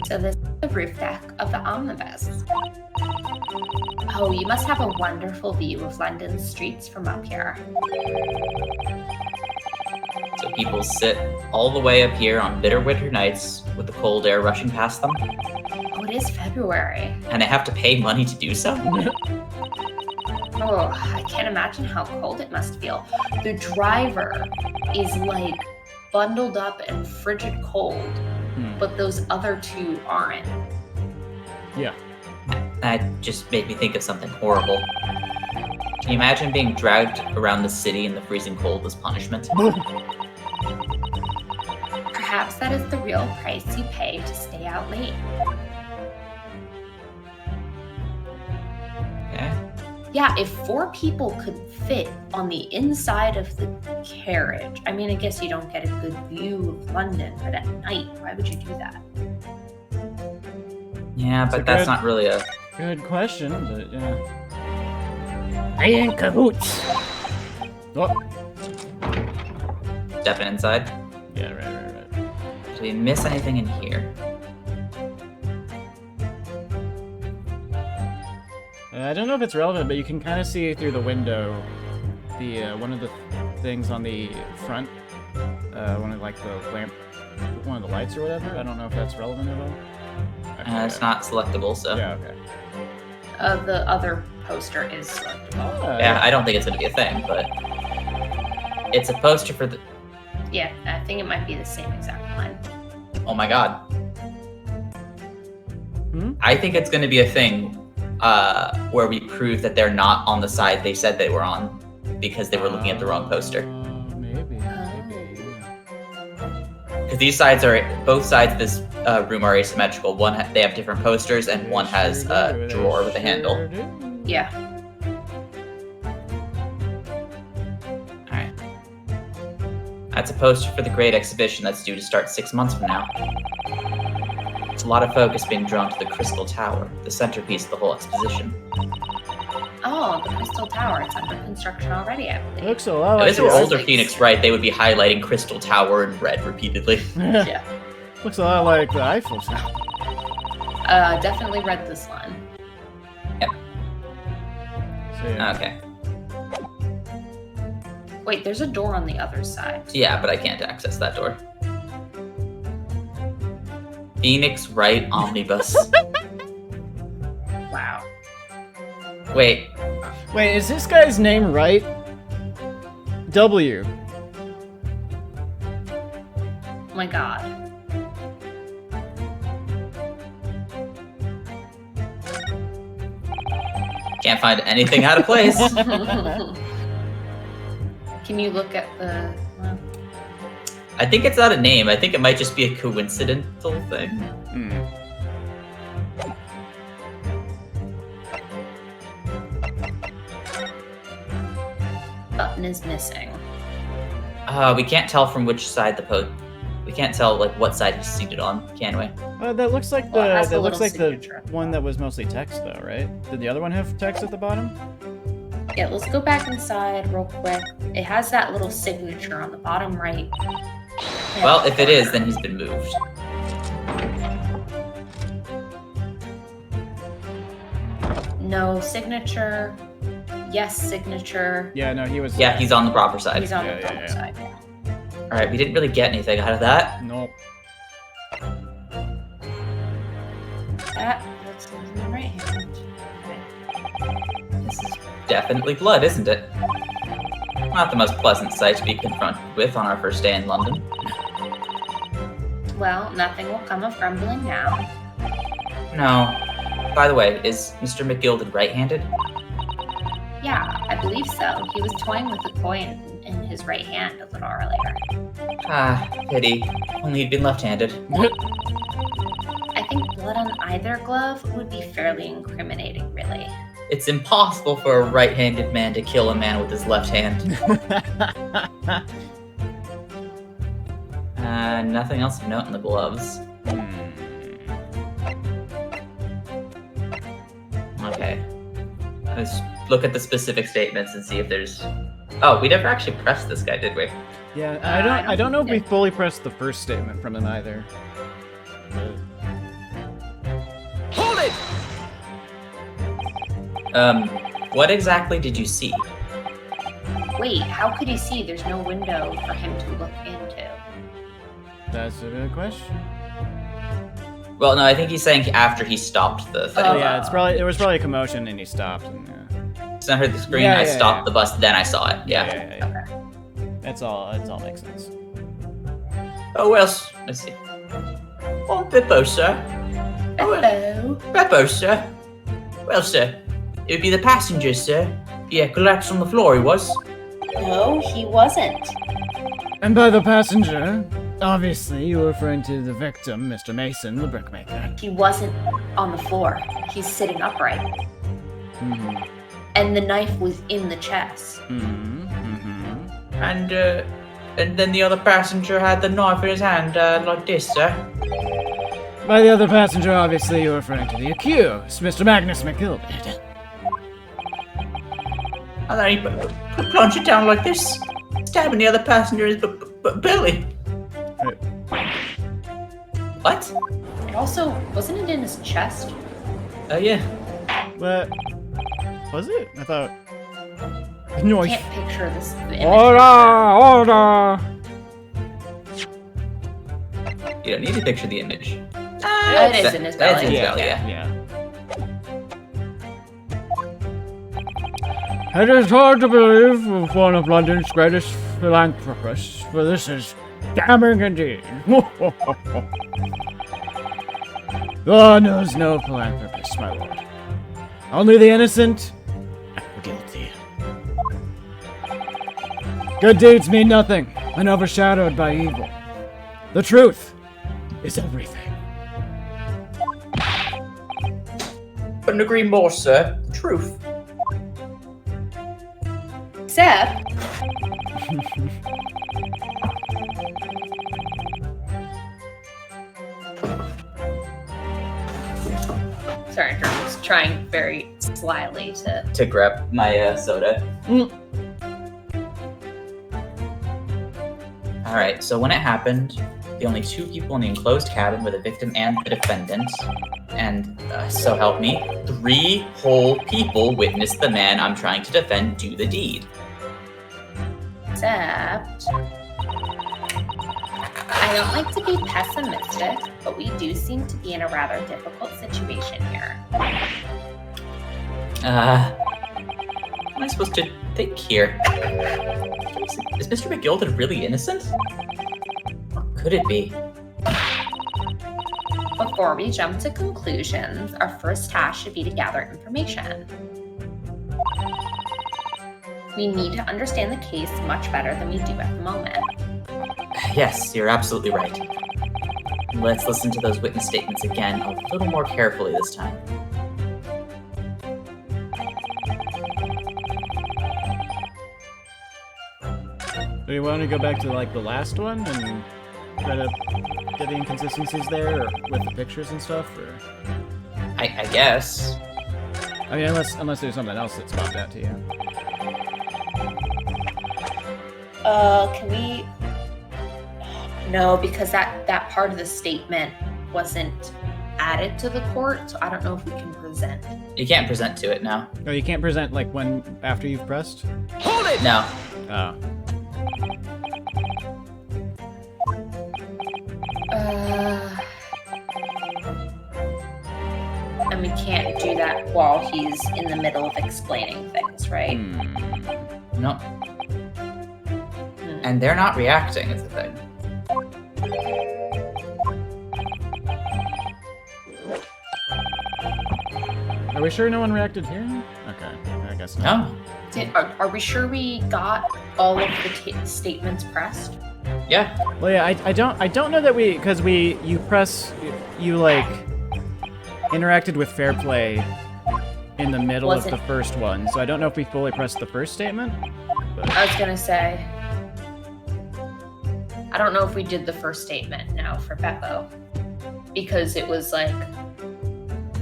So this is the roof deck of the omnibus. Oh, you must have a wonderful view of London's streets from up here. So people sit all the way up here on bitter winter nights with the cold air rushing past them, Oh, it is February. and they have to pay money to do so? Oh, I can't imagine how cold it must feel. The driver is like bundled up and frigid cold, but those other two aren't. Yeah. That just made me think of something horrible. Can you imagine being dragged around the city in the freezing cold as punishment? Perhaps that is the real price you pay to stay out late. Okay. Yeah, if 4 people could fit on the inside of the carriage, I mean, I guess you don't get a good view of London, but at night, why would you do that? Yeah, It's a but that's good- not really a... Good question, but yeah. I ain't cahoots. Oh, Stepping inside. yeah, right. Do we miss anything in here? I don't know if it's relevant, but you can kind of see through the window the one of the things on the front, one of like the lamp, one of the lights or whatever. I don't know if that's relevant at all. Actually, It's not selectable, so... Yeah, okay. The other poster is selectable. Yeah, I don't think it's going to be a thing, but... It's a poster for the... Yeah, I think it might be the same exact one. Oh my god. Hmm? I think it's going to be a thing where we prove that they're not on the side they said they were on because they were looking at the wrong poster. Maybe. Yeah. Because these sides are... Both sides of this room are asymmetrical. They have different posters, and one has a drawer with a handle. Yeah. Alright. That's a poster for the Great Exhibition that's due to start 6 months from now. There's a lot of focus being drawn to the Crystal Tower, the centerpiece of the whole exposition. Oh, the Crystal Tower. It's under construction already, I believe. Looks a lot If like this were the older Phoenix. Phoenix Wright, they would be highlighting Crystal Tower in red repeatedly. Yeah. Looks a lot like the Eiffel Tower. Definitely read this one. So, yeah. Okay. Wait, there's a door on the other side. Yeah, but I can't access that door. Phoenix Wright Omnibus. Wow. Wait, Wait, is this guy's name right? W. Oh my god. can't find anything out of place. Can you look at the... well, I think it's not a name. I think it might just be a coincidental thing. button is missing. We can't tell from which side we can't tell like what side he's seated on, can we? That looks like Well, it has the that looks little like signature. the one that was mostly text, though, right? Did the other one have text at the bottom? Yeah, let's go back inside real quick. It has that little signature on the bottom right. Well, if it is, then he's been moved. No signature. Yes, signature. Yeah, no, he was. Yeah, he's on the proper side. He's on Yeah, the yeah, proper yeah. side. Yeah. Alright, we didn't really get anything out of that. Nope. That's in the right hand. Okay. This is definitely blood, isn't it? Not the most pleasant sight to be confronted with on our first day in London. Well, nothing will come of grumbling now. No. By the way, is Mr. McGilded right-handed? Yeah, I believe so. He was toying with the coin in his right hand a little earlier. Ah, pity. Only he'd been left-handed. I think blood on either glove would be fairly incriminating, really. It's impossible for a right-handed man to kill a man with his left hand. Nothing else of note in the gloves. Okay. Let's look at the specific statements and see if there's... Oh, we never actually pressed this guy, did we? Yeah, I I don't know if think we that- fully pressed the first statement from him either. Hold it! What exactly did you see? Wait, how could he see? There's no window for him to look into. That's a good question. Well, no, I think he's saying after he stopped the thing. Oh, Yeah, there was probably a commotion and he stopped. And, So I heard the screen, Yeah, I yeah, stopped yeah. the bus, then I saw it. Yeah. yeah. That's all. It all makes sense. Oh, well, let's see. Oh, Beppo, sir. Hello. Beppo, sir. Well, sir, it would be the passenger, sir. Yeah, collapsed on the floor, he was. No, he wasn't. And by the passenger, obviously you're referring to the victim, Mr. Mason, the brickmaker. He wasn't on the floor. He's sitting upright. Mm-hmm. And the knife was in the chest. Mm-hmm. Mm-hmm. And then the other passenger had the knife in his hand, like this, sir. By the other passenger, obviously you're referring to the accused, Mr. Magnus McGilbert. And then he plunged it down like this, stabbing the other passenger in his belly. What? It also, wasn't it in his chest? Yeah. What? Was it? I thought... No, I can't picture this image. Order! You don't need to picture the image. It is in his That's belly. in his belly, yeah. It is hard to believe of one of London's greatest philanthropists, for this is damning indeed. God knows no philanthropist, my lord. Only the innocent and the guilty. Good deeds mean nothing when overshadowed by evil. The truth is everything. Couldn't agree more, sir. The truth. Except, sorry, I'm just trying very slyly to. Grab my soda. Alright, so when it happened, the only two people in the enclosed cabin were the victim and the defendant. And so help me, 3 whole people witnessed the man I'm trying to defend do the deed. Except, I don't like to be pessimistic, but we do seem to be in a rather difficult situation here. What am I supposed to think here? Is Mr. McGilded really innocent? Or could it be? Before we jump to conclusions, our first task should be to gather information. We need to understand the case much better than we do at the moment. Yes, you're absolutely right. Let's listen to those witness statements again a little more carefully this time. Do you want to go back to like the last one and try to get the inconsistencies there, or with the pictures and stuff? Or I guess. I mean, unless there's something else that's popped out to you. Can we? No, because that part of the statement wasn't added to the court, so I don't know if we can present. You can't present to it now. Oh, you can't present like after you've pressed? Hold it! No. Oh. And we can't do that while he's in the middle of explaining things, right? No. And they're not reacting, is the thing. Are we sure no one reacted here? Okay, I guess not. No. Are we sure we got all of the statements pressed? Yeah. Well, yeah, I don't know that because you like interacted with fair play in the middle of the first one, so I don't know if we fully pressed the first statement. But... I was gonna say, I don't know if we did the first statement now for Beppo, because it was like,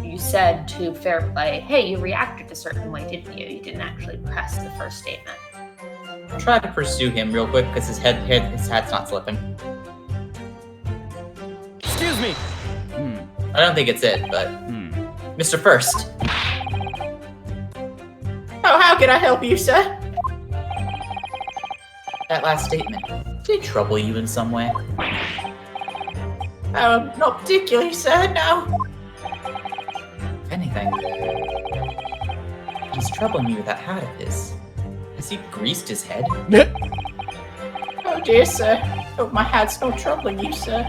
you said to fair play, hey, you reacted a certain way, didn't you? You didn't actually press the first statement. Try to pursue him real quick because his hat's not slipping. Excuse me. I don't think it's it, but Mr. First. Oh, how can I help you, sir? That last statement, did it trouble you in some way? Not particularly, sir, no. If anything, he's troubling you with that hat of his. Has he greased his head? Oh dear, sir. Hope my hat's not troubling you, sir.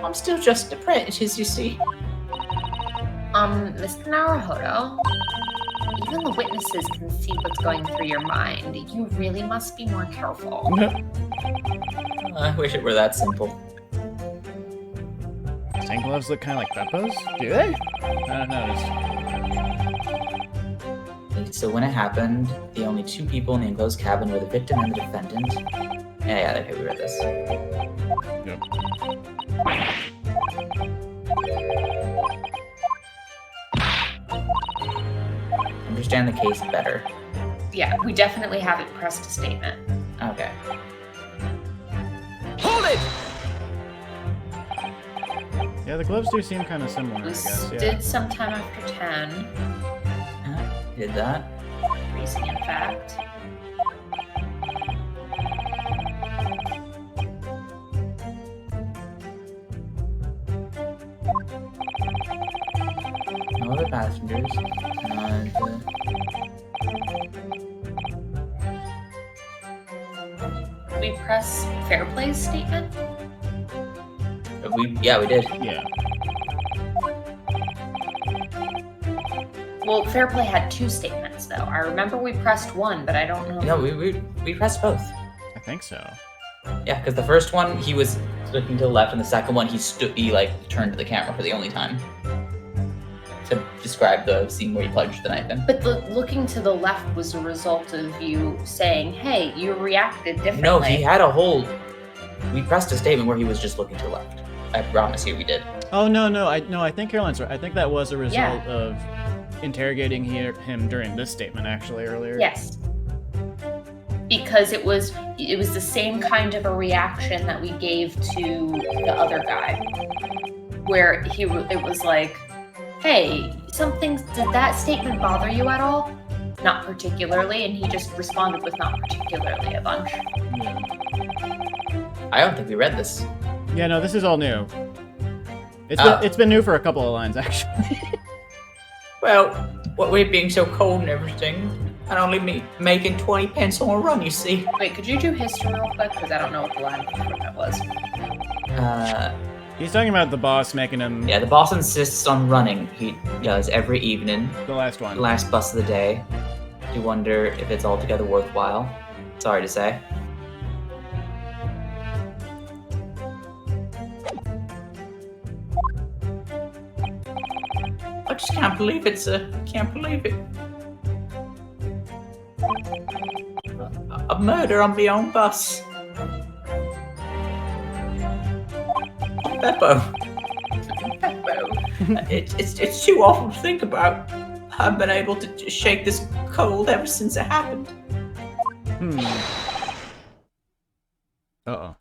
I'm still just an apprentice, you see. Mr. Naruhodo, even the witnesses can see what's going through your mind. You really must be more careful. I wish it were that simple. Sand gloves look kind of like Beppo's? Do they? I don't notice. So when it happened, the only two people in the enclosed cabin were the victim and the defendant. Yeah, okay, we read this. Yep. Understand the case better. Yeah, we definitely haven't pressed a statement. Okay. Hold it! Yeah, the gloves do seem kind of similar, I guess. Yeah. Did sometime after 10. Did that. Freezing, in fact. No other passengers. And, We press fair play's statement? we did. Yeah. Well, fair play had two statements, though. I remember we pressed one, but I don't know. No, we pressed both. I think so. Yeah, because the first one he was looking to the left, and the second one he turned to the camera for the only time to describe the scene where he plunged the knife in. But the looking to the left was a result of you saying, "Hey, you reacted differently." No, he had a whole. We pressed a statement where he was just looking to the left. I promise you, we did. Oh no! I think Caroline's right. I think that was a result of interrogating him during this statement actually earlier. Yes. Because it was the same kind of a reaction that we gave to the other guy, where it was like, "Hey, did that statement bother you at all?" Not particularly, and he just responded with "not particularly" a bunch. Yeah. I don't think we read this. Yeah, no, this is all new. It's been new for a couple of lines actually. Well, what with being so cold and everything, I'd only be making 20 pence on a run, you see. Wait, could you do history real quick? Because I don't know what the line before that was. He's talking about the boss making him. Yeah, the boss insists on running. He does every evening. The last one. The last bus of the day. You wonder if it's altogether worthwhile. Sorry to say. I just can't believe it, sir. Can't believe it. A murder on my own bus. Beppo. Beppo. It's too awful to think about. I've been able to just shake this cold ever since it happened. Uh-oh.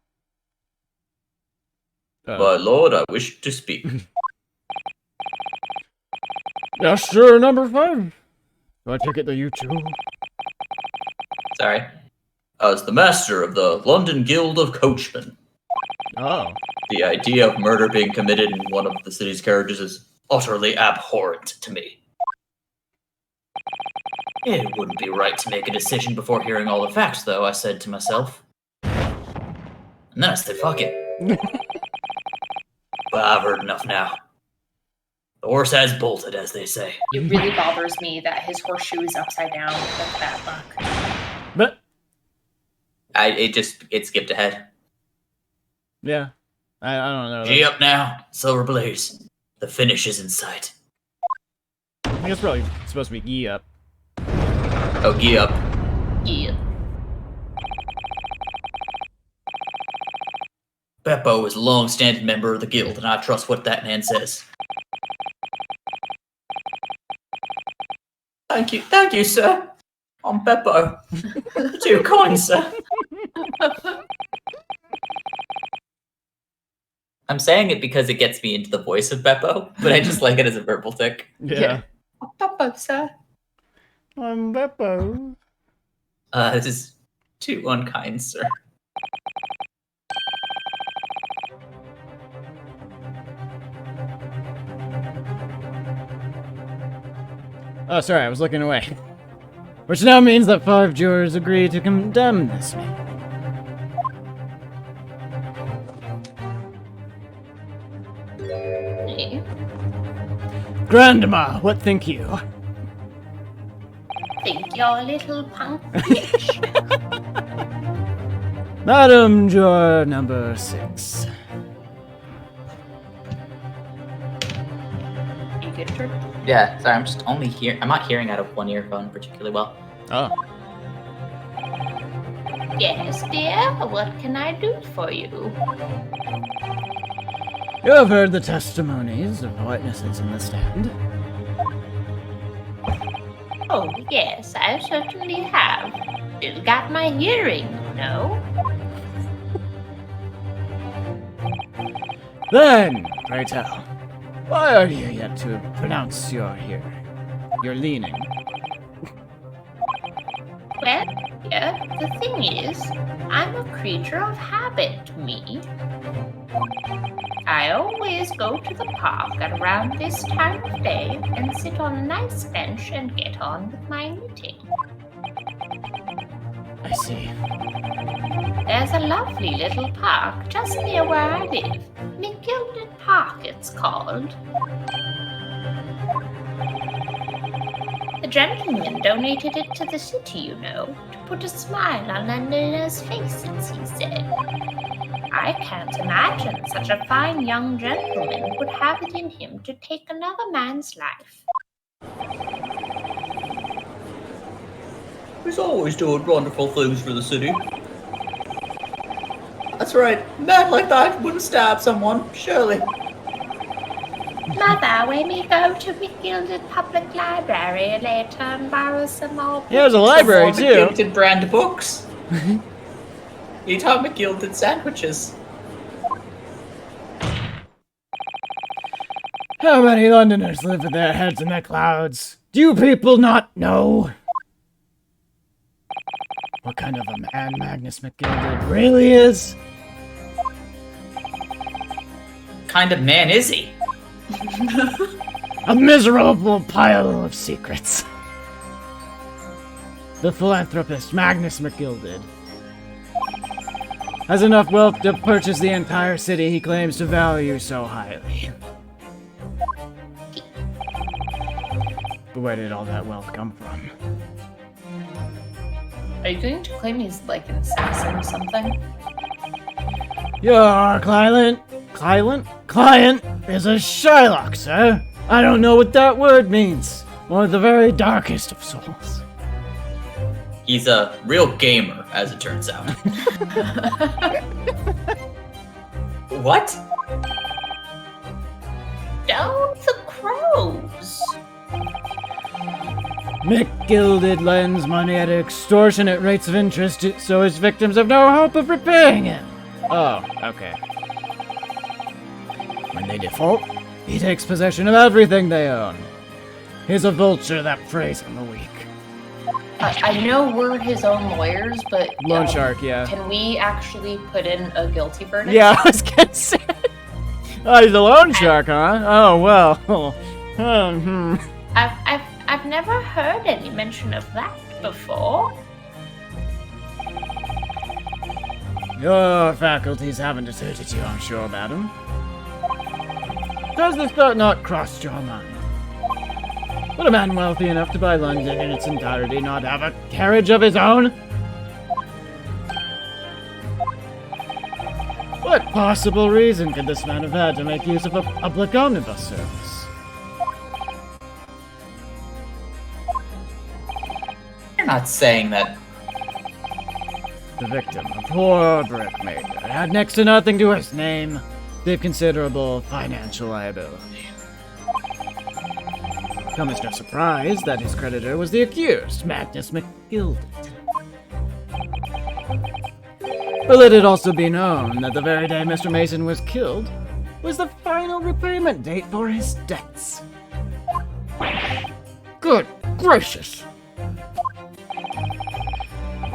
My lord, I wish to speak. Yes, sir, number 5. Do I take it that you too? Sorry. As the master of the London Guild of Coachmen, Oh. the idea of murder being committed in one of the city's carriages is utterly abhorrent to me. It wouldn't be right to make a decision before hearing all the facts, though, I said to myself. And then I said, fuck it. But I've heard enough now. The horse has bolted, as they say. It really bothers me that his horseshoe is upside down. That's bad luck. But It skipped ahead. yeah, I don't know. Gee up now, Silver Blaze. The finish is in sight. I think it's probably supposed to be Yee up. Oh, gee up. Yeah. Beppo is a long-standing member of the guild, and I trust what that man says. Thank you, sir. I'm Beppo. Too kind, sir. I'm saying it because it gets me into the voice of Beppo, but I just like it as a verbal tick. Yeah. Beppo, sir. I'm Beppo. This is too unkind, sir. Oh, sorry, I was looking away. Which now means that 5 jurors agree to condemn this man. Grandma, what think you? Think you're a little punk bitch. Madam juror number 6. You good, Jordan? Yeah, sorry, I'm just only I'm not hearing out of one earphone particularly well. Oh. Yes, dear. What can I do for you? You have heard the testimonies of witnesses in the stand. Oh, yes, I certainly have. Still got my hearing, you know. Then, pray tell, why are you yet to pronounce your hearing? Your leaning. Well, yeah, the thing is, I'm a creature of habit, me. I always go to the park at around this time of day and sit on a nice bench and get on with my knitting. I see. There's a lovely little park just near where I live. McGilded Park, it's called. The gentleman donated it to the city, you know, to put a smile on Londoner's faces, he said. I can't imagine such a fine young gentleman would have it in him to take another man's life. He's always doing wonderful things for the city. That's right. A man like that wouldn't stab someone, surely. Mother, when we go to McGilded Public Library later and borrow some more books. Yeah, there's a library Some too. more McGilded brand books. Eat our McGilded sandwiches. How many Londoners live with their heads in the clouds? Do you people not know? What kind of a man Magnus McGilded really is? Kind of man is he? A miserable pile of secrets. The philanthropist Magnus McGilded has enough wealth to purchase the entire city he claims to value so highly. But where did all that wealth come from? Are you going to claim he's like an assassin or something? Your client is a Shylock, sir. I don't know what that word means. One of the very darkest of souls. He's a real gamer, as it turns out. What? Down the crows. McGilded lends money at extortionate rates of interest so his victims have no hope of repaying him. Oh, okay. When they default, he takes possession of everything they own. He's a vulture that preys on the weak. I know we're his own lawyers, but Loan shark, yeah. Can we actually put in a guilty verdict? Yeah, I was gonna say. Oh, he's a loan shark, huh? Oh well. I've never heard any mention of that before. Your faculties haven't deserted you, I'm sure, madam. Does this thought not cross your mind? Would a man wealthy enough to buy London in its entirety not have a carriage of his own? What possible reason could this man have had to make use of a public omnibus service? You're not saying that. The victim, a poor brickmaker, had next to nothing to his name, save considerable financial liability. Come as no surprise that his creditor was the accused, Magnus McGilded. But let it also be known that the very day Mr. Mason was killed was the final repayment date for his debts. Good gracious!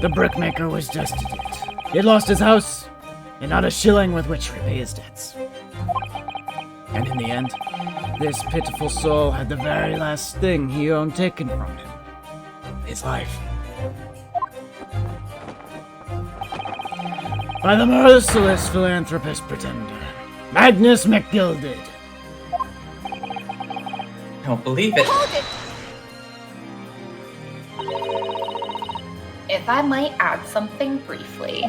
The brickmaker was destitute. He had lost his house, and not a shilling with which to repay his debts. And in the end, this pitiful soul had the very last thing he owned taken from him. His life. By the merciless philanthropist pretender, Magnus McGilded. I don't believe it. If I might add something briefly,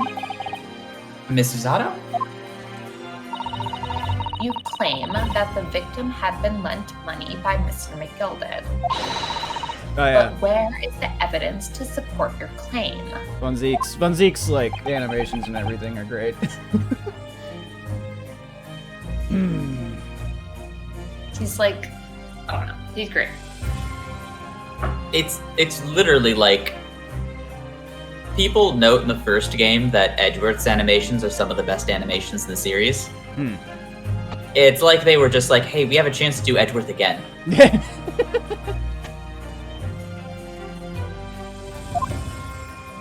Mrs. Otto? you claim that the victim had been lent money by Mr. McGilded. Oh yeah. But where is the evidence to support your claim? Von Zeke's like animations and everything are great. He's like, I don't know, he's great. It's literally like people note in the first game that Edgeworth's animations are some of the best animations in the series. It's like they were just like, hey, we have a chance to do Edgeworth again.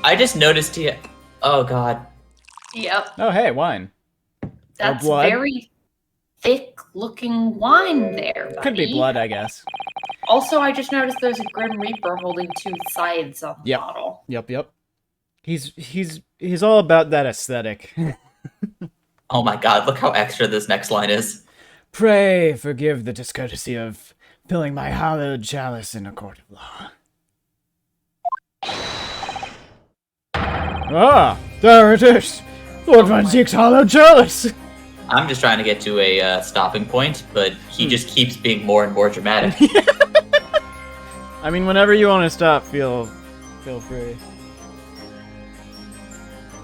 I just noticed here. Oh god. Yep. Oh hey, wine. That's blood? very thick-looking wine there, buddy. Could be blood, I guess. Also, I just noticed there's a Grim Reaper holding two sides on the Yep. bottle. Yep. He's all about that aesthetic. Oh my god, look how extra this next line is. Pray forgive the discourtesy of filling my hallowed chalice in a court of law. Ah, there it is! Lord Von Zeke's hallowed chalice! I'm just trying to get to a stopping point, but he just keeps being more and more dramatic. I mean, whenever you want to stop, feel free.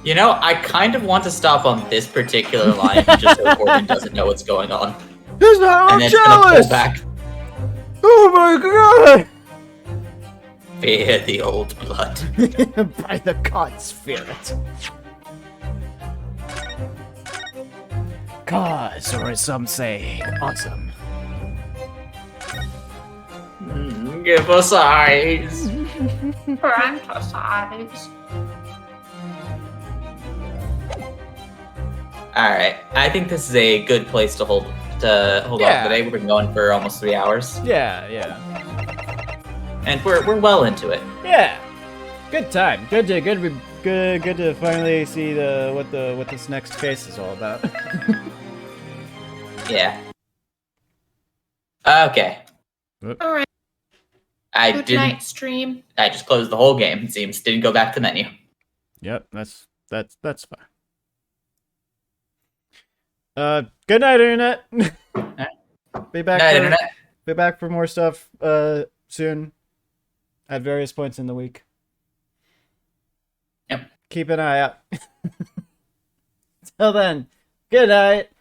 You know, I kind of want to stop on this particular line just so Gordon doesn't know what's going on. There's no And then it's gonna chalice! pull back. Oh my god! Fear the old blood. By the god spirit. Cause, or as some say, awesome. Give us eyes. Parenthesize. Alright, I think this is a good place to hold on today. We've been going for almost 3 hours. Yeah. And we're well into it. Yeah. Good time. Good to finally see what this next case is all about. Yeah. Okay. All right. Good night, stream. I just closed the whole game. It seems didn't go back to the menu. Yep, that's fine. Good night, internet. Be back. Night, internet. Be back for more stuff soon. At various points in the week. Yep. Keep an eye out. Till then, good night.